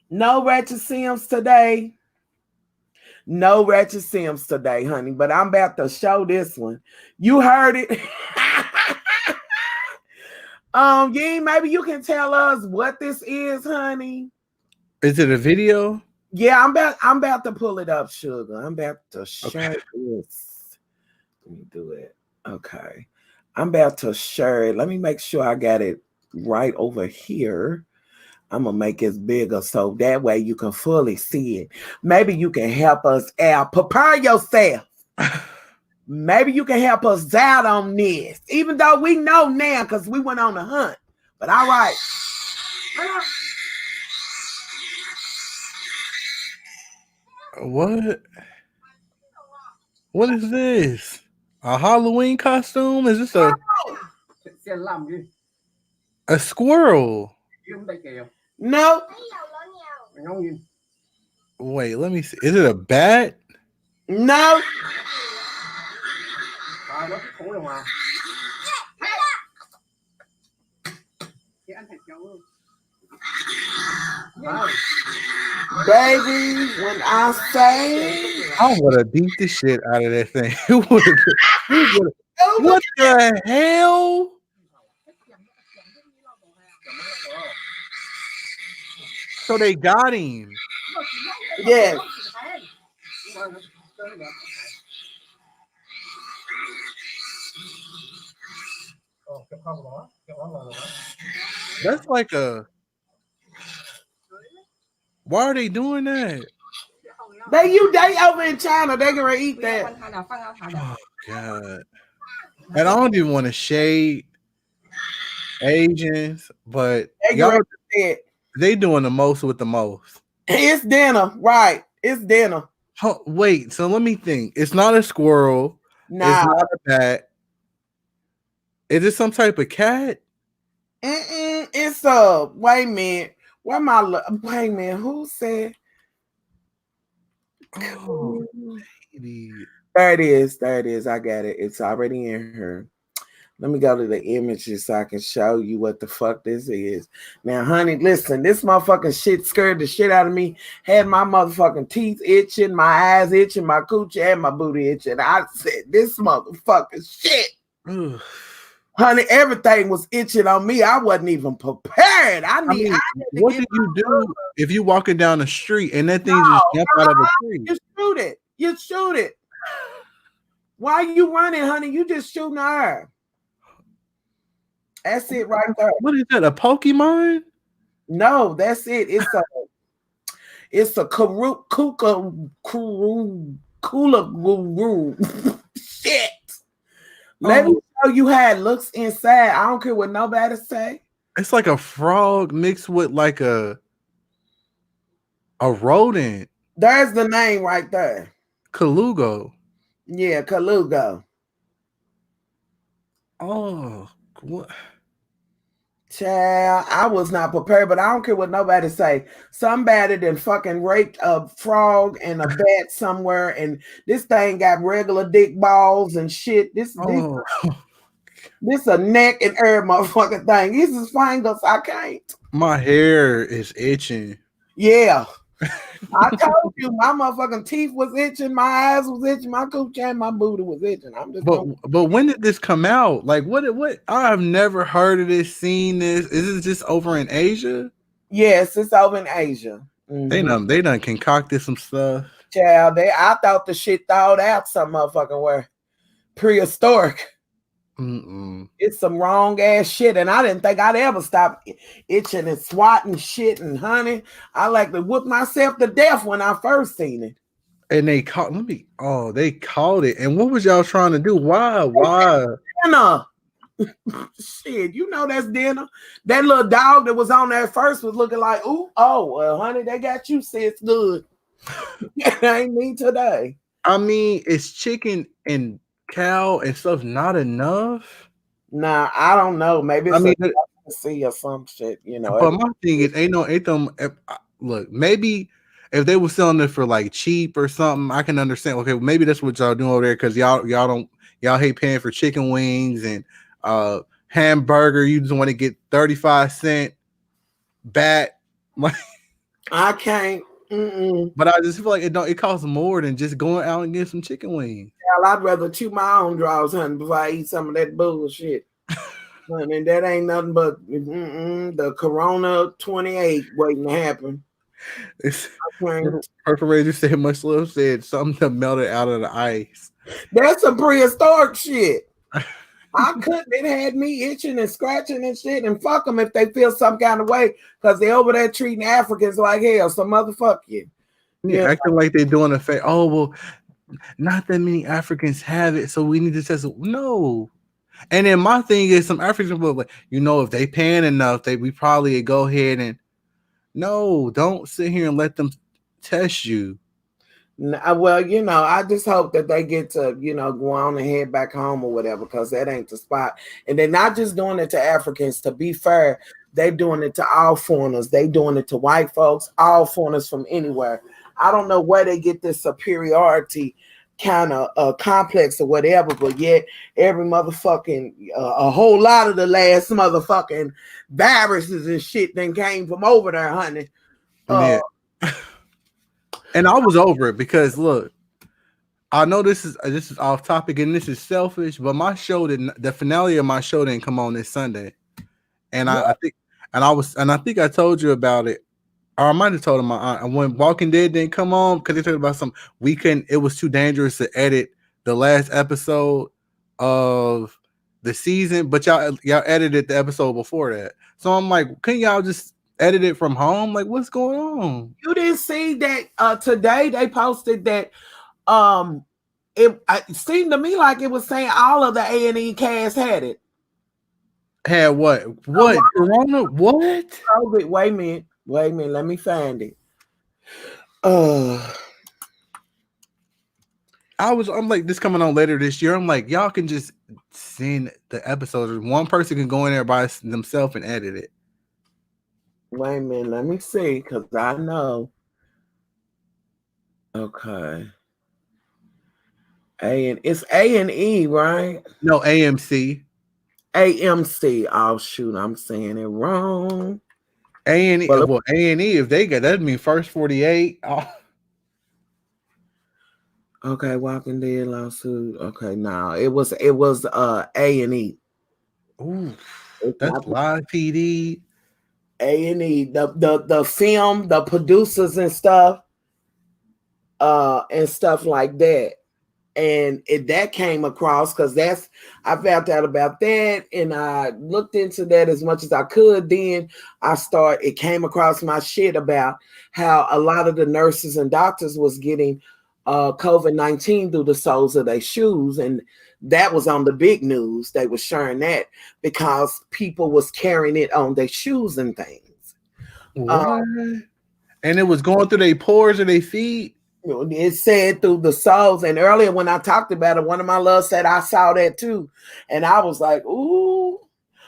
A: No Ratchet Sims today. No Ratchet Sims today, honey. But I'm about to show this one. You heard it. Yeah, maybe you can tell us what this is, honey.
C: Is it a video?
A: Yeah, I'm about to pull it up, sugar. I'm about to share this. Let me do it. Okay. I'm about to share it. Let me make sure I got it right over here. I'm gonna make it bigger so that way you can fully see it. Maybe you can help us out. Prepare yourself. Maybe you can help us out on this, even though we know now because we went on the hunt. But all right.
C: What? What is this? A Halloween costume? Is this a squirrel?
A: No.
C: Wait, let me see. Is it a bat?
A: No. Baby, when I say,
C: I would have beat the shit out of that thing.
A: oh, look
C: What the hell? So they got him.
A: yes.
C: That's like a. Why are they doing that?
A: They over in China, they gonna eat that.
C: Oh god. And I don't even want to shade Asians, but
A: They get
C: y'all
A: ready to eat it.
C: they doing the most with the most.
A: It's dinner, right? It's dinner.
C: Huh, wait, so let me think. It's not a squirrel. It's
A: Nah.
C: not a bat. Is it some type of cat?
A: It's wait a minute. Wait a minute. Who said?
C: Oh, baby.
A: There it is. There it is. I got it. It's already in here. Let me go to the images so I can show you what the fuck this is. Now, honey, listen, this motherfucking shit scared the shit out of me. Had my motherfucking teeth itching, my eyes itching, my coochie and my booty itching. I said, this motherfucking shit.
C: Ugh.
A: Honey, everything was itching on me. I wasn't even prepared.
C: I mean, what do you do if you walking down the street and that thing just jump out of a tree?
A: You shoot it. You shoot it. Why are you running, honey? You just shooting her. That's it right there.
C: What is that? A Pokemon?
A: No, that's it. It's a kula shit. Let me show you how it looks inside. I don't care what nobody say.
C: It's like a frog mixed with like a rodent.
A: There's the name right there.
C: Kalugo.
A: Yeah, Kalugo.
C: Oh, what?
A: Child, I was not prepared, but I don't care what nobody say. Somebody done fucking raped a frog and a bat somewhere, and this thing got regular dick balls and shit. This a neck and every motherfucking thing. This is fingers. I can't.
C: My hair is itching.
A: Yeah. I told you my motherfucking teeth was itching, my eyes was itching, my coochie and my booty was itching. I'm just
C: but when did this come out? Like what I've never heard of this, seen this. Is this just over in Asia?
A: Yes, it's over in Asia. Mm-hmm.
C: They done concocted some stuff.
A: Child, I thought the shit thawed out some motherfucking were prehistoric. It's some wrong ass shit, and I didn't think I'd ever stop itching and swatting shit. And honey, I like to whoop myself to death when I first seen it.
C: And they caught they caught it. And what was y'all trying to do? Why?
A: Dinner. Shit, you know that's dinner. That little dog that was on there first was looking like, well, honey, they got you, sis, good. It ain't me today.
C: I mean, it's chicken and cow and stuff not enough.
A: Nah, I don't know. Maybe it's see or some shit, you know.
C: But my thing is, look, maybe if they were selling it for like cheap or something, I can understand. Okay, maybe that's what y'all doing over there because y'all hate paying for chicken wings and hamburger. You just want to get 35-cent bat.
A: I can't.
C: But I just feel like it costs more than just going out and getting some chicken wings.
A: Hell, I'd rather chew my own draws, honey, before I eat some of that bullshit. Honey, that ain't nothing but the Corona 28 waiting to happen.
C: Purple Ranger said, much love said something that melted out of the ice.
A: That's some prehistoric shit. I couldn't. It had me itching and scratching and shit. And fuck them if they feel some kind of way because they over there treating Africans like hell. So motherfuck you.
C: Yeah,
A: Yeah.
C: acting like they're doing a favor. Oh well, not that many Africans have it, so we need to test it. No. And then my thing is, some Africans will like, if they paying enough, we probably go ahead and no, don't sit here and let them test you.
A: Well, I just hope that they get to, go on and head back home or whatever, because that ain't the spot. And they're not just doing it to Africans. To be fair, they're doing it to all foreigners. They doing it to white folks, all foreigners from anywhere. I don't know where they get this superiority kind of complex or whatever, but yet every motherfucking, a whole lot of the last motherfucking viruses and shit then came from over there, honey. Uh,
C: Yeah. And I was over it because look, I know this is off topic and this is selfish, but my show didn't. The finale of my show didn't come on this Sunday, and I think, and I think I told you about it. Or I might have told him my aunt. And when Walking Dead didn't come on because they talked about some we couldn't. It was too dangerous to edit the last episode of the season, but y'all edited the episode before that. So I'm like, can y'all just edit it from home? Like, what's going on?
A: You didn't see that today they posted that it seemed to me like it was saying all of the A&E cast had it.
C: Had what?
A: So
C: What? Corona? What?
A: wait a minute. Wait a minute. Let me find it. Uh
C: I'm like, this coming on later this year. I'm like, y'all can just send the episodes. One person can go in there by themselves and edit it.
A: Wait a minute. Let me see, because I know. Okay. It's A&E, right?
C: No, AMC.
A: AMC. Oh shoot, I'm saying it wrong.
C: A&E.
A: Well,
C: Well, A&E, if they got that'd mean first 48. Oh.
A: okay, Walking Dead lawsuit. Okay, now it was A&E.
C: Ooh,
A: It's
C: that's
A: not
C: live PD.
A: A&E, the film, the producers and stuff like that. And that came across because I found out about that and I looked into that as much as I could. Then it came across my shit about how a lot of the nurses and doctors was getting COVID-19 through the soles of their shoes, and that was on the big news. They were sharing that because people was carrying it on their shoes and things.
C: What? And it was going through their pores and their feet.
A: It said through the soles. And earlier when I talked about it, one of my loves said I saw that too. And I was like, ooh.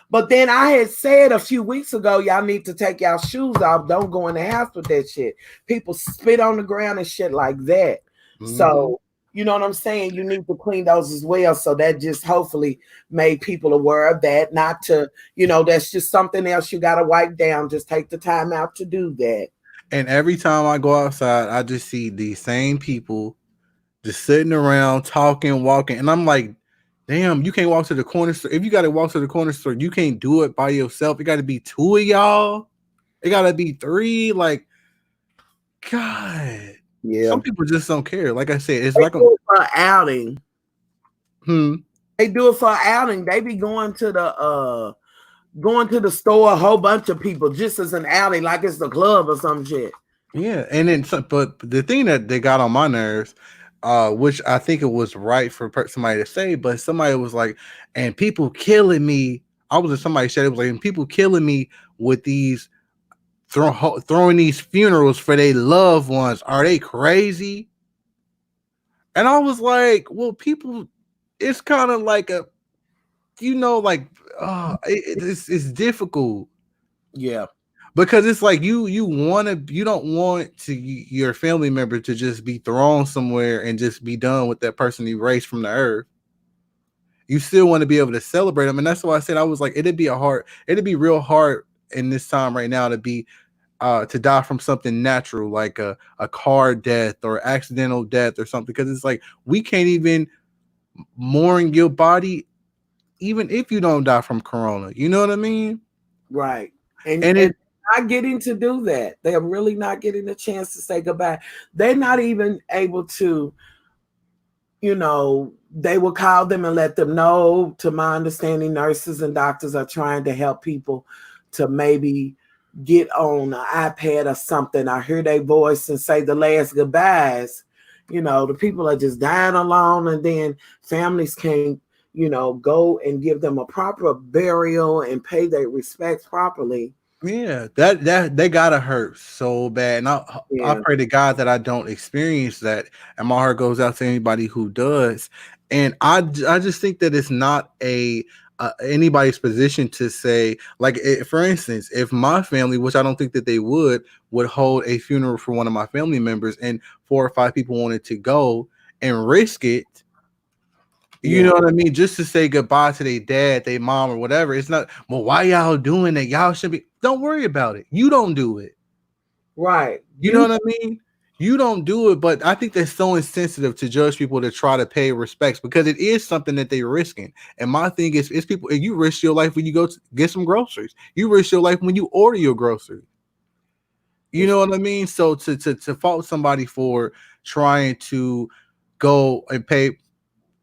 A: But then I had said a few weeks ago, y'all need to take y'all shoes off. Don't go in the house with that shit. People spit on the ground and shit like that.
C: Mm-hmm.
A: So, you know what I'm saying? You need to clean those as well. So that just hopefully made people aware of that. Not to, that's just something else you got to wipe down. Just take the time out to do that.
C: And every time I go outside, I just see these same people just sitting around, talking, walking. And I'm like, damn, you can't walk to the corner store. If you got to walk to the corner store, you can't do it by yourself. It got to be two of y'all. It got to be three. Like, God.
A: Yeah.
C: Some people just don't care. Like I said, it's
A: they
C: like
A: do it for outing. They do it for outing. They be going to the store, a whole bunch of people just as an outing, like it's the club or some shit.
C: Yeah, and then but the thing that they got on my nerves, which I think it was right for somebody to say, but somebody was like, and people killing me. I was somebody said it was like, and people killing me with these throwing these funerals for their loved ones. Are they crazy? And I was like, well, people, it's kind of like like, it's difficult.
A: Yeah.
C: Because it's like you don't want your family member to just be thrown somewhere and just be done with that person erased from the earth. You still want to be able to celebrate them, and that's why I said I was like, it'd be real hard in this time right now to die from something natural like a car death or accidental death or something, because it's like we can't even mourn your body even if you don't die from corona. You know what I mean?
A: Right. And
C: it
A: not getting to do that. They're really not getting a chance to say goodbye. They're not even able to, they will call them and let them know. To my understanding, nurses and doctors are trying to help people to maybe get on an iPad or something. I hear their voice and say the last goodbyes. The people are just dying alone, and then families can't, go and give them a proper burial and pay their respects properly.
C: Yeah, that they gotta hurt so bad, and I
A: Yeah,
C: pray to God that I don't experience that, and my heart goes out to anybody who does. And I just think that it's not anybody's position to say, like, for instance, if my family, which I don't think that they would hold a funeral for one of my family members, and 4 or 5 people wanted to go and risk it. You
A: yeah,
C: know what I mean? Just to say goodbye to their dad, their mom, or whatever. It's not, well, why y'all doing that? Y'all should be. Don't worry about it. You don't do it.
A: right.
C: You know
A: You
C: what I mean? You don't do it, but I think that's so insensitive to judge people to try to pay respects, because it is something that they're risking. And my thing is, it's people. You risk your life when you go to get some groceries. You risk your life when you order your groceries. You
A: it's
C: know what I mean? So to fault somebody for trying to go and pay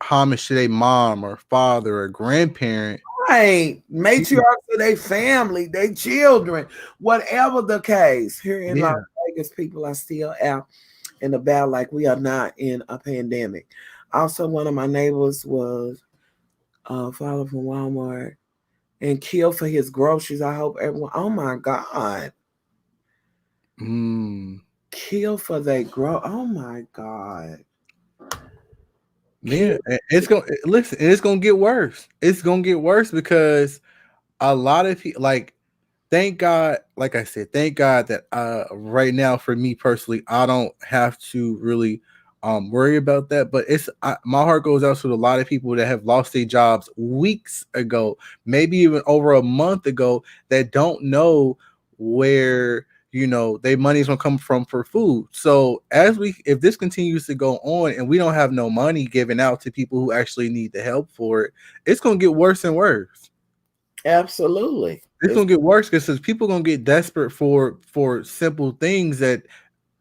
C: homage to their mom or father or grandparent.
A: right.
C: You
A: Matriarchs of their family, their children, whatever the case. Here in Las
C: Yeah.
A: Vegas, people are still out and about like we are not in a pandemic. Also, one of my neighbors was followed from Walmart and killed for his groceries. I hope everyone, oh my God,
C: Mm.
A: kill for oh my God.
C: Yeah,
A: Kill.
C: it's gonna listen. It's gonna get worse. It's gonna get worse because a lot of people, like, thank God, like I said, thank God that right now, for me personally, I don't have to really worry about that. But my heart goes out to a lot of people that have lost their jobs weeks ago, maybe even over a month ago, that don't know where, their money's gonna come from for food. So if this continues to go on and we don't have no money given out to people who actually need the help for it, it's gonna get worse and worse.
A: Absolutely.
C: It's gonna get worse because people gonna get desperate for simple things. That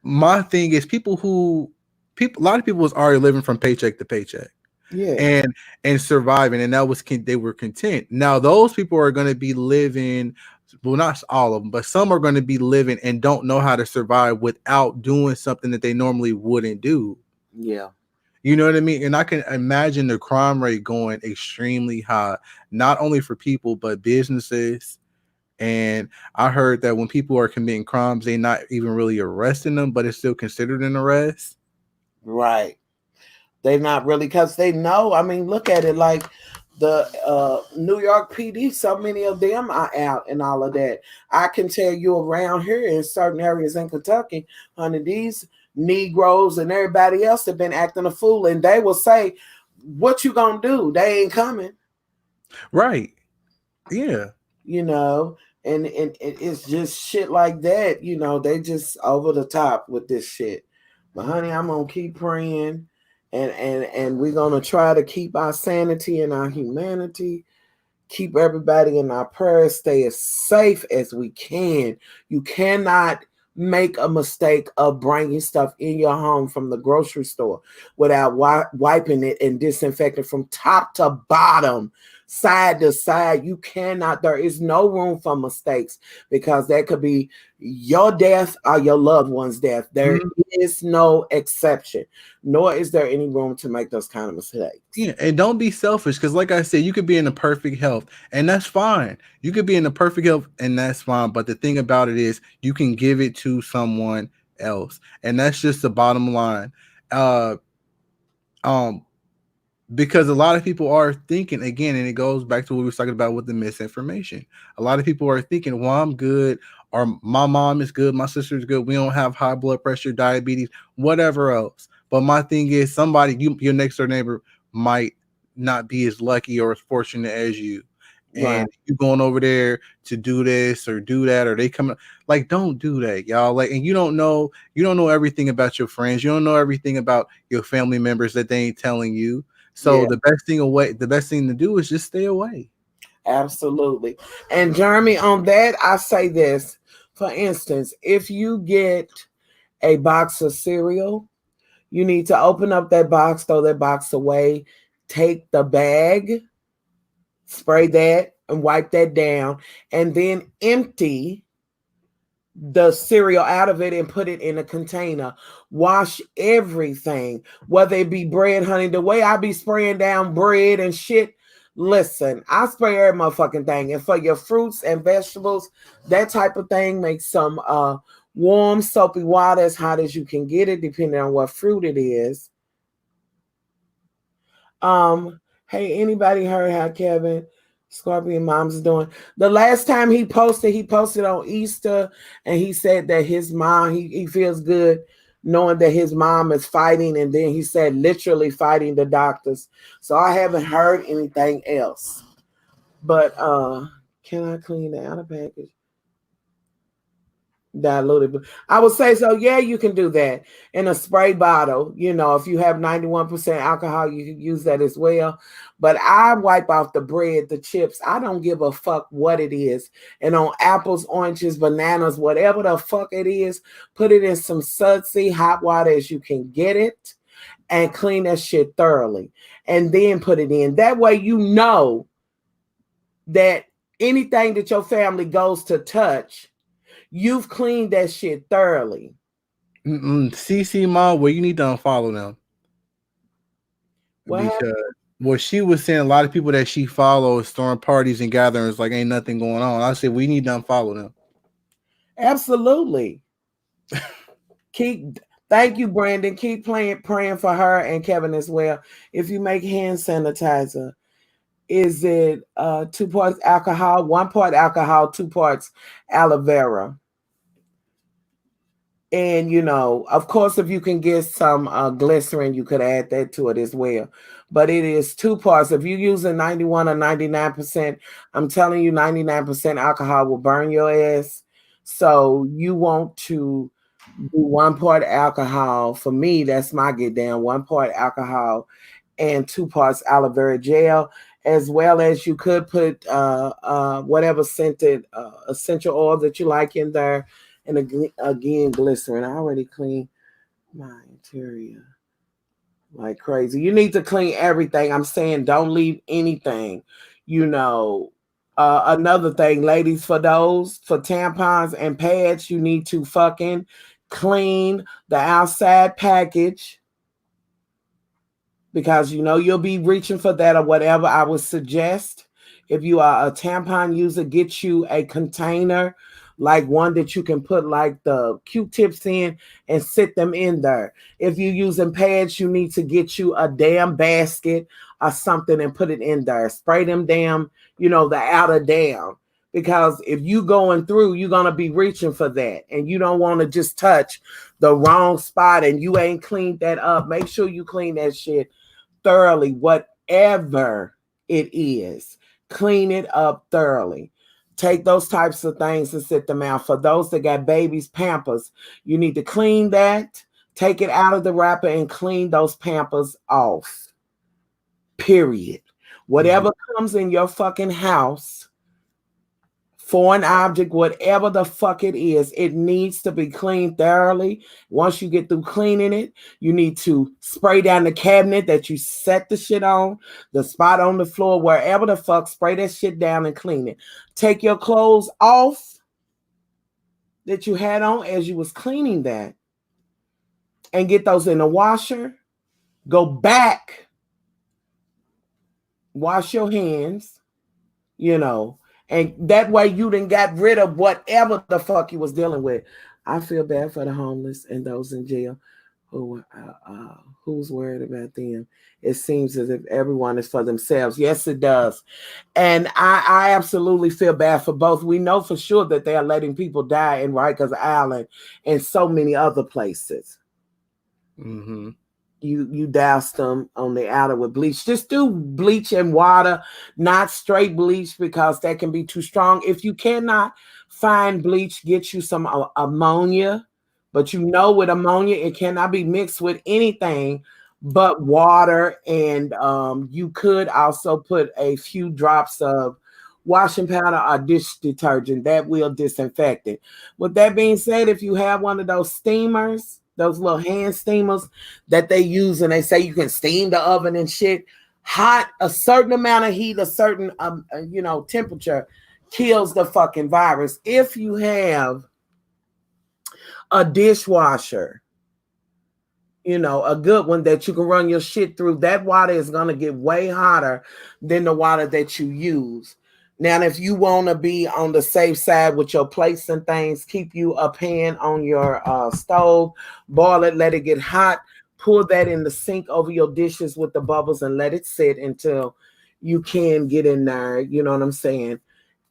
C: my thing is, a lot of people was already living from paycheck to paycheck
A: Yes.
C: and surviving, and they were content. Now those people are gonna be living, well, not all of them, but some are gonna be living and don't know how to survive without doing something that they normally wouldn't do.
A: Yeah.
C: You know what I mean? And I can imagine the crime rate going extremely high, not only for people but businesses. And I heard that when people are committing crimes, they're not even really arresting them, but it's still considered an arrest.
A: Right. They not really because they know. I mean, look at it like the New York PD. So many of them are out and all of that. I can tell you around here in certain areas in Kentucky, honey, these Negroes and everybody else have been acting a fool, and they will say, "What you gonna do? They ain't coming."
C: Right. Yeah.
A: you know, and it's just shit like that. They just over the top with this shit. But honey, I'm gonna keep praying, and we're gonna try to keep our sanity and our humanity, keep everybody in our prayers, stay as safe as we can. You cannot make a mistake of bringing stuff in your home from the grocery store without wiping it and disinfecting from top to bottom, side to side. You cannot, there is no room for mistakes, because that could be your death or your loved one's death. There
C: Mhm.
A: is no exception, nor is there any room to make those kind of mistakes.
C: Yeah. And don't be selfish, because, like I said, you could be in the perfect health and that's fine. You could be in the perfect health and that's fine. But the thing about it is, you can give it to someone else. And that's just the bottom line. Uh, um, because a lot of people are thinking, again, and it goes back to what we were talking about with the misinformation. A lot of people are thinking, well, I'm good, or my mom is good, my sister is good, we don't have high blood pressure, diabetes, whatever else. But my thing is, your next door neighbor might not be as lucky or as fortunate as you,
A: Right.
C: and you going over there to do this or do that, or they come, like, don't do that, y'all. Like, and you don't know everything about your friends, you don't know everything about your family members that they ain't telling you. So
A: Yeah.
C: the best thing to do is just stay away.
A: Absolutely. And Jeremy, on that, I say this. For instance, if you get a box of cereal, You need to open up that box, throw that box away, take the bag, spray that, and wipe that down, and then empty the cereal out of it and put it in a container. Wash everything, whether it be bread, honey. The way I be spraying down bread and shit, listen, I spray every motherfucking thing. And for your fruits and vegetables, that type of thing, make some warm soapy water as hot as you can get it, depending on what fruit it is. Hey, anybody heard how Kevin Scorpion Mom's doing? The last time he posted on Easter, and he said that his mom, he feels good knowing that his mom is fighting, and then he said literally fighting the doctors. So I haven't heard anything else. But can I clean the outer package? Diluted. I would say so. Yeah, you can do that in a spray bottle. You know, if you have 91% alcohol, you can use that as well. But I wipe off the bread, the chips. I don't give a fuck what it is. And on apples, oranges, bananas, whatever the fuck it is, put it in some sudsy hot water as you can get it and clean that shit thoroughly. And then put it in. That way you know that anything that your family goes to touch, you've cleaned that shit thoroughly.
C: CC Mom, well, you need to unfollow them
A: What happened?
C: because what she was saying, a lot of people that she follows throwing parties and gatherings like ain't nothing going on. I said we need to unfollow them.
A: Absolutely. Thank you, Brandon. Keep praying for her and Kevin as well. If you make hand sanitizer, is it 2 parts alcohol, 1 part alcohol, 2 parts aloe vera? And you know, of course, if you can get some glycerin, you could add that to it as well. But it is 2 parts. If you're using 91 or 99%, I'm telling you, 99% alcohol will burn your ass. So you want to do 1 part alcohol. For me, that's my get down. 1 part alcohol and 2 parts aloe vera gel, as well as you could put whatever scented essential oil that you like in there. And again, glycerin. I already cleaned my interior like crazy. You need to clean everything. I'm saying don't leave anything. You know, another thing, ladies, for tampons and pads, you need to fucking clean the outside package, because you know you'll be reaching for that or whatever. I would suggest, if you are a tampon user, get you a container, like one that you can put like the Q-tips in and sit them in there. If you're using pads, you need to get you a damn basket or something and put it in there. Spray them damn, the outer down. Because if you going through, you're gonna be reaching for that, and you don't want to just touch the wrong spot and you ain't cleaned that up. Make sure you clean that shit thoroughly, whatever it is. Clean it up thoroughly. Take those types of things and sit them out. For those that got babies, Pampers, you need to clean that, take it out of the wrapper and clean those Pampers off. Period. Whatever comes in your fucking house, foreign object, whatever the fuck it is, it needs to be cleaned thoroughly. Once you get through cleaning it, you need to spray down the cabinet that you set the shit on, the spot on the floor, wherever the fuck, spray that shit down and clean it. Take your clothes off that you had on as you was cleaning that and get those in the washer. Go back, wash your hands, and that way you done got rid of whatever the fuck you was dealing with. I feel bad for the homeless and those in jail who's worried about them. It seems as if everyone is for themselves. Yes, it does. And I absolutely feel bad for both. We know for sure that they are letting people die in Rikers Island and so many other places.
C: Mm-hmm.
A: You douse them on the outer with bleach. Just do bleach and water, not straight bleach, because that can be too strong. If you cannot find bleach, get you some ammonia. But with ammonia, it cannot be mixed with anything but water. And you could also put a few drops of washing powder or dish detergent that will disinfect it. With that being said, if you have one of those steamers, those little hand steamers that they use, and they say you can steam the oven and shit. Hot, a certain amount of heat, a certain temperature kills the fucking virus. If you have a dishwasher, a good one that you can run your shit through, that water is going to get way hotter than the water that you use. Now, if you want to be on the safe side with your plates and things, keep you a pan on your stove, boil it, let it get hot, pour that in the sink over your dishes with the bubbles and let it sit until you can get in there, you know what I'm saying,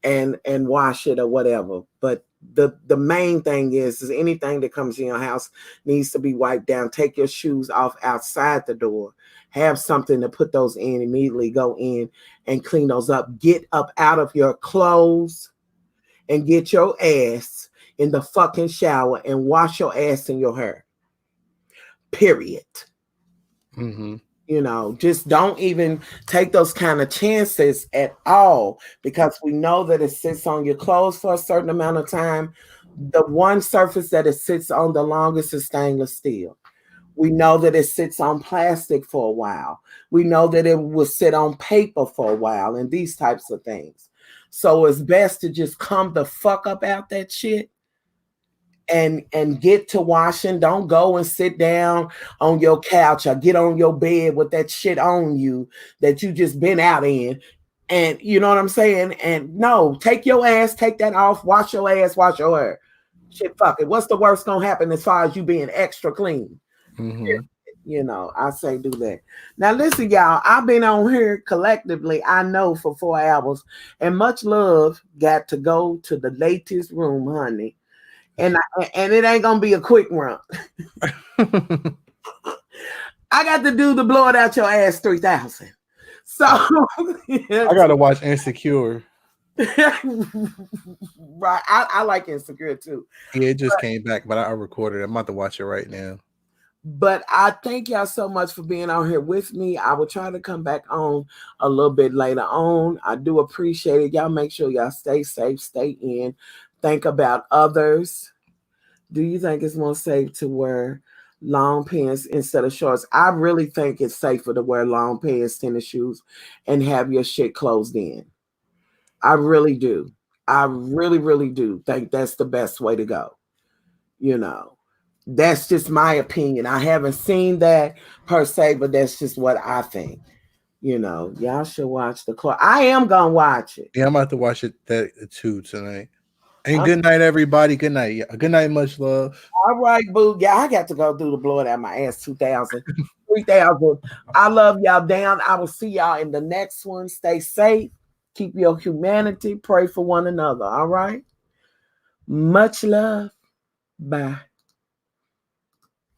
A: and wash it or whatever. But the main thing is anything that comes in your house needs to be wiped down. Take your shoes off outside the door. Have something to put those in immediately. Go in and clean those up. Get up out of your clothes and get your ass in the fucking shower and wash your ass and your hair. Period.
C: Mm-hmm.
A: Just don't even take those kind of chances at all, because we know that it sits on your clothes for a certain amount of time. The one surface that it sits on the longest is stainless steel. We know that it sits on plastic for a while. We know that it will sit on paper for a while and these types of things. So it's best to just come the fuck up out that shit and get to washing. Don't go and sit down on your couch or get on your bed with that shit on you that you just been out in. And you know what I'm saying? And no, take your ass, take that off, wash your ass, wash your hair. Shit, fuck it. What's the worst gonna happen as far as you being extra clean?
C: Mm-hmm.
A: I say do that. Now listen, y'all, I've been on here collectively, I know, for 4 hours, and much love got to go to the latest room, honey. And it ain't gonna be a quick run. I got to do the blow it out your ass 3000. So
C: I gotta watch Insecure.
A: right, I like Insecure too.
C: Yeah, it just came back, but I recorded it. I'm about to watch it right now.
A: But I thank y'all so much for being out here with me. I will try to come back on a little bit later on. I do appreciate it. Y'all make sure y'all stay safe, stay in, think about others. Do you think it's more safe to wear long pants instead of shorts? I really think it's safer to wear long pants, tennis shoes, and have your shit closed in. I really do. I really, really do think that's the best way to go. That's just my opinion. I haven't seen that per se, but that's just what I think. Y'all should watch the clock. I am gonna watch it.
C: Yeah, I'm about to watch it too tonight. And good night, everybody. Good night. Yeah. Good night. Much love.
A: All right, boo. Yeah, I got to go do the blow it out my ass 2000, 3000. I love y'all down. I will see y'all in the next one. Stay safe. Keep your humanity. Pray for one another. All right. Much love. Bye.